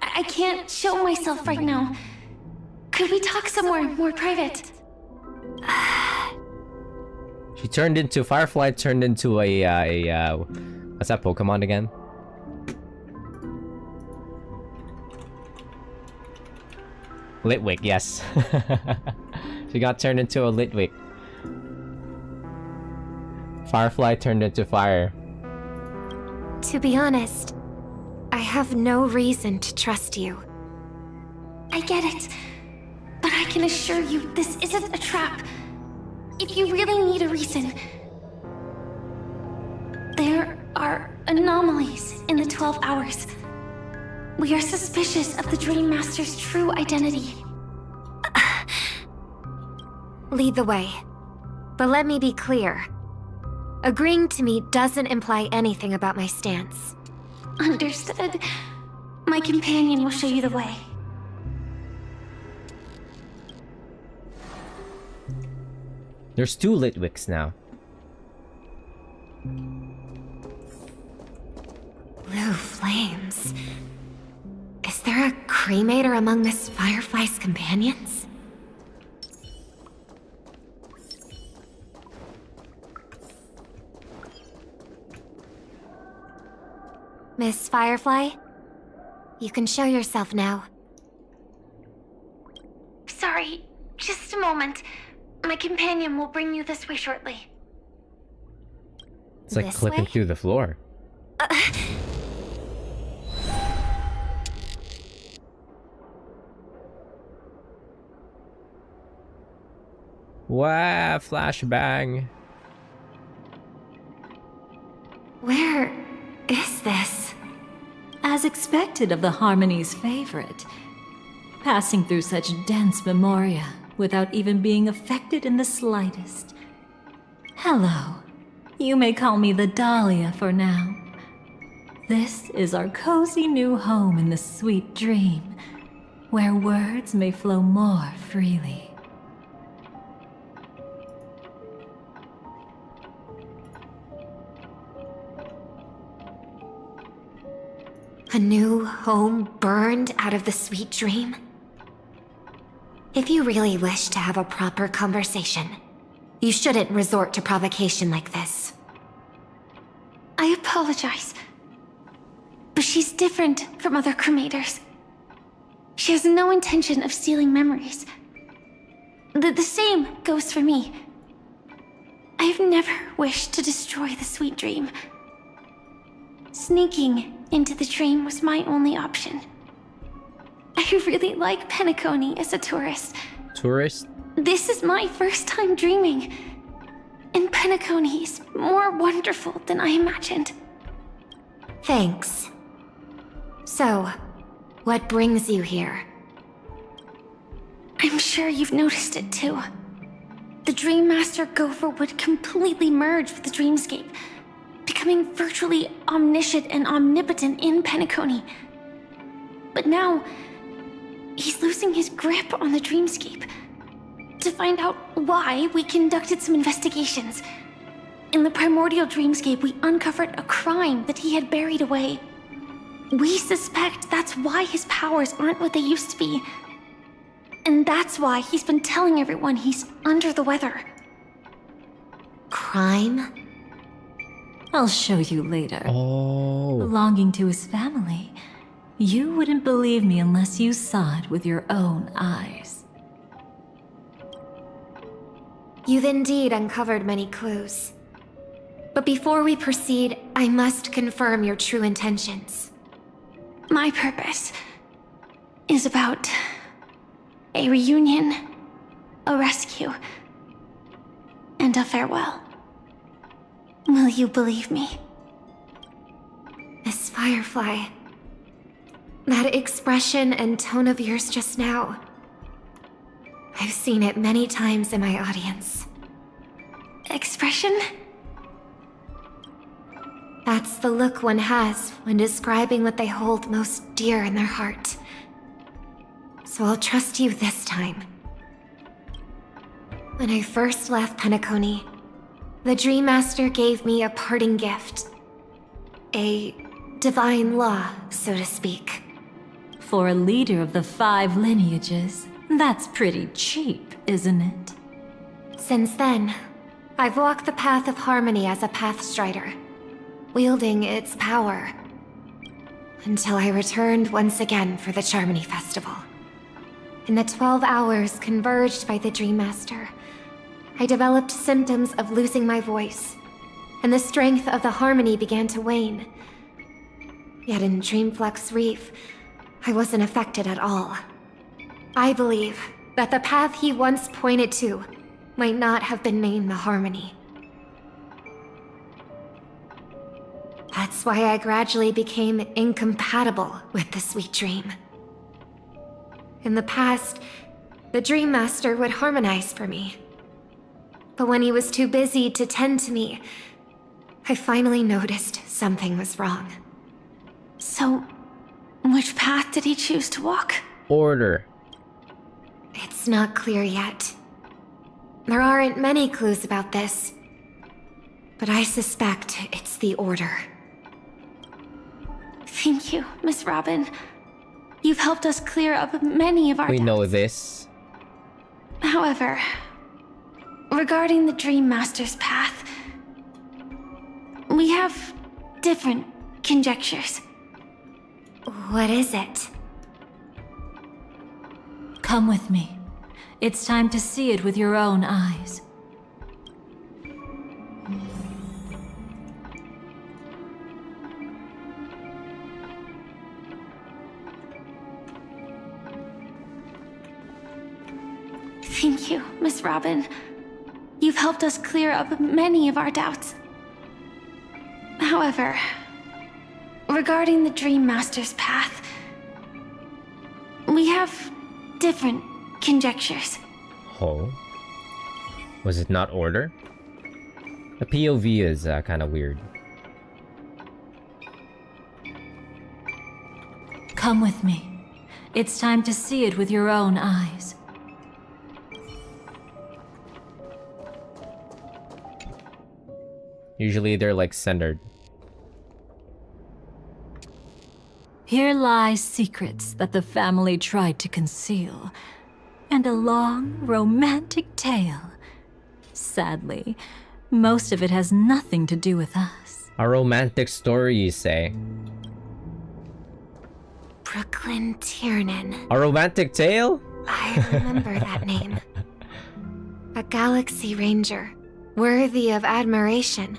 I can't show myself right now. Could we talk somewhere more private? She turned into Firefly. Turned into a what's that Pokemon again? Litwick, yes. She got turned into a Litwick. Firefly turned into fire. To be honest, I have no reason to trust you. I get it. But I can assure you this isn't a trap. If you really need a reason, there are anomalies in the 12 hours. We are suspicious of the Dream Master's true identity. Lead the way. But let me be clear. Agreeing to meet doesn't imply anything about my stance. Understood. My companion will show you the way. There's 2 Litwicks now. Blue flames. Is there a cremator among Miss Firefly's companions? Miss Firefly? You can show yourself now. Sorry, just a moment. My companion will bring you this way shortly. It's like This clipping way? through the floor. Wow, flashbang. Where is this? As expected of the Harmony's favorite. Passing through such dense memoria without even being affected in the slightest. Hello. You may call me the Dahlia for now. This is our cozy new home in the sweet dream, where words may flow more freely. A new home burned out of the sweet dream? If you really wish to have a proper conversation, you shouldn't resort to provocation like this. I apologize. But she's different from other cremators. She has no intention of stealing memories. The same goes for me. I've never wished to destroy the sweet dream. Sneaking into the dream was my only option. I really like Penacony as a tourist. Tourist? This is my first time dreaming. And Penacony is more wonderful than I imagined. Thanks. So, what brings you here? I'm sure you've noticed it too. The Dream Master Gopher would completely merge with the dreamscape, becoming virtually omniscient and omnipotent in Penacony. But now, he's losing his grip on the dreamscape. To find out why, we conducted some investigations. In the primordial dreamscape, we uncovered a crime that he had buried away. We suspect that's why his powers aren't what they used to be. And that's why he's been telling everyone he's under the weather. Crime? I'll show you later. Oh. Belonging to his family. You wouldn't believe me unless you saw it with your own eyes. You've indeed uncovered many clues. But before we proceed, I must confirm your true intentions. My purpose is about a reunion, a rescue, and a farewell. Will you believe me? Miss Firefly, that expression and tone of yours just now, I've seen it many times in my audience. Expression? That's the look one has when describing what they hold most dear in their heart. So I'll trust you this time. When I first left Penacony, the Dream Master gave me a parting gift. A divine law, so to speak. For a leader of the 5 lineages, that's pretty cheap, isn't it? Since then, I've walked the path of harmony as a Pathstrider, wielding its power. Until I returned once again for the Charmony Festival. In the 12 hours converged by the Dream Master, I developed symptoms of losing my voice, and the strength of the harmony began to wane. Yet in Dreamflux Reef, I wasn't affected at all. I believe that the path he once pointed to might not have been named the Harmony. That's why I gradually became incompatible with the sweet dream. In the past, the Dream Master would harmonize for me. But when he was too busy to tend to me, I finally noticed something was wrong. So, which path did he choose to walk? Order. It's not clear yet. There aren't many clues about this, but I suspect it's the Order. Thank you, Miss Robin. You've helped us clear up many of our We doubts. know this. However, regarding the Dream Master's path, we have different conjectures. What is it? Come with me. It's time to see it with your own eyes. Thank you, Miss Robin. You've helped us clear up many of our doubts. However, regarding the Dream Master's path, we have different conjectures. Oh? Was it not Order? The POV is kind of weird. Come with me. It's time to see it with your own eyes. Usually they're like centered. Here lie secrets that the family tried to conceal, and a long, romantic tale. Sadly, most of it has nothing to do with us. A romantic story, you say? Brooklyn Tiernan. A romantic tale? I remember that name. A Galaxy Ranger, worthy of admiration.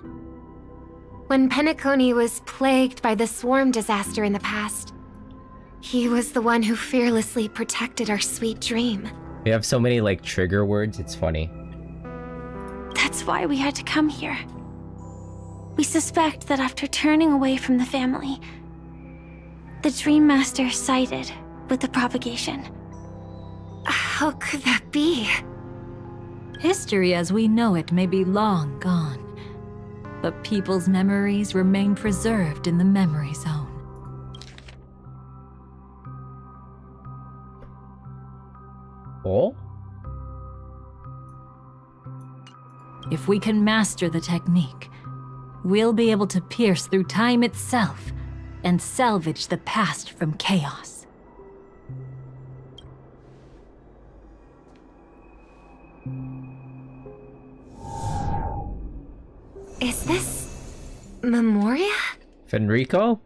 When Penacony was plagued by the swarm disaster in the past, he was the one who fearlessly protected our sweet dream. We have so many like trigger words, it's funny. That's why we had to come here. We suspect that after turning away from the family, the Dream Master sided with the propagation. How could that be? History as we know it may be long gone, but people's memories remain preserved in the memory zone. Oh? If we can master the technique, we'll be able to pierce through time itself and salvage the past from chaos. Is this Memoria? Fenrico?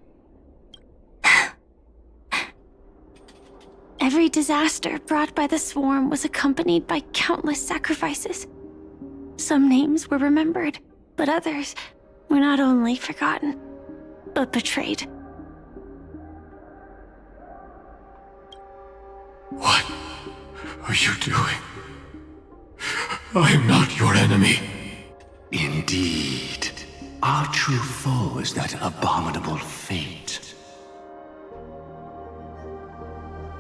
Every disaster brought by the swarm was accompanied by countless sacrifices. Some names were remembered, but others were not only forgotten, but betrayed. What are you doing? I am not your enemy. Indeed. Our true foe is that abominable fate.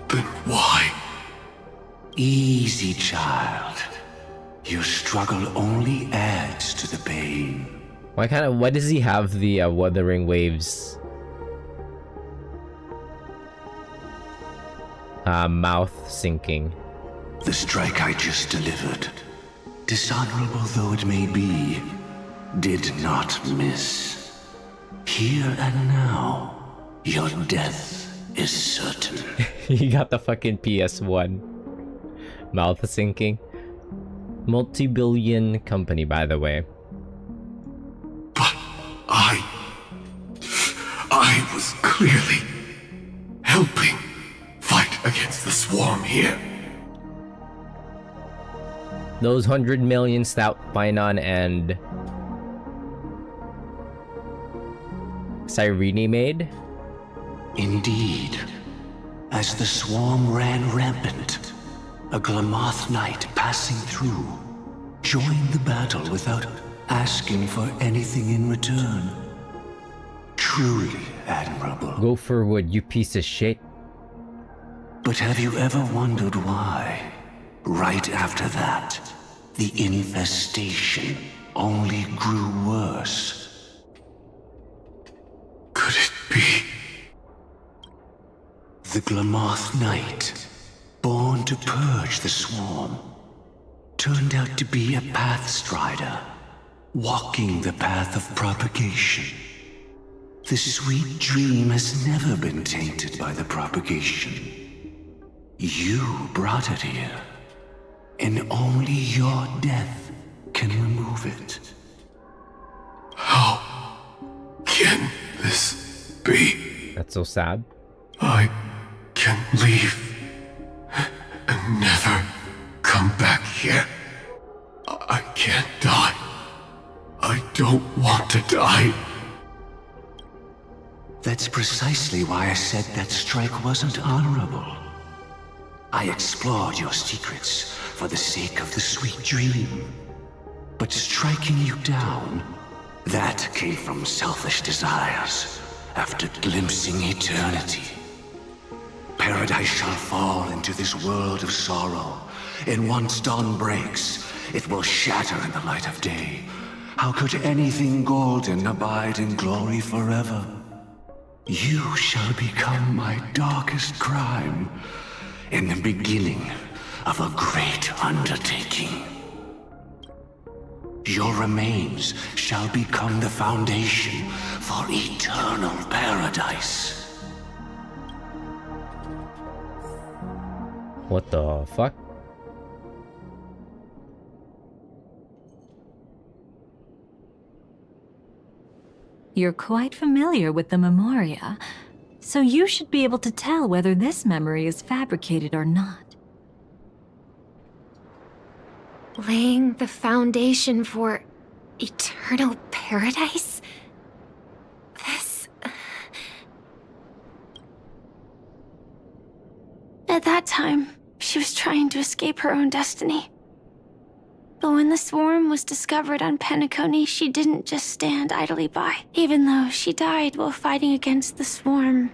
Then why? Easy, child. Your struggle only adds to the pain. Why does he have the Wuthering Waves mouth sinking? The strike I just delivered, dishonorable though it may be, did not miss. Here and now, your death is certain. He got the fucking PS1 mouth sinking. Multi-billion company, by the way. I was clearly helping fight against the swarm here. Those 100 million Stout Finon and Cyrene made? Indeed. As the swarm ran rampant, a Glamoth knight passing through joined the battle without asking for anything in return. Truly admirable. Gopherwood, you piece of shit. But have you ever wondered why, right after that, the infestation only grew worse? Could it be? The Glamoth Knight, born to purge the swarm, turned out to be a Pathstrider, walking the path of propagation. The sweet dream has never been tainted by the propagation. You brought it here, and only your death can remove it. How can this be? That's so sad. I can leave and never come back here. I can't die. I don't want to die. That's precisely why I said that strike wasn't honorable. I explored your secrets for the sake of the sweet dream. But striking you down, that came from selfish desires after glimpsing eternity. Paradise shall fall into this world of sorrow, and once dawn breaks, it will shatter in the light of day. How could anything golden abide in glory forever? You shall become my darkest crime in the beginning of a great undertaking. Your remains shall become the foundation for eternal paradise. What the fuck? You're quite familiar with the Memoria, so you should be able to tell whether this memory is fabricated or not. Laying the foundation for eternal paradise? This... At that time, she was trying to escape her own destiny. But when the swarm was discovered on Penacony, she didn't just stand idly by. Even though she died while fighting against the swarm,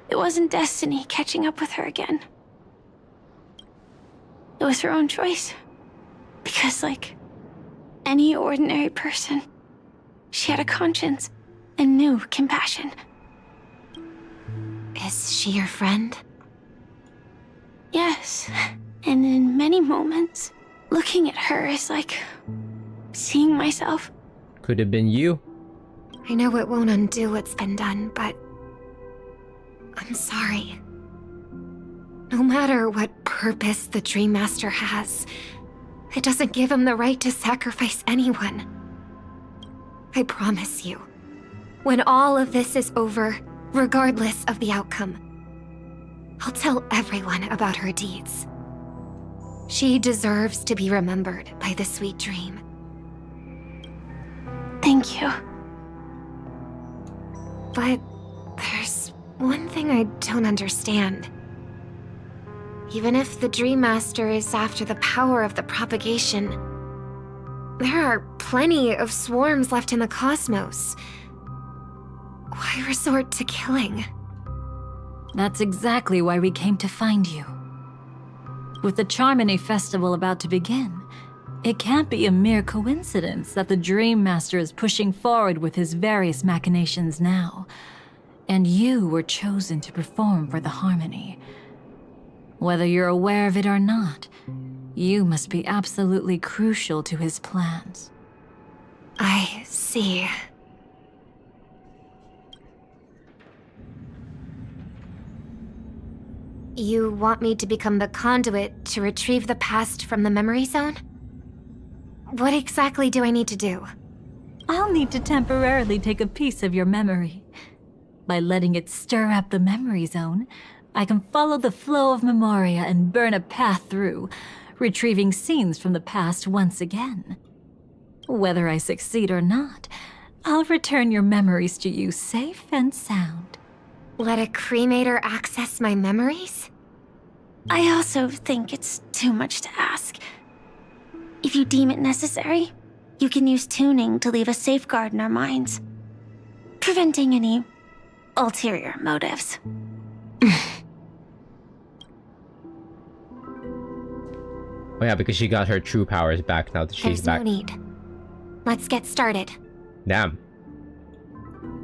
it wasn't destiny catching up with her again. It was her own choice. Because, like any ordinary person, she had a conscience and knew compassion. Is she your friend? Yes, and in many moments, looking at her is like seeing myself. Could have been you. I know it won't undo what's been done, but I'm sorry. No matter what purpose the Dream Master has, it doesn't give him the right to sacrifice anyone. I promise you, when all of this is over, regardless of the outcome, I'll tell everyone about her deeds. She deserves to be remembered by the sweet dream. Thank you. But there's one thing I don't understand. Even if the Dream Master is after the power of the propagation, there are plenty of swarms left in the cosmos. Why resort to killing? That's exactly why we came to find you. With the Charmony Festival about to begin, it can't be a mere coincidence that the Dream Master is pushing forward with his various machinations now. And you were chosen to perform for the Harmony. Whether you're aware of it or not, you must be absolutely crucial to his plans. I see. You want me to become the conduit to retrieve the past from the memory zone? What exactly do I need to do? I'll need to temporarily take a piece of your memory. By letting it stir up the memory zone, I can follow the flow of Memoria and burn a path through, retrieving scenes from the past once again. Whether I succeed or not, I'll return your memories to you safe and sound. Let a cremator access my memories? I also think it's too much to ask. If you deem it necessary, you can use tuning to leave a safeguard in our minds, preventing any ulterior motives. Oh yeah, because she got her true powers back now that she's There's back. no need. Let's get started. Damn.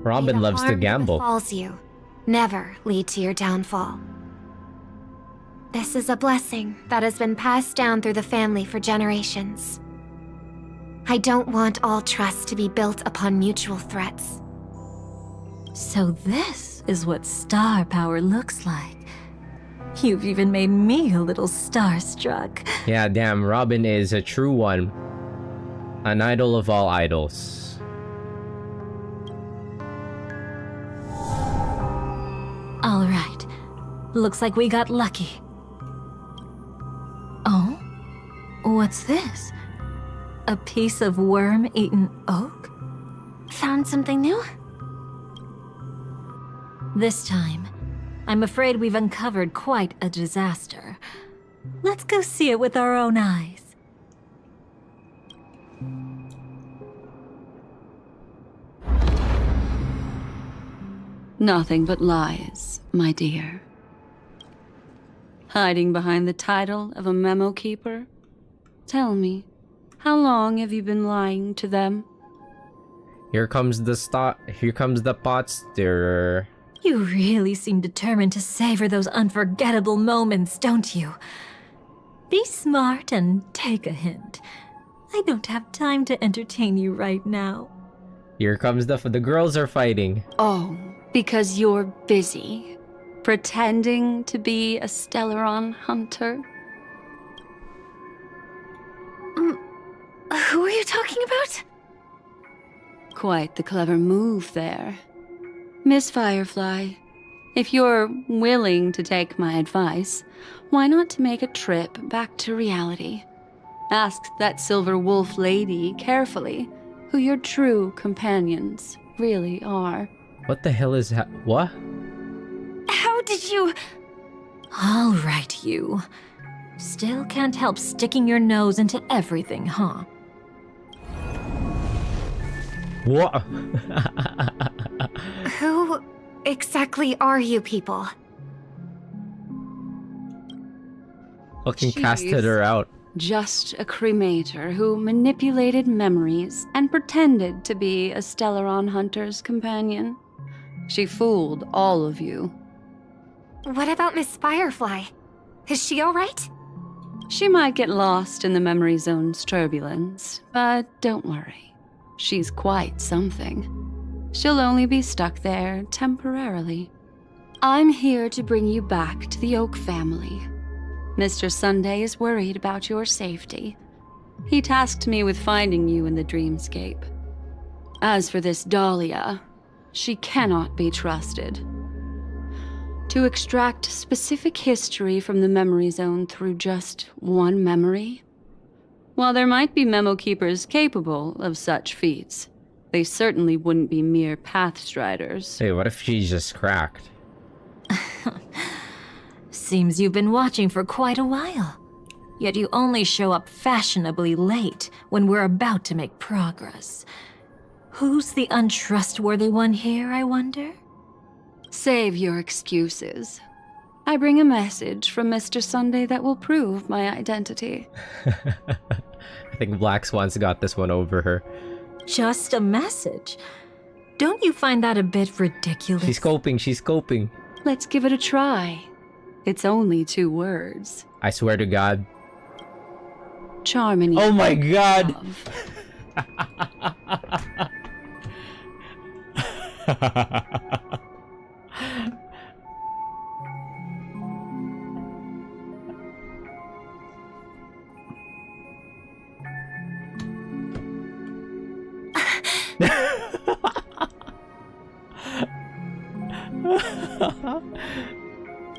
Robin loves to gamble. Falls you never lead to your downfall. This is a blessing that has been passed down through the family for generations. I don't want all trust to be built upon mutual threats. So this is what star power looks like. You've even made me a little starstruck. Yeah, damn, Robin is a true one. An idol of all idols. All right. Looks like we got lucky. Oh? What's this? A piece of worm-eaten oak? Found something new? This time, I'm afraid we've uncovered quite a disaster. Let's go see it with our own eyes. Nothing but lies, my dear. Hiding behind the title of a memo keeper? Tell me, how long have you been lying to them? Here comes the pot stirrer. You really seem determined to savor those unforgettable moments, don't you? Be smart and take a hint. I don't have time to entertain you right now. Here comes the girls are fighting. Oh, because you're busy. Pretending to be a Stellaron hunter? Who are you talking about? Quite the clever move there. Miss Firefly, if you're willing to take my advice, why not make a trip back to reality? Ask that Silver Wolf lady carefully who your true companions really are. What the hell is what? How did you... All right, you. Still can't help sticking your nose into everything, huh? What? Who exactly are you people? Fucking She's casted her out. Just a cremator who manipulated memories and pretended to be a Stellaron hunter's companion. She fooled all of you. What about Miss Firefly? Is she alright? She might get lost in the memory zone's turbulence, but don't worry. She's quite something. She'll only be stuck there temporarily. I'm here to bring you back to the Oak family. Mr. Sunday is worried about your safety. He tasked me with finding you in the dreamscape. As for this Dahlia, she cannot be trusted. To extract specific history from the memory zone through just one memory? While there might be memo keepers capable of such feats, they certainly wouldn't be mere pathstriders. Hey, what if she's just cracked? Seems you've been watching for quite a while. Yet you only show up fashionably late when we're about to make progress. Who's the untrustworthy one here, I wonder? Save your excuses. I bring a message from Mr. Sunday that will prove my identity. I think Black Swan's got this one over her. Just a message? Don't you find that a bit ridiculous? She's scoping. Let's give it a try. It's only 2 words. I swear to God. Charming. Oh my God!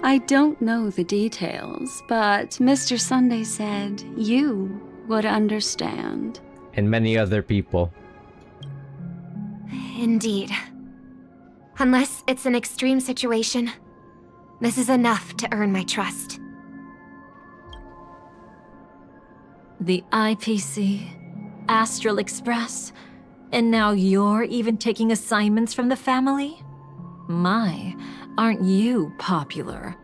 I don't know the details, but Mr. Sunday said you would understand. And many other people. Indeed. Unless it's an extreme situation, this is enough to earn my trust. The IPC, Astral Express, and now you're even taking assignments from the family? My, aren't you popular?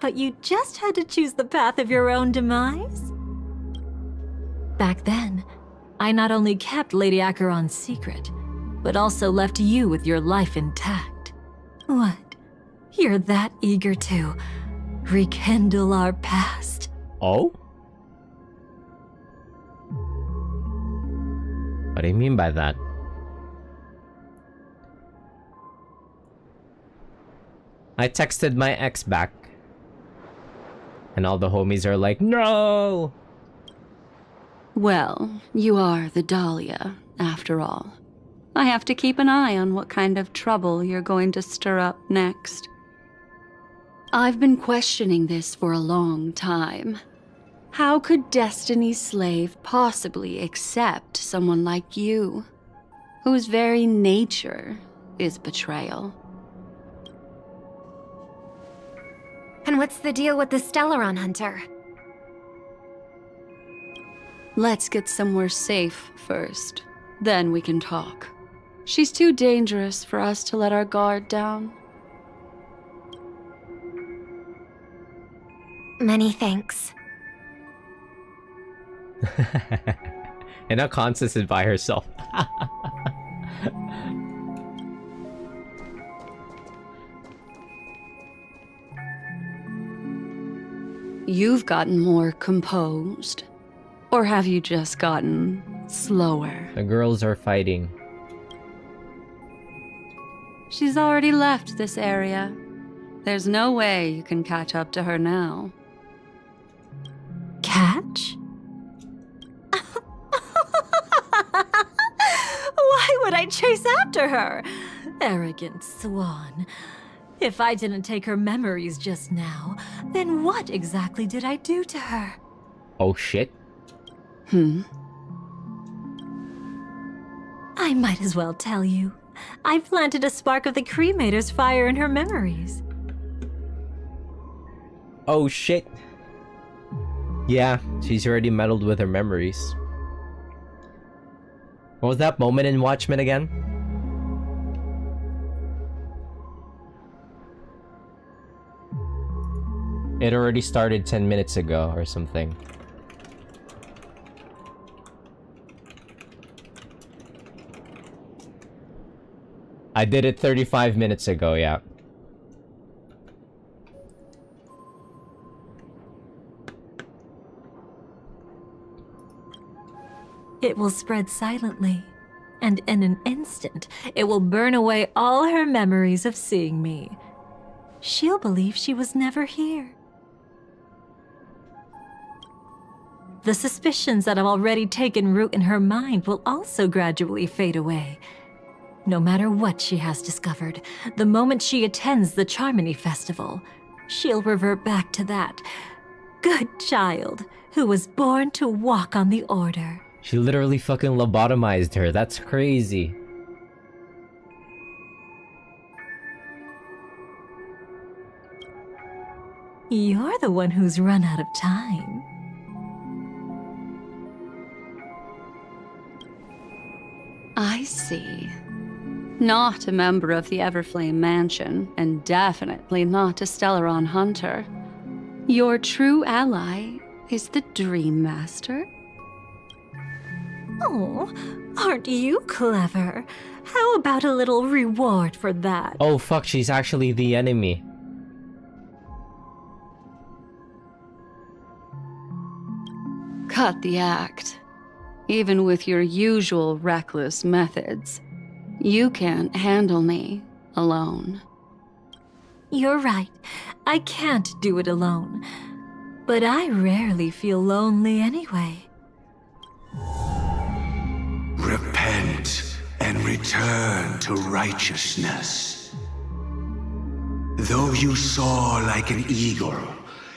But you just had to choose the path of your own demise? Back then, I not only kept Lady Acheron's secret, but also left you with your life intact. What? You're that eager to rekindle our past? Oh? What do you mean by that? I texted my ex back. And all the homies are like, no! Well, you are the Dahlia, after all. I have to keep an eye on what kind of trouble you're going to stir up next. I've been questioning this for a long time. How could Destiny's slave possibly accept someone like you, whose very nature is betrayal? And what's the deal with the Stellaron hunter? Let's get somewhere safe first. Then we can talk. She's too dangerous for us to let our guard down. Many thanks. And now Constance is by herself. you've gotten more composed? Or have you just gotten slower? The girls are fighting. She's already left this area. There's no way you can catch up to her now. Catch? Why would I chase after her? Arrogant swan. If I didn't take her memories just now, then what exactly did I do to her? Oh shit. I might as well tell you. I planted a spark of the cremator's fire in her memories. Oh shit. Yeah, she's already meddled with her memories. What was that moment in Watchmen again? It already started 10 minutes ago or something. I did it 35 minutes ago, yeah. It will spread silently, and in an instant, it will burn away all her memories of seeing me. She'll believe she was never here. The suspicions that have already taken root in her mind will also gradually fade away. No matter what she has discovered, the moment she attends the Charmony Festival, she'll revert back to that good child who was born to walk on the Order. She literally fucking lobotomized her. That's crazy. You're the one who's run out of time. I see. Not a member of the Everflame Mansion, and definitely not a Stellaron hunter. Your true ally is the Dream Master? Oh, aren't you clever? How about a little reward for that? Oh fuck, she's actually the enemy. Cut the act. Even with your usual reckless methods, you can't handle me alone. You're right. I can't do it alone. But I rarely feel lonely anyway. Repent and return to righteousness. Though you soar like an eagle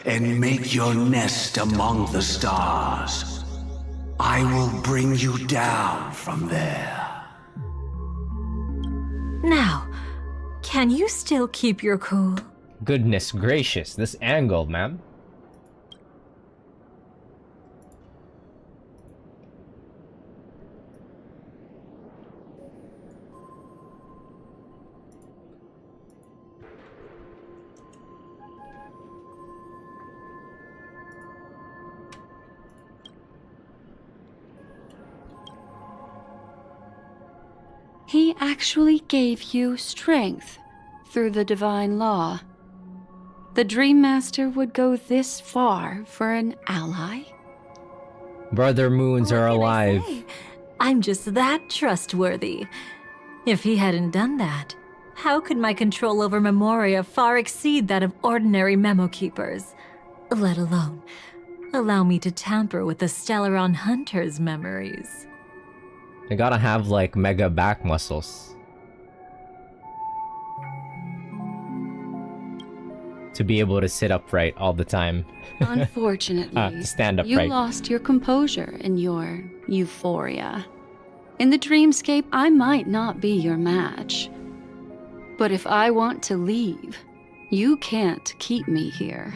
and make your nest among the stars, I will bring you down from there. Now, can you still keep your cool? Goodness gracious, this angle, man. He actually gave you strength through the divine law. The Dream Master would go this far for an ally? Brother Moons are alive. I'm just that trustworthy. If he hadn't done that, how could my control over Memoria far exceed that of ordinary memo keepers? Let alone allow me to tamper with the Stellaron Hunter's memories. I gotta have like mega back muscles to be able to sit upright all the time. Unfortunately, to stand you upright. lost your composure in your euphoria. In the dreamscape, I might not be your match. But if I want to leave, you can't keep me here.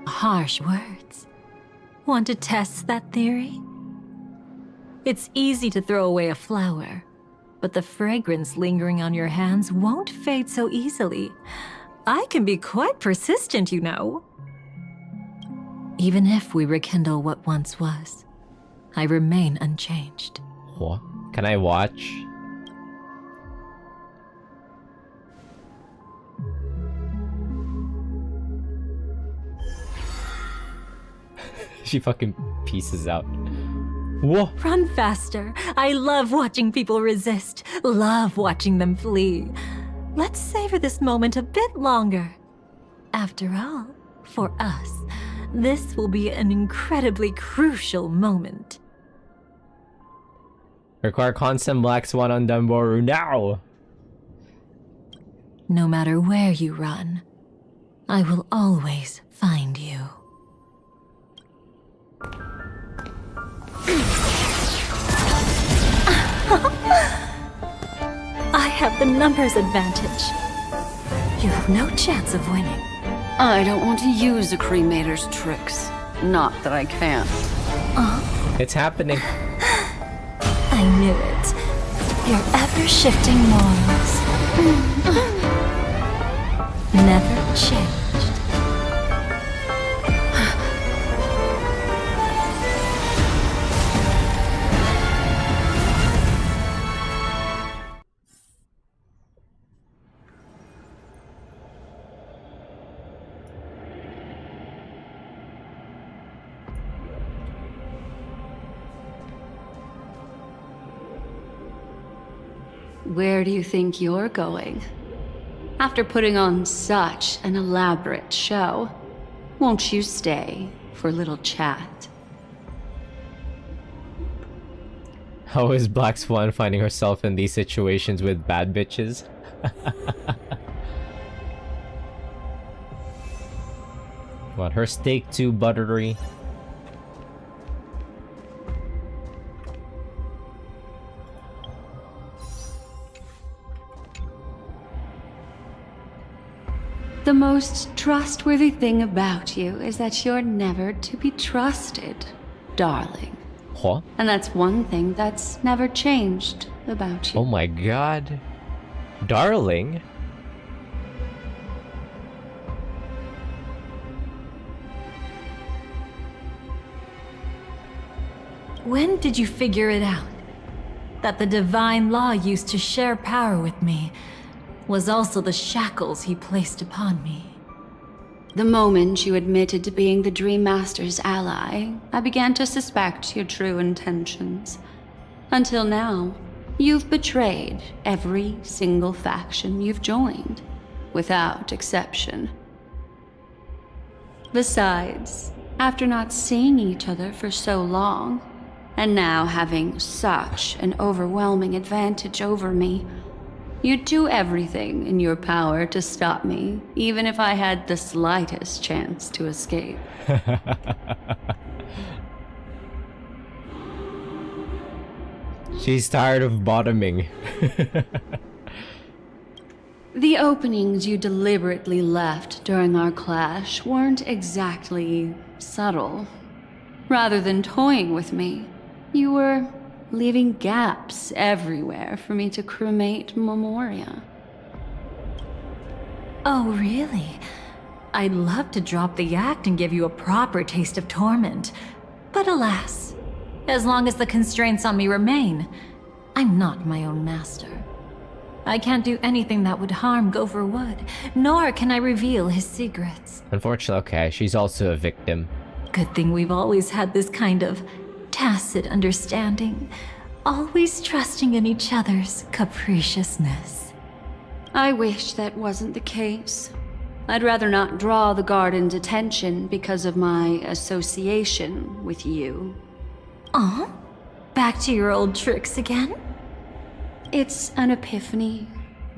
Harsh words. Want to test that theory? It's easy to throw away a flower, but the fragrance lingering on your hands won't fade so easily. I can be quite persistent, you know. Even if we rekindle what once was, I remain unchanged. What? Can I watch? She fucking pieces out. Whoa. Run faster. I love watching people resist. Love watching them flee. Let's savor this moment a bit longer. After all, for us, this will be an incredibly crucial moment. Require constant Black Swan on Danboru now! No matter where you run, I will always find you. I have the numbers advantage. You have no chance of winning. I don't want to use a cremator's tricks. Not that I can't. It's happening. I knew it. Your ever-shifting morals. Never changed. Where do you think you're going? After putting on such an elaborate show, won't you stay for a little chat? How is Black Swan finding herself in these situations with bad bitches? What, her steak too buttery? The most trustworthy thing about you is that you're never to be trusted, darling. Huh? And that's one thing that's never changed about you. Oh my god. Darling? When did you figure it out? That the divine law used to share power with me was also the shackles he placed upon me. The moment you admitted to being the Dream Master's ally, I began to suspect your true intentions. Until now, you've betrayed every single faction you've joined, without exception. Besides, after not seeing each other for so long, and now having such an overwhelming advantage over me, you'd do everything in your power to stop me, even if I had the slightest chance to escape. She's tired of bottoming. The openings you deliberately left during our clash weren't exactly subtle. Rather than toying with me, you were leaving gaps everywhere for me to cremate Memoria. Oh, really? I'd love to drop the act and give you a proper taste of torment. But alas, as long as the constraints on me remain, I'm not my own master. I can't do anything that would harm Gopher Wood, nor can I reveal his secrets. Unfortunately, okay, she's also a victim. Good thing we've always had this kind of tacit understanding, always trusting in each other's capriciousness. I wish that wasn't the case. I'd rather not draw the garden's attention because of my association with you. Aw? Back to your old tricks again? It's an epiphany,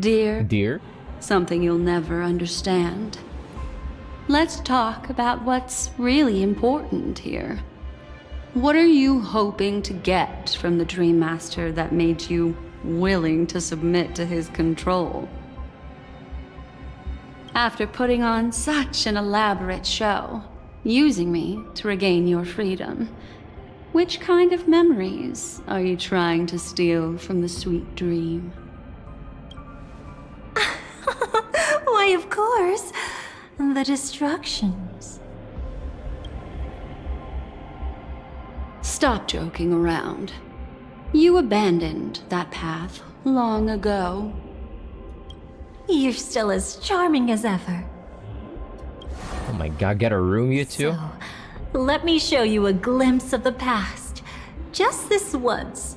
dear. Dear? Something you'll never understand. Let's talk about what's really important here. What are you hoping to get from the Dream Master that made you willing to submit to his control? After putting on such an elaborate show, using me to regain your freedom, which kind of memories are you trying to steal from the sweet dream? Why, of course. The destructions. Stop joking around. You abandoned that path long ago. You're still as charming as ever. Oh my god, get a room, you two? So, Let me show you a glimpse of the past. Just this once,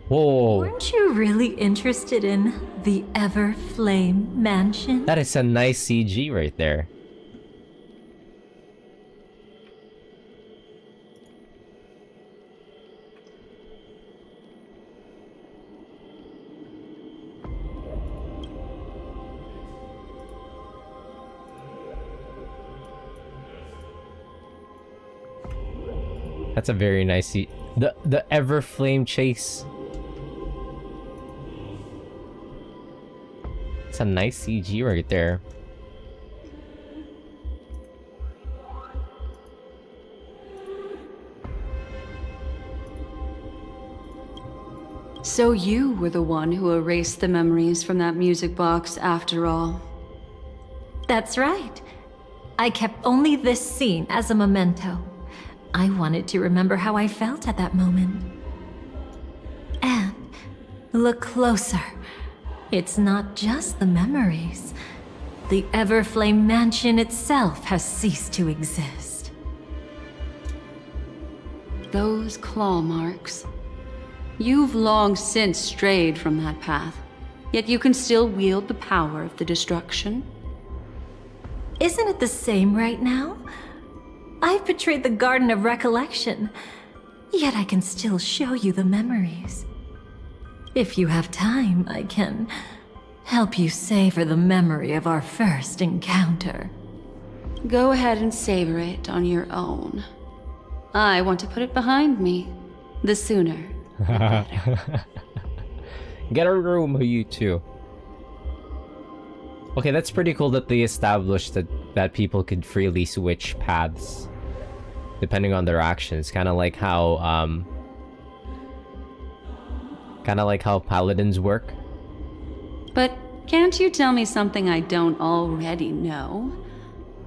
Whoa. Weren't you really interested in the Everflame Mansion? That is a nice CG right there. That's a very nice the Everflame chase. It's a nice CG right there. So you were the one who erased the memories from that music box after all. That's right. I kept only this scene as a memento. I wanted to remember how I felt at that moment. And look closer. It's not just the memories. The Everflame Mansion itself has ceased to exist. Those claw marks. You've long since strayed from that path, yet you can still wield the power of the destruction. Isn't it the same right now? I've betrayed the Garden of Recollection, yet I can still show you the memories. If you have time, I can help you savor the memory of our first encounter. Go ahead and savor it on your own. I want to put it behind me. The sooner, the better. Get a room, you two. Okay, that's pretty cool that they established that people could freely switch paths depending on their actions. Kind of like how paladins work. But can't you tell me something I don't already know?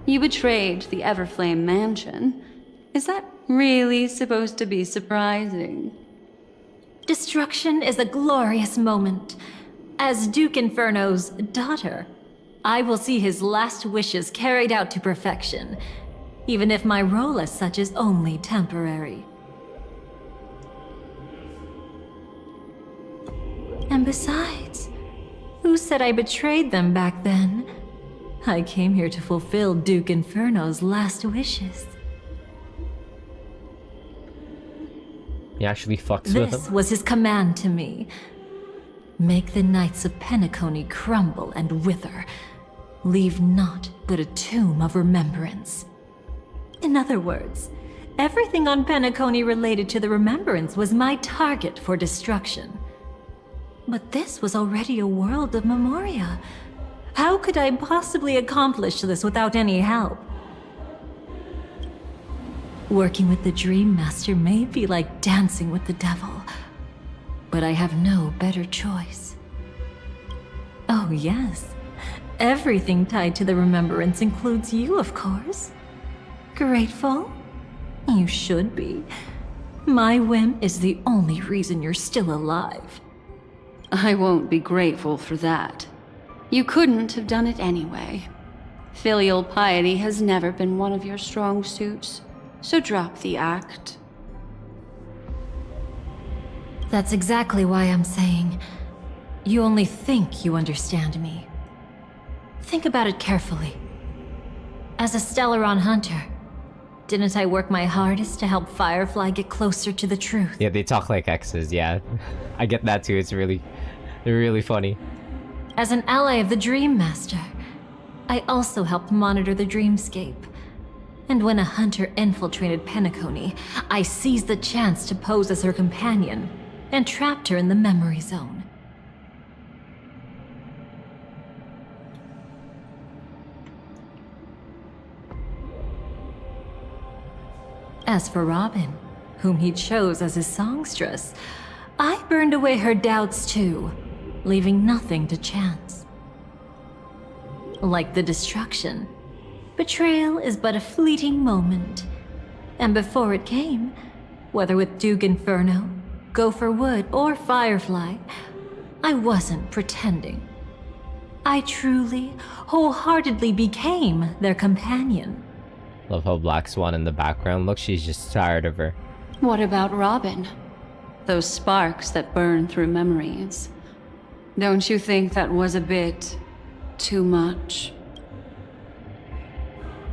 You betrayed the Everflame Mansion. Is that really supposed to be surprising? Destruction is a glorious moment. As Duke Inferno's daughter, I will see his last wishes carried out to perfection, even if my role as such is only temporary. And besides, who said I betrayed them back then? I came here to fulfill Duke Inferno's last wishes. He actually fucks with This him? was his command to me. Make the Knights of Penacony crumble and wither. Leave naught but a tomb of remembrance. In other words, everything on Penacony related to the remembrance was my target for destruction. But this was already a world of Memoria. How could I possibly accomplish this without any help? Working with the Dream Master may be like dancing with the devil, but I have no better choice. Oh yes, everything tied to the remembrance includes you, of course. Grateful? You should be. My whim is the only reason you're still alive. I won't be grateful for that. You couldn't have done it anyway. Filial piety has never been one of your strong suits, so drop the act. That's exactly why I'm saying, you only think you understand me. Think about it carefully. As a Stellaron hunter, didn't I work my hardest to help Firefly get closer to the truth? Yeah, they talk like exes, yeah. I get that too, they're really funny. As an ally of the Dream Master, I also helped monitor the dreamscape. And when a hunter infiltrated Penacony, I seized the chance to pose as her companion and trapped her in the memory zone. As for Robin, whom he chose as his songstress, I burned away her doubts too, leaving nothing to chance. Like the destruction, betrayal is but a fleeting moment. And before it came, whether with Duke Inferno, Gopher Wood, or Firefly, I wasn't pretending. I truly, wholeheartedly became their companion. Love how Black Swan in the background looks. She's just tired of her. What about Robin? Those sparks that burn through memories. Don't you think that was a bit too much?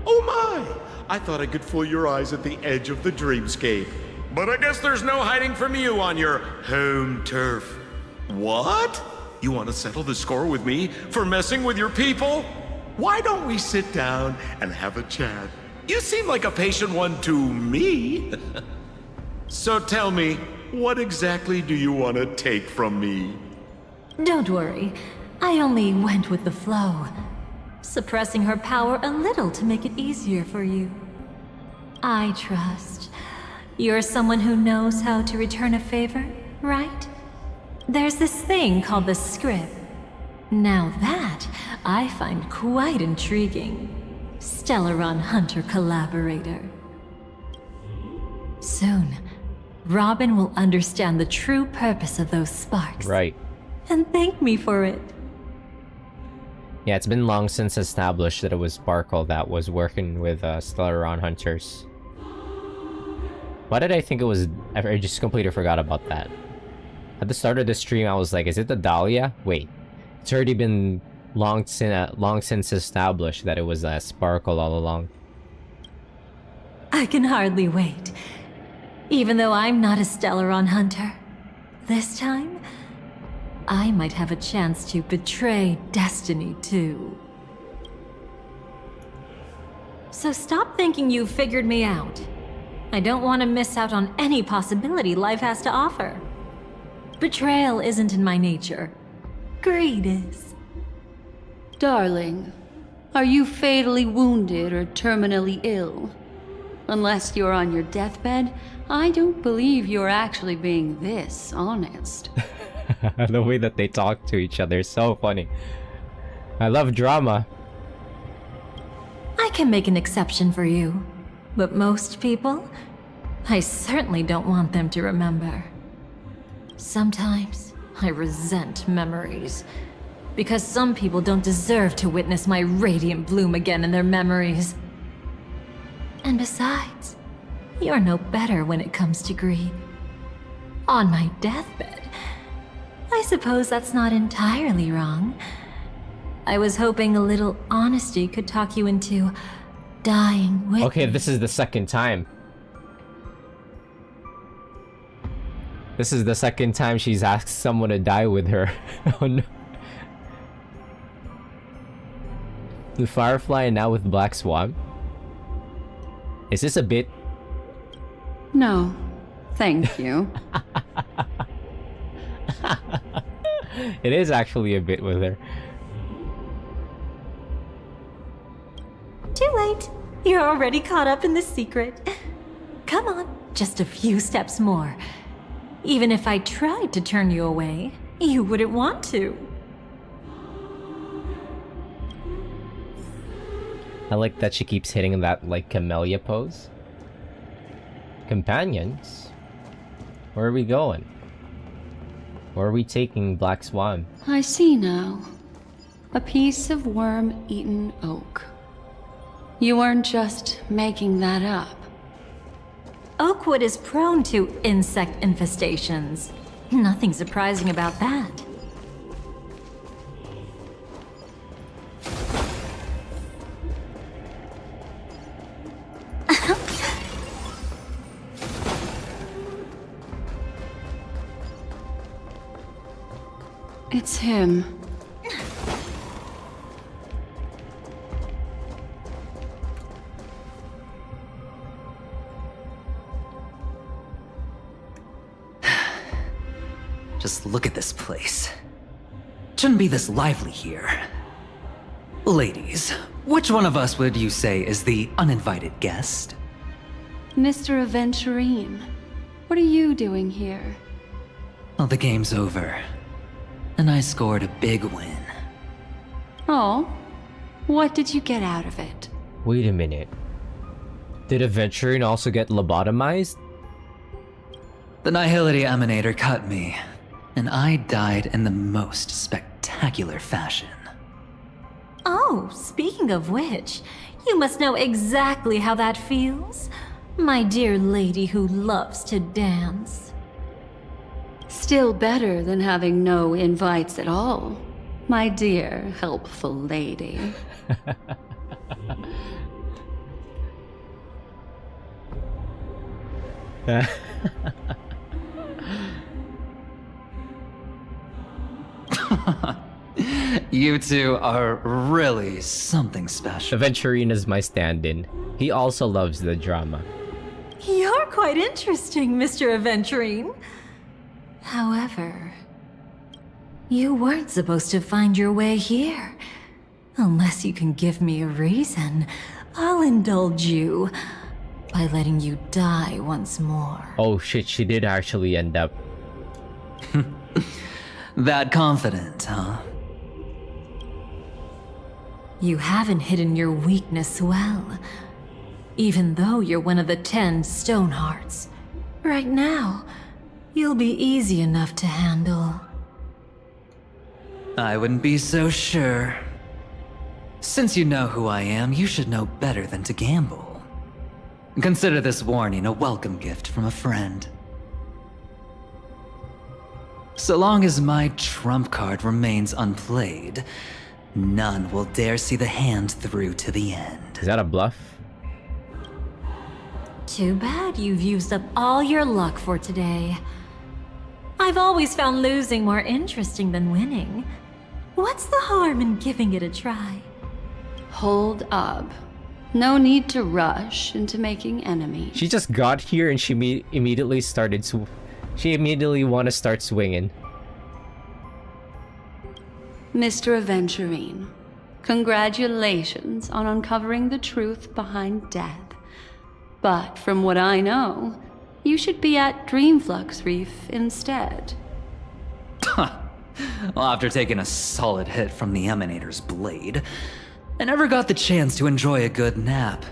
Oh my! I thought I could fool your eyes at the edge of the dreamscape. But I guess there's no hiding from you on your home turf. What? You want to settle the score with me for messing with your people? Why don't we sit down and have a chat? You seem like a patient one to me. So tell me, what exactly do you want to take from me? Don't worry, I only went with the flow, suppressing her power a little to make it easier for you. I trust. You're someone who knows how to return a favor, right? There's this thing called the script. Now that, I find quite intriguing. Stellaron Hunter collaborator. Soon, Robin will understand the true purpose of those sparks. Right. And thank me for it. Yeah, it's been long since established that it was Sparkle that was working with Stellaron Hunters. Why did I think it was... I just completely forgot about that. At the start of the stream, I was like, is it the Dahlia? Wait. It's already been long since established that it was Sparkle all along. I can hardly wait. Even though I'm not a Stellaron Hunter. This time, I might have a chance to betray destiny too. So stop thinking you've figured me out. I don't want to miss out on any possibility life has to offer. Betrayal isn't in my nature. Greed is. Darling, are you fatally wounded or terminally ill? Unless you're on your deathbed, I don't believe you're actually being this honest. The way that they talk to each other is so funny. I love drama. I can make an exception for you. But most people, I certainly don't want them to remember. Sometimes, I resent memories. Because some people don't deserve to witness my radiant bloom again in their memories. And besides, you're no better when it comes to greed. On my deathbed, I suppose that's not entirely wrong. I was hoping a little honesty could talk you into dying with Okay, this is the second time. This is the second time she's asked someone to die with her. Oh no. The Firefly and now with Black Swan? Is this a bit? No, thank you. It is actually a bit with her. Too late. You're already caught up in the secret. Come on, just a few steps more. Even if I tried to turn you away, you wouldn't want to. I like that she keeps hitting that, like, camellia pose. Companions? Where are we going? Where are we taking Black Swan? I see now. A piece of worm-eaten oak. You weren't just making that up. Oakwood is prone to insect infestations. Nothing surprising about that. It's him. Just look at this place. Shouldn't be this lively here. Ladies, which one of us would you say is the uninvited guest? Mr. Aventurine, what are you doing here? Well, the game's over. And I scored a big win. Oh, what did you get out of it? Wait a minute. Did Aventurine also get lobotomized? The Nihility Emanator cut me, and I died in the most spectacular fashion. Oh, speaking of which, you must know exactly how that feels. My dear lady who loves to dance. Still better than having no invites at all, my dear helpful lady. You two are really something special. Aventurine is my stand-in. He also loves the drama. You're quite interesting, Mr. Aventurine. However, you weren't supposed to find your way here. Unless you can give me a reason, I'll indulge you by letting you die once more. Oh shit, she did actually end up. That confident, huh? You haven't hidden your weakness well, even though you're one of the 10 Stonehearts. Right now, you'll be easy enough to handle. I wouldn't be so sure. Since you know who I am, you should know better than to gamble. Consider this warning a welcome gift from a friend. So long as my trump card remains unplayed, none will dare see the hand through to the end. Is that a bluff? Too bad you've used up all your luck for today. I've always found losing more interesting than winning. What's the harm in giving it a try? Hold up. No need to rush into making enemies. She just got here and she immediately started she immediately want to start swinging. Mr. Aventurine, congratulations on uncovering the truth behind death. But from what I know, you should be at Dreamflux Reef instead. Well, after taking a solid hit from the Emanator's blade, I never got the chance to enjoy a good nap.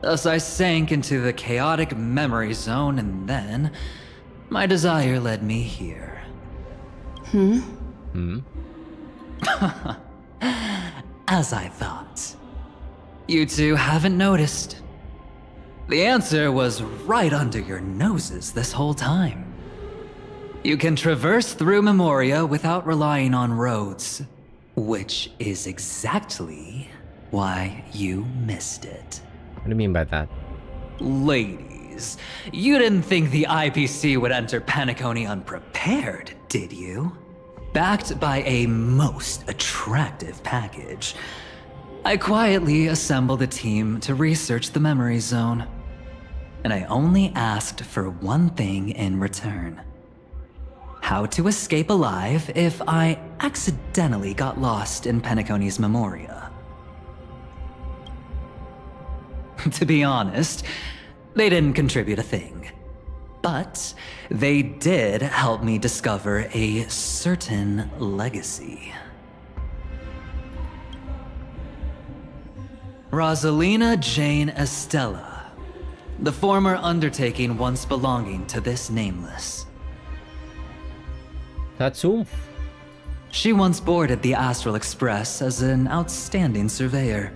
Thus I sank into the chaotic memory zone, and then my desire led me here. As I thought. You two haven't noticed. The answer was right under your noses this whole time. You can traverse through Memoria without relying on roads, which is exactly why you missed it. What do you mean by that? Ladies, you didn't think the IPC would enter Penacony unprepared, did you? Backed by a most attractive package, I quietly assembled a team to research the memory zone. And I only asked for one thing in return. How to escape alive if I accidentally got lost in Penacony's Memoria. To be honest, they didn't contribute a thing. But they did help me discover a certain legacy. Rosalina Jane Estella, the former undertaking once belonging to this Nameless. That's oof. She once boarded the Astral Express as an outstanding surveyor.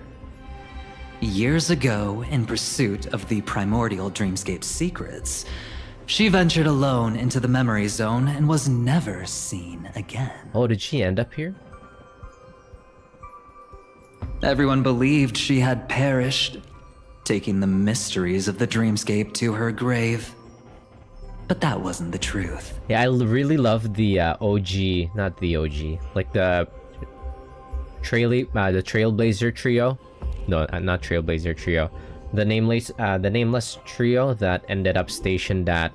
Years ago, in pursuit of the primordial dreamscape secrets, she ventured alone into the memory zone and was never seen again. Oh, did she end up here? Everyone believed she had perished, taking the mysteries of the dreamscape to her grave. But that wasn't the truth. Yeah, I really love the OG, not the OG, like the Trailblazer trio. No, not Trailblazer trio. The nameless trio that ended up stationed at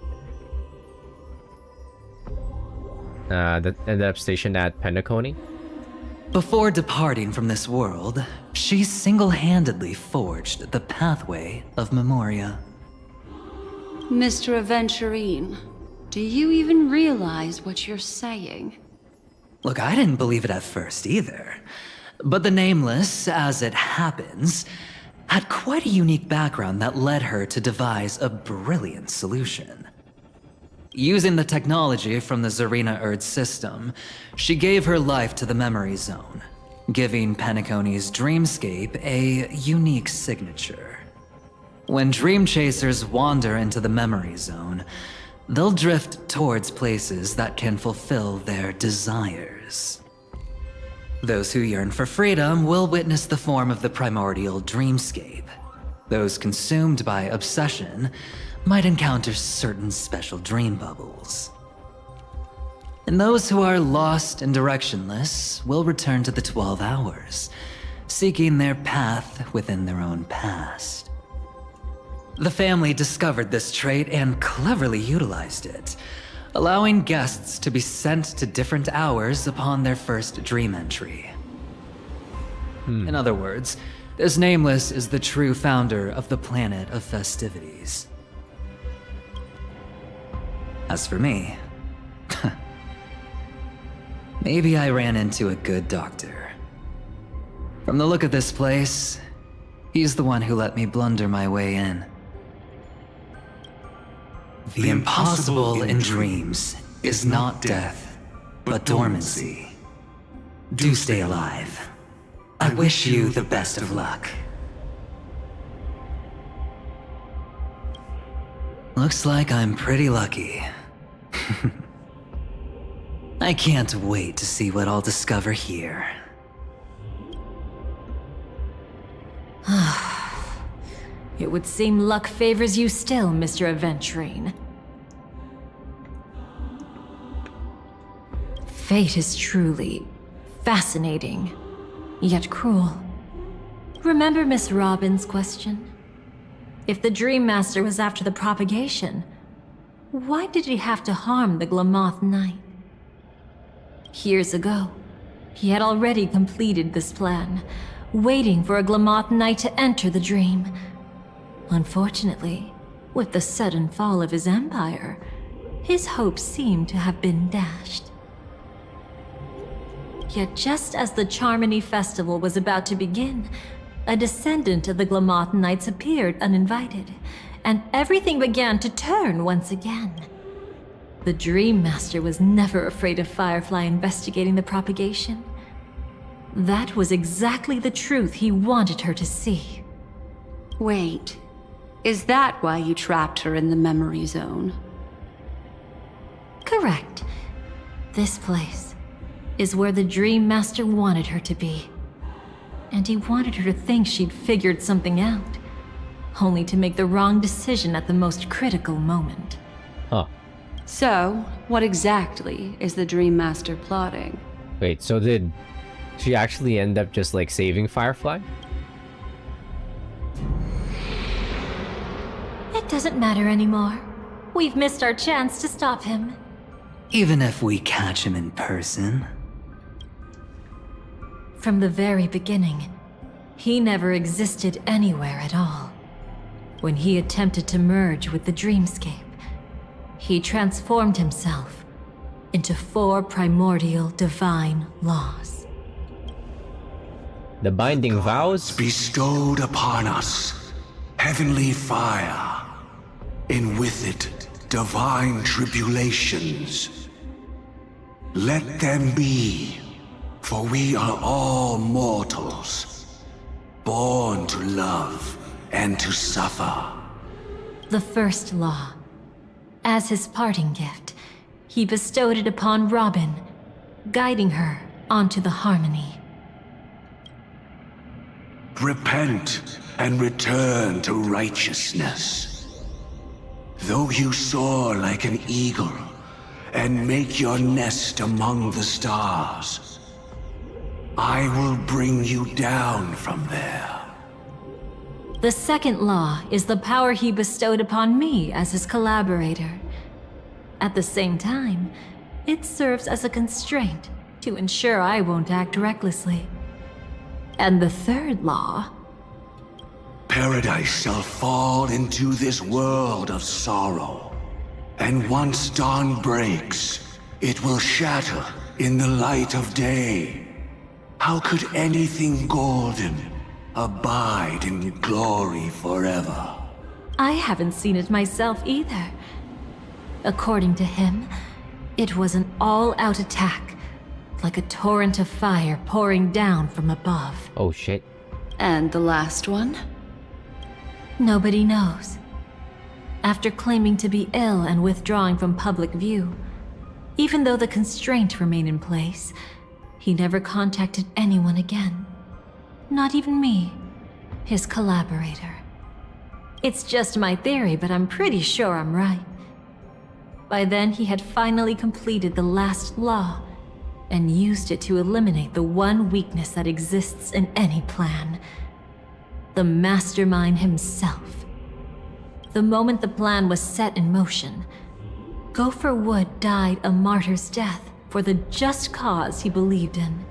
Penacony. Before departing from this world, she single-handedly forged the pathway of Memoria. Mr. Aventurine, do you even realize what you're saying? Look, I didn't believe it at first either. But the Nameless, as it happens, had quite a unique background that led her to devise a brilliant solution. Using the technology from the Zarina Erd system, she gave her life to the memory zone, giving Penacony's dreamscape a unique signature. When dream chasers wander into the memory zone, they'll drift towards places that can fulfill their desires. Those who yearn for freedom will witness the form of the primordial dreamscape. Those consumed by obsession might encounter certain special dream bubbles. And those who are lost and directionless will return to the 12 hours, seeking their path within their own past. The family discovered this trait and cleverly utilized it, allowing guests to be sent to different hours upon their first dream entry. In other words, this Nameless is the true founder of the planet of festivities. As for me, maybe I ran into a good doctor. From the look of this place, he's the one who let me blunder my way in. The impossible in dreams is not death, but dormancy. Do stay alive. I wish you the best of luck. Looks like I'm pretty lucky. I can't wait to see what I'll discover here. It would seem luck favors you still, Mr. Aventurine. Fate is truly fascinating, yet cruel. Remember Miss Robin's question? If the Dream Master was after the propagation, why did he have to harm the Glamoth Knight? Years ago, he had already completed this plan, waiting for a Glamoth Knight to enter the dream. Unfortunately, with the sudden fall of his empire, his hopes seemed to have been dashed. Yet just as the Charmony Festival was about to begin, a descendant of the Glamoth Knights appeared uninvited, and everything began to turn once again. The Dream Master was never afraid of Firefly investigating the propagation. That was exactly the truth he wanted her to see. Wait, is that why you trapped her in the memory zone? Correct. This place is where the Dream Master wanted her to be. And he wanted her to think she'd figured something out, only to make the wrong decision at the most critical moment. Huh. So, what exactly is the Dream Master plotting? Wait, so did she actually end up just like saving Firefly? It doesn't matter anymore. We've missed our chance to stop him. Even if we catch him in person? From the very beginning, he never existed anywhere at all. When he attempted to merge with the dreamscape, he transformed himself into 4 primordial divine laws. The binding vows? Bestowed upon us heavenly fire, and with it divine tribulations. Let them be, for we are all mortals, born to love and to suffer. The first law. As his parting gift, he bestowed it upon Robin, guiding her onto the harmony. Repent and return to righteousness. Though you soar like an eagle and make your nest among the stars, I will bring you down from there. The second law is the power he bestowed upon me as his collaborator. At the same time, it serves as a constraint to ensure I won't act recklessly. And the third law... Paradise shall fall into this world of sorrow, and once dawn breaks, it will shatter in the light of day. How could anything golden abide in glory forever? I haven't seen it myself either. According to him, it was an all-out attack, like a torrent of fire pouring down from above. Oh shit. And the last one? Nobody knows. After claiming to be ill and withdrawing from public view, even though the constraint remained in place, he never contacted anyone again. Not even me, his collaborator. It's just my theory, but I'm pretty sure I'm right. By then, he had finally completed the last law and used it to eliminate the one weakness that exists in any plan. The mastermind himself. The moment the plan was set in motion, Gopher Wood died a martyr's death for the just cause he believed in.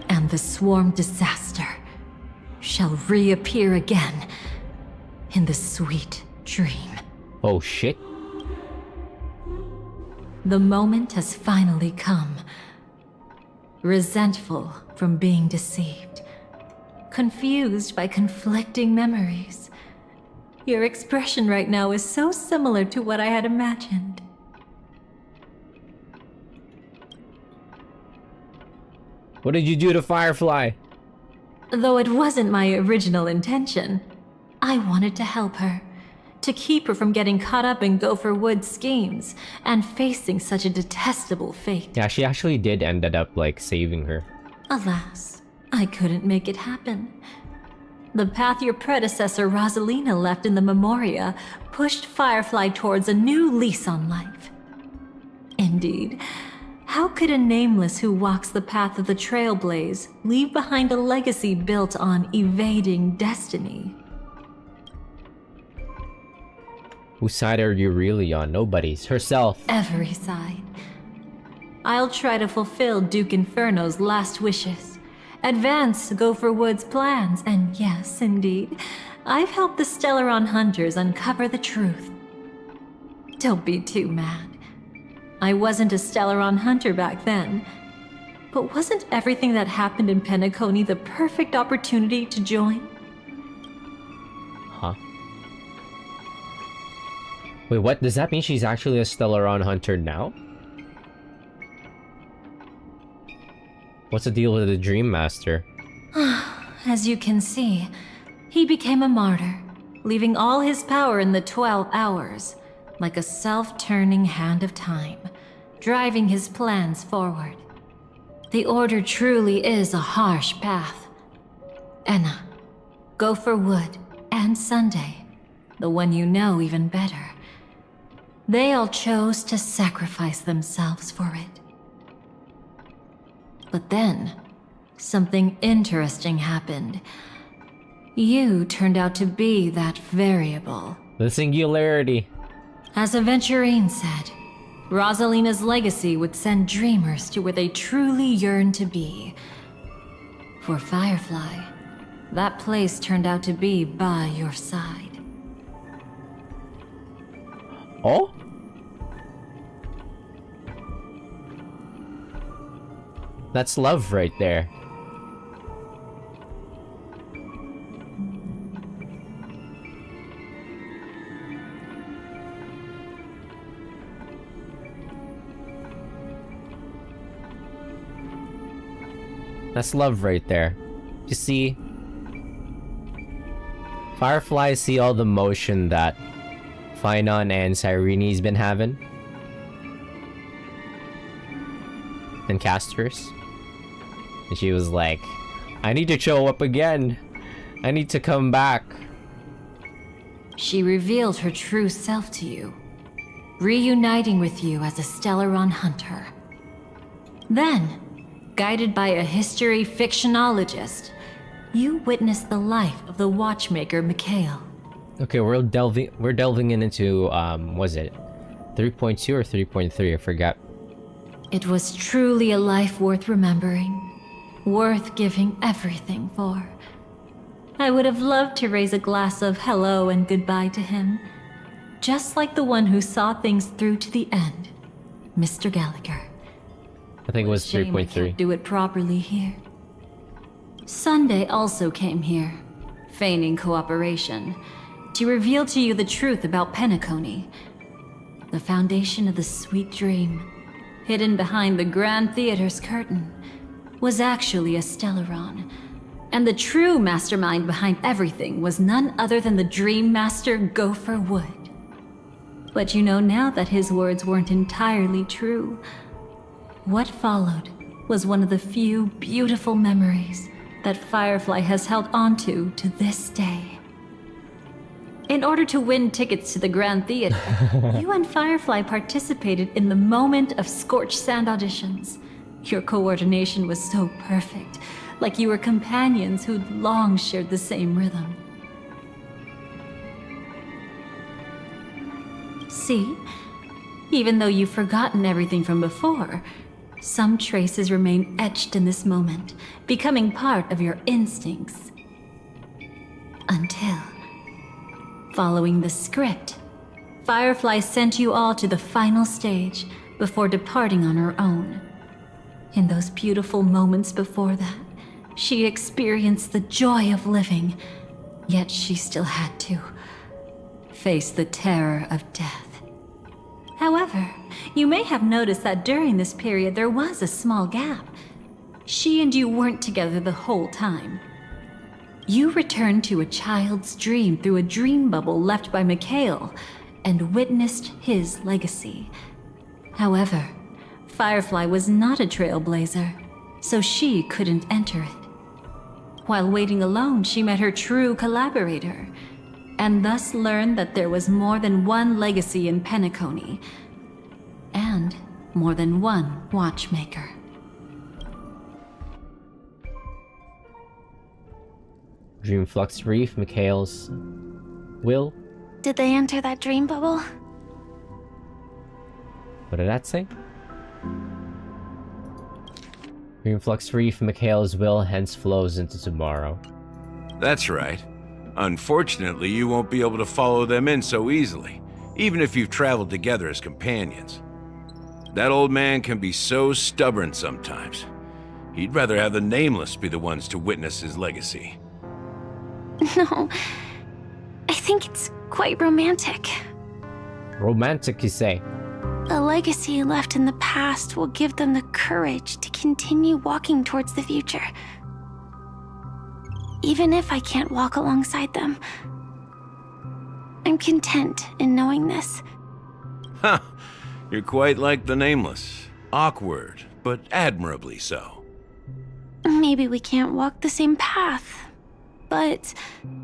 And the swarm disaster shall reappear again in the sweet dream. Oh shit. The moment has finally come. Resentful from being deceived. Confused by conflicting memories. Your expression right now is so similar to what I had imagined. What did you do to Firefly? Though it wasn't my original intention, I wanted to help her. To keep her from getting caught up in Gopher Wood's schemes and facing such a detestable fate. Yeah, she actually did ended up like saving her. Alas, I couldn't make it happen. The path your predecessor Rosalina left in the Memoria pushed Firefly towards a new lease on life. Indeed, how could a nameless who walks the path of the Trailblaze leave behind a legacy built on evading destiny? Whose side are you really on? Nobody's. Herself. Every side. I'll try to fulfill Duke Inferno's last wishes. Advance Gopher Wood's plans, and yes, indeed, I've helped the Stellaron Hunters uncover the truth. Don't be too mad. I wasn't a Stellaron Hunter back then, but wasn't everything that happened in Penacony the perfect opportunity to join? Huh? Wait, what? Does that mean she's actually a Stellaron Hunter now? What's the deal with the Dream Master? As you can see, he became a martyr, leaving all his power in the 12 hours, like a self-turning hand of time, driving his plans forward. The Order truly is a harsh path. Enna, Gopher Wood, and Sunday, the one you know even better. They all chose to sacrifice themselves for it. But then, something interesting happened. You turned out to be that variable. The singularity. As Aventurine said, Rosalina's legacy would send dreamers to where they truly yearn to be. For Firefly, that place turned out to be by your side. Oh? That's love right there. That's love right there. You see, Fireflies see all the motion that Finon and Cyrene's been having. And casters. And she was like, I need to show up again. I need to come back. She revealed her true self to you, reuniting with you as a Stellaron Hunter. Then, guided by a history fictionologist, you witnessed the life of the watchmaker Mikhail. Okay, we're delving into was it 3.2 or 3.3? I forgot. It was truly a life worth remembering, worth giving everything for. I would have loved to raise a glass of hello and goodbye to him, just like the one who saw things through to the end, Mr. Gallagher. I think it was 3.3. Do it properly here. Sunday also came here, feigning cooperation, to reveal to you the truth about Penacony, the foundation of the sweet dream, hidden behind the Grand Theater's curtain, was actually a Stellaron. And the true mastermind behind everything was none other than the Dream Master Gopher Wood. But you know now that his words weren't entirely true. What followed was one of the few beautiful memories that Firefly has held onto to this day. In order to win tickets to the Grand Theater, you and Firefly participated in the moment of scorched sand auditions. Your coordination was so perfect, like you were companions who'd long shared the same rhythm. See? Even though you've forgotten everything from before, some traces remain etched in this moment, becoming part of your instincts. Until, following the script, Firefly sent you all to the final stage before departing on her own. In those beautiful moments before that, she experienced the joy of living, yet she still had to face the terror of death. However, you may have noticed that during this period there was a small gap. She and you weren't together the whole time. You returned to a child's dream through a dream bubble left by Mikhail and witnessed his legacy. However, Firefly was not a trailblazer, so she couldn't enter it. While waiting alone, she met her true collaborator, and thus learned that there was more than one legacy in Penacony, and more than one watchmaker. Dreamflux Reef, Mikhail's will. Did they enter that dream bubble? What did that say? Dreamflux Reef, Mikhail's will hence flows into tomorrow. That's right. Unfortunately, you won't be able to follow them in so easily, even if you've traveled together as companions. That old man can be so stubborn sometimes. He'd rather have the Nameless be the ones to witness his legacy. No, I think it's quite romantic. Romantic, you say? A legacy left in the past will give them the courage to continue walking towards the future. Even if I can't walk alongside them, I'm content in knowing this. Huh. You're quite like the Nameless. Awkward, but admirably so. Maybe we can't walk the same path, but...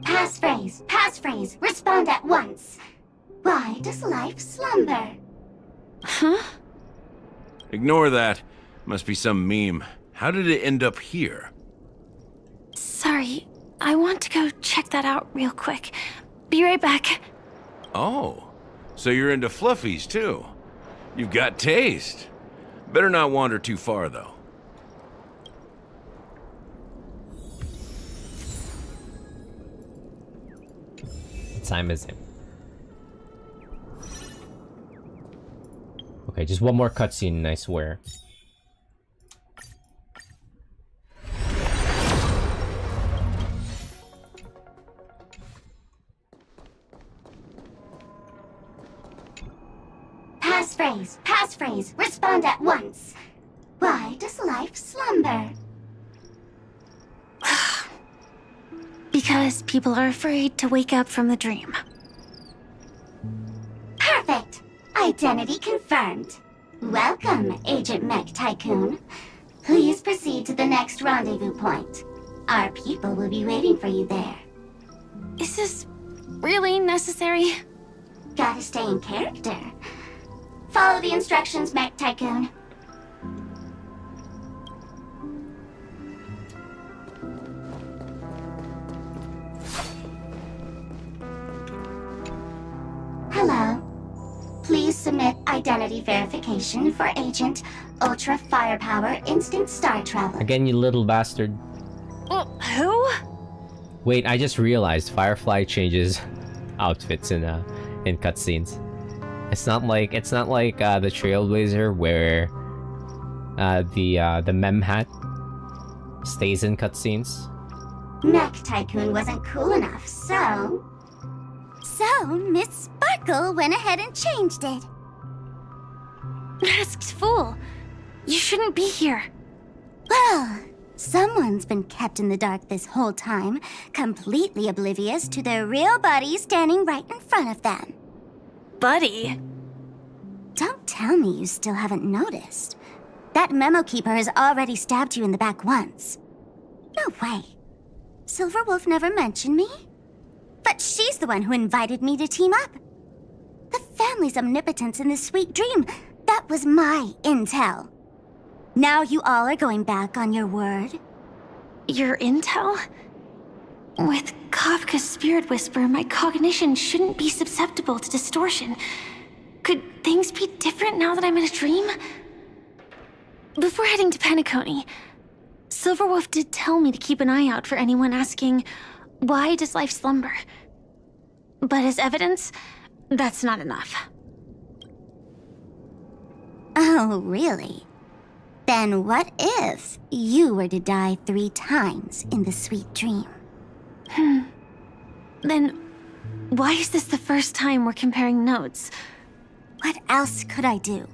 Passphrase, respond at once. Why does life slumber? Huh? Ignore that. Must be some meme. How did it end up here? Sorry, I want to go check that out real quick. Be right back. Oh, so you're into fluffies too. You've got taste. Better not wander too far though. What time is it? Okay, just one more cutscene, I swear. Passphrase, respond at once. Why does life slumber? Because people are afraid to wake up from the dream. Perfect! Identity confirmed. Welcome, Agent Mech Tycoon. Please proceed to the next rendezvous point. Our people will be waiting for you there. Is this really necessary? Gotta stay in character. Follow the instructions, Mech Tycoon. Hello. Please submit identity verification for Agent Ultra Firepower Instinct Star Traveler. Again, you little bastard. Who? Wait, I just realized Firefly changes outfits in cutscenes. It's not like the Trailblazer where the mem hat stays in cutscenes. Mech Tycoon wasn't cool enough, so... So, Miss Sparkle went ahead and changed it. Masked fool! You shouldn't be here. Well, someone's been kept in the dark this whole time, completely oblivious to their real buddy standing right in front of them. Buddy? Don't tell me you still haven't noticed. That memo keeper has already stabbed you in the back once. No way. Silverwolf never mentioned me. But she's the one who invited me to team up. The family's omnipotence in this sweet dream, that was my intel. Now you all are going back on your word? Your intel? With Kafka's spirit whisper, my cognition shouldn't be susceptible to distortion. Could things be different now that I'm in a dream? Before heading to Penacony, Silverwolf did tell me to keep an eye out for anyone asking, why does life slumber? But as evidence, that's not enough. Oh, really? Then what if you were to die 3 times in the sweet dream? Then why is this the first time we're comparing notes? What else could I do?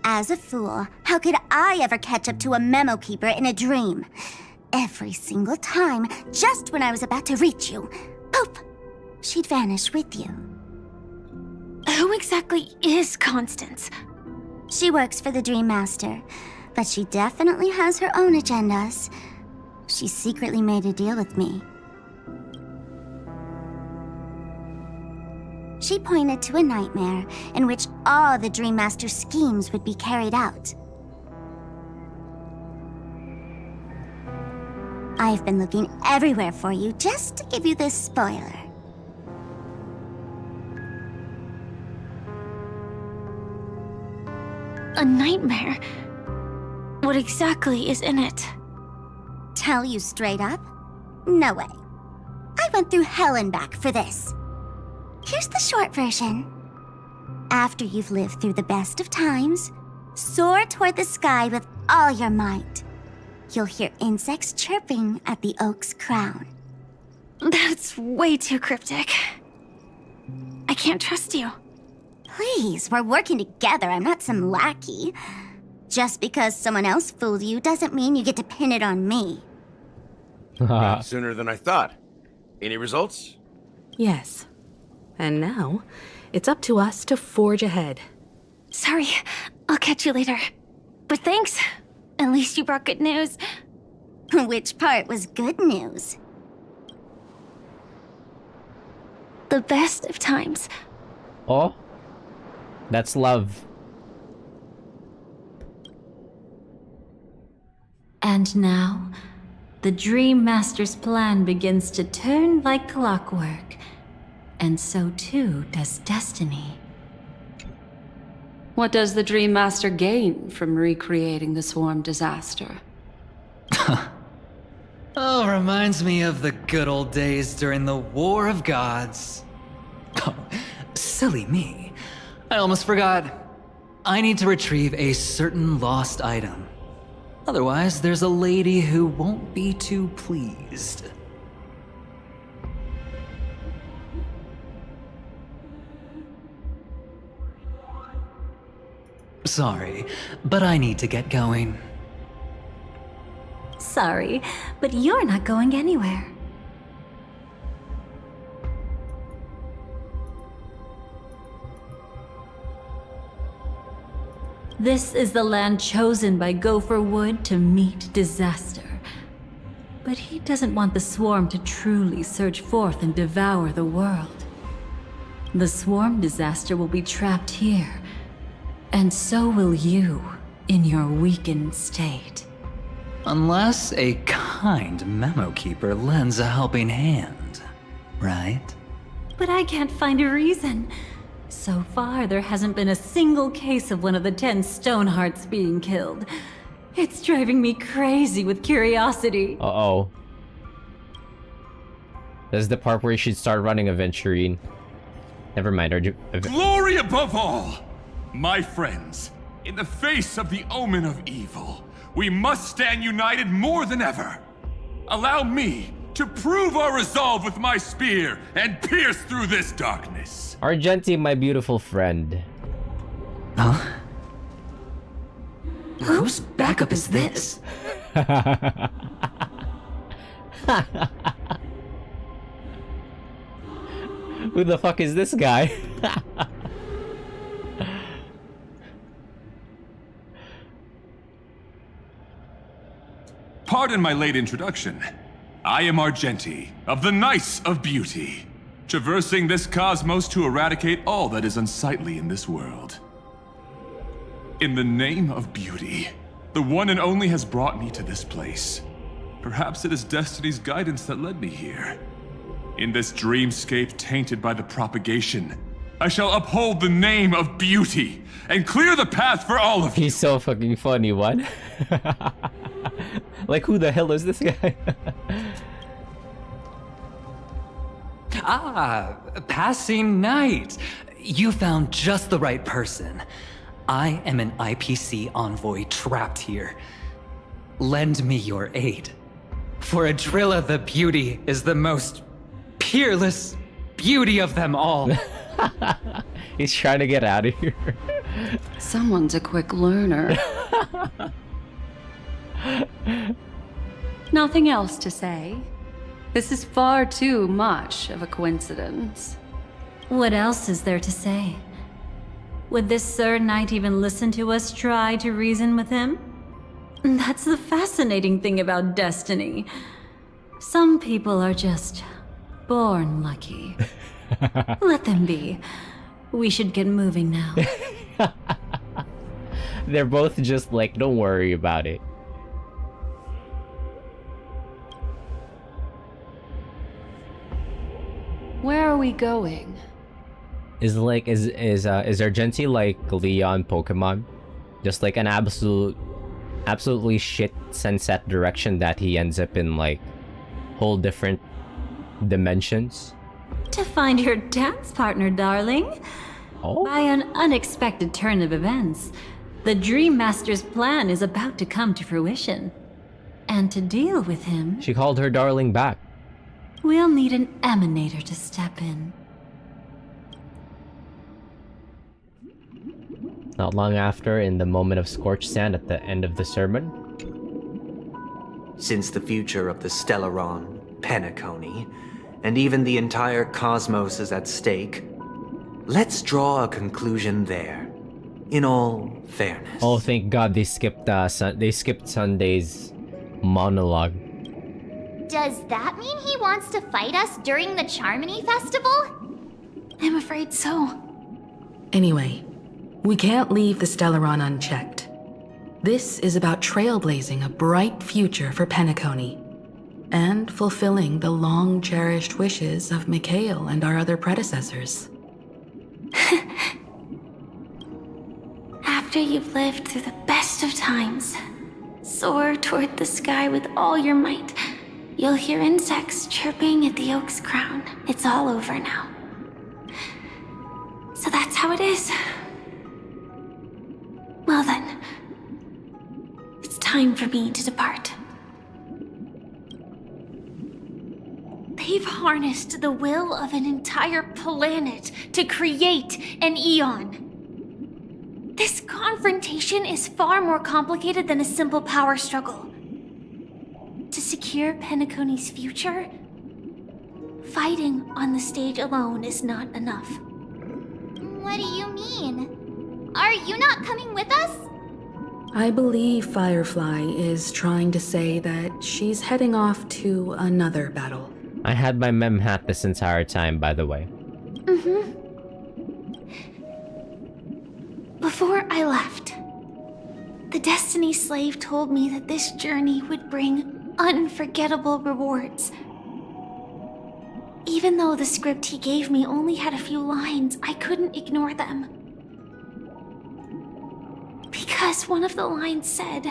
As a fool, how could I ever catch up to a memo keeper in a dream? Every single time, just when I was about to reach you, poof, she'd vanish with you. Who exactly is Constance? She works for the Dream Master, but she definitely has her own agendas. She secretly made a deal with me. She pointed to a nightmare in which all the Dream Master's schemes would be carried out. I've been looking everywhere for you just to give you this spoiler. A nightmare? What exactly is in it? Tell you straight up? No way. I went through hell and back for this. Here's the short version. After you've lived through the best of times, soar toward the sky with all your might. You'll hear insects chirping at the oak's crown. That's way too cryptic. I can't trust you. Please, we're working together. I'm not some lackey. Just because someone else fooled you doesn't mean you get to pin it on me. Sooner than I thought. Any results? Yes. And now, it's up to us to forge ahead. Sorry, I'll catch you later. But thanks. At least you brought good news. Which part was good news? The best of times. Oh? That's love. And now, the Dream Master's plan begins to turn like clockwork. And so too does destiny. What does the Dream Master gain from recreating the swarm disaster? Oh, reminds me of the good old days during the War of Gods. Oh, silly me. I almost forgot. I need to retrieve a certain lost item. Otherwise, there's a lady who won't be too pleased. Sorry, but I need to get going. Sorry, but you're not going anywhere. This is the land chosen by Gopher Wood to meet disaster. But he doesn't want the swarm to truly surge forth and devour the world. The swarm disaster will be trapped here, and so will you in your weakened state. Unless a kind memo keeper lends a helping hand, right? But I can't find a reason. So far, there hasn't been a single case of one of the 10 Stonehearts being killed. It's driving me crazy with curiosity. Uh-oh. This is the part where you should start running Aventurine. Never mind, Glory above all! My friends, in the face of the omen of evil, we must stand united more than ever. Allow me to prove our resolve with my spear and pierce through this darkness. Argenti, my beautiful friend. Huh? Whose backup is this? Who the fuck is this guy? Pardon my late introduction. I am Argenti, of the Knights of Beauty, traversing this cosmos to eradicate all that is unsightly in this world. In the name of beauty, the one and only has brought me to this place. Perhaps it is destiny's guidance that led me here. In this dreamscape tainted by the propagation, I shall uphold the name of beauty and clear the path for all of you. He's so fucking funny, what? Like, who the hell is this guy? Passing knight. You found just the right person. I am an IPC envoy trapped here. Lend me your aid. For Adrilla the Beauty is the most peerless beauty of them all. He's trying to get out of here. Someone's a quick learner. Nothing else to say. This is far too much of a coincidence. What else is there to say? Would this Sir Knight even listen to us try to reason with him? That's the fascinating thing about destiny. Some people are just born lucky. Let them be. We should get moving now. They're both just like, don't worry about it. Where are we going? Is Argenti like Leon Pokemon? Just like an absolutely shit sunset direction that he ends up in like whole different dimensions? To find your dance partner, darling. Oh? By an unexpected turn of events, the Dream Master's plan is about to come to fruition. And to deal with him, She called her darling back. we'll need an emanator to step in. Not long after, in the moment of scorched sand at the end of the sermon. Since the future of the Stellaron, Penacony, and even the entire cosmos is at stake, let's draw a conclusion there. In all fairness. Oh, thank God they skipped Sunday's monologue. Does that mean he wants to fight us during the Charmony Festival? I'm afraid so. Anyway, we can't leave the Stellaron unchecked. This is about trailblazing a bright future for Penacony, and fulfilling the long-cherished wishes of Mikhail and our other predecessors. After you've lived through the best of times, soar toward the sky with all your might. You'll hear insects chirping at the oak's crown. It's all over now. So that's how it is. Well then, it's time for me to depart. They've harnessed the will of an entire planet to create an Eon. This confrontation is far more complicated than a simple power struggle. To secure Penacony's future, fighting on the stage alone is not enough. What do you mean? Are you not coming with us? I believe Firefly is trying to say that she's heading off to another battle. I had my mem hat this entire time, by the way. Before I left, the Destiny Slave told me that this journey would bring unforgettable rewards. Even though the script he gave me only had a few lines, I couldn't ignore them. Because one of the lines said,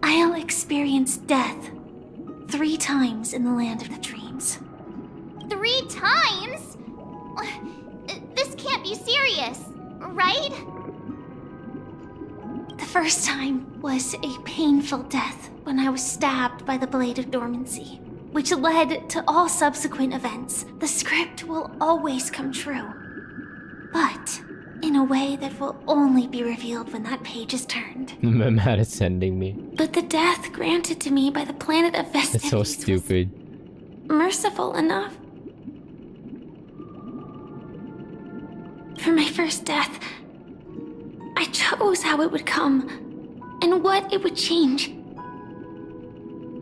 "I'll experience death 3 times in the land of the dreams." 3 times? This can't be serious, right? The first time was a painful death when I was stabbed by the Blade of Dormancy, which led to all subsequent events. The script will always come true. But in a way that will only be revealed when that page is turned. Mad is sending me. But the death granted to me by the planet of It's festivities so stupid. was merciful enough. For my first death, I chose how it would come and what it would change.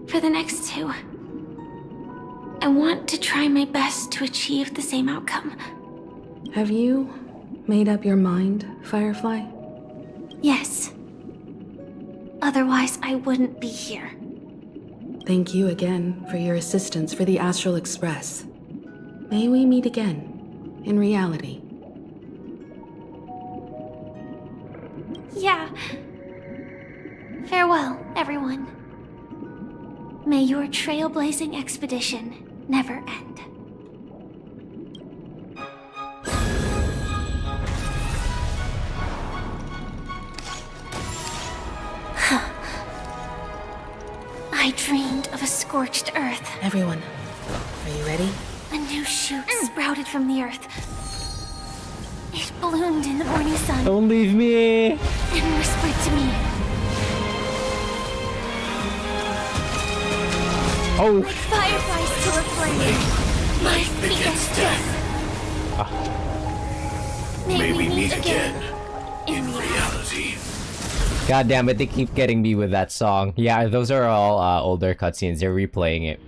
For the next two, I want to try my best to achieve the same outcome. Have you made up your mind, Firefly? Yes. Otherwise, I wouldn't be here. Thank you again for your assistance for the Astral Express. May we meet again, in reality. Yeah. Farewell, everyone. May your trailblazing expedition never end. I dreamed of a scorched earth. Everyone, are you ready? A new shoot sprouted from the earth. It bloomed in the morning sun. Don't leave me! And whispered to me. Oh! Like fireflies to a flame. Life begets death. May we meet again in reality. God damn it, they keep getting me with that song. Yeah, those are all older cutscenes. They're replaying it.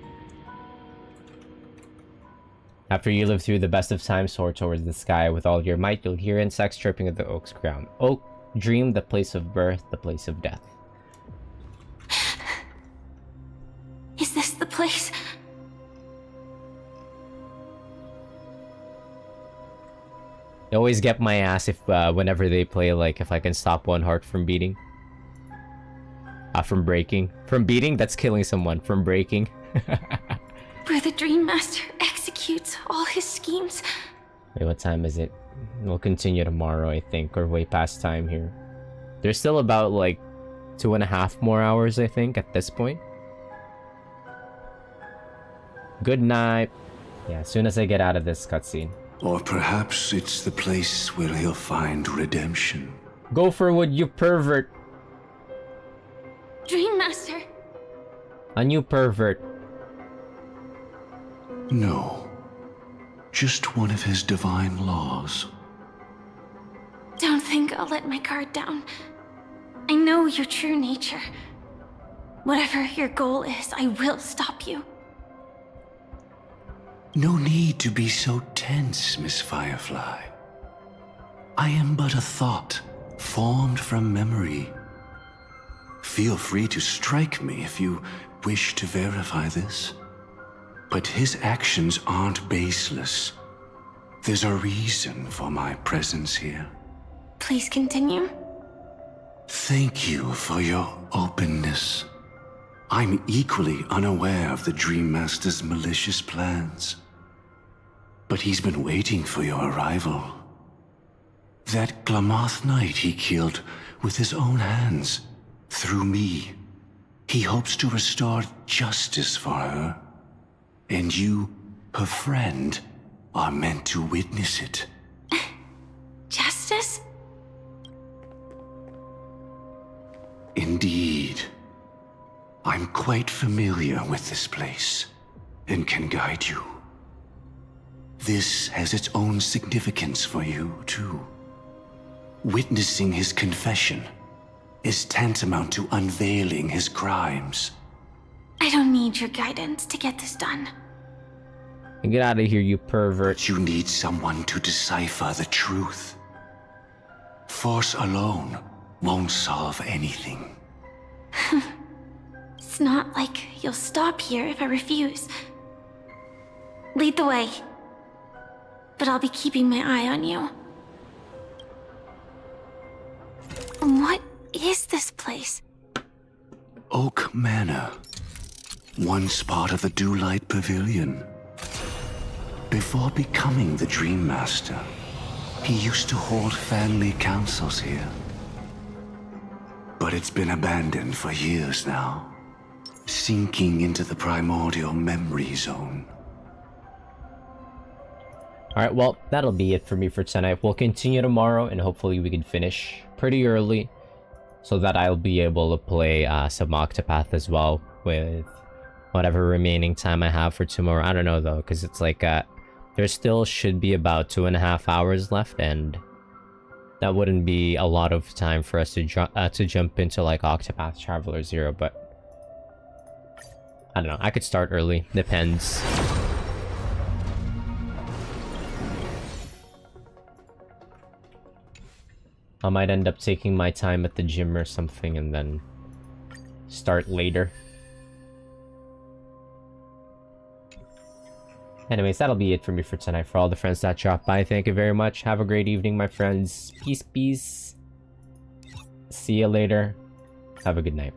After you live through the best of times, soar towards the sky with all your might, you'll hear insects chirping at the oak's ground. Oak, dream, the place of birth, the place of death. Is this the place? They always get my ass if whenever they play, like, if I can stop one heart from beating. From breaking. From beating? That's killing someone. From breaking. Where the Dream Master executes all his schemes. Wait, what time is it? We'll continue tomorrow, I think, or way past time here. There's still about, like, 2.5 more hours, I think, at this point. Good night. Yeah, as soon as I get out of this cutscene. Or perhaps it's the place where he'll find redemption. Gopherwood, you pervert. Dream Master. A new pervert. No. Just one of his divine laws. Don't think I'll let my guard down. I know your true nature. Whatever your goal is, I will stop you. No need to be so tense, Miss Firefly. I am but a thought, formed from memory. Feel free to strike me if you wish to verify this. But his actions aren't baseless. There's a reason for my presence here. Please continue. Thank you for your openness. I'm equally unaware of the Dream Master's malicious plans. But he's been waiting for your arrival. That Glamoth Knight he killed with his own hands, through me. He hopes to restore justice for her. And you, her friend, are meant to witness it. Justice? Indeed. I'm quite familiar with this place, and can guide you. This has its own significance for you, too. Witnessing his confession is tantamount to unveiling his crimes. I don't need your guidance to get this done. Get out of here, you pervert. But you need someone to decipher the truth. Force alone won't solve anything. It's not like you'll stop here if I refuse. Lead the way. But I'll be keeping my eye on you. What is this place? Oak Manor. Once part of the Dewlight Pavilion. Before becoming the Dream Master, he used to hold family councils here. But it's been abandoned for years now, sinking into the primordial memory zone. Alright, well, that'll be it for me for tonight. We'll continue tomorrow, and hopefully we can finish pretty early, so that I'll be able to play some Octopath as well, with whatever remaining time I have for tomorrow. I don't know, though, because it's like, there still should be about 2.5 hours left, and that wouldn't be a lot of time for us to jump into, like, Octopath Traveler 0, but I don't know. I could start early. Depends. I might end up taking my time at the gym or something and then start later. Anyways, that'll be it for me for tonight. For all the friends that dropped by, thank you very much. Have a great evening, my friends. Peace, peace. See you later. Have a good night.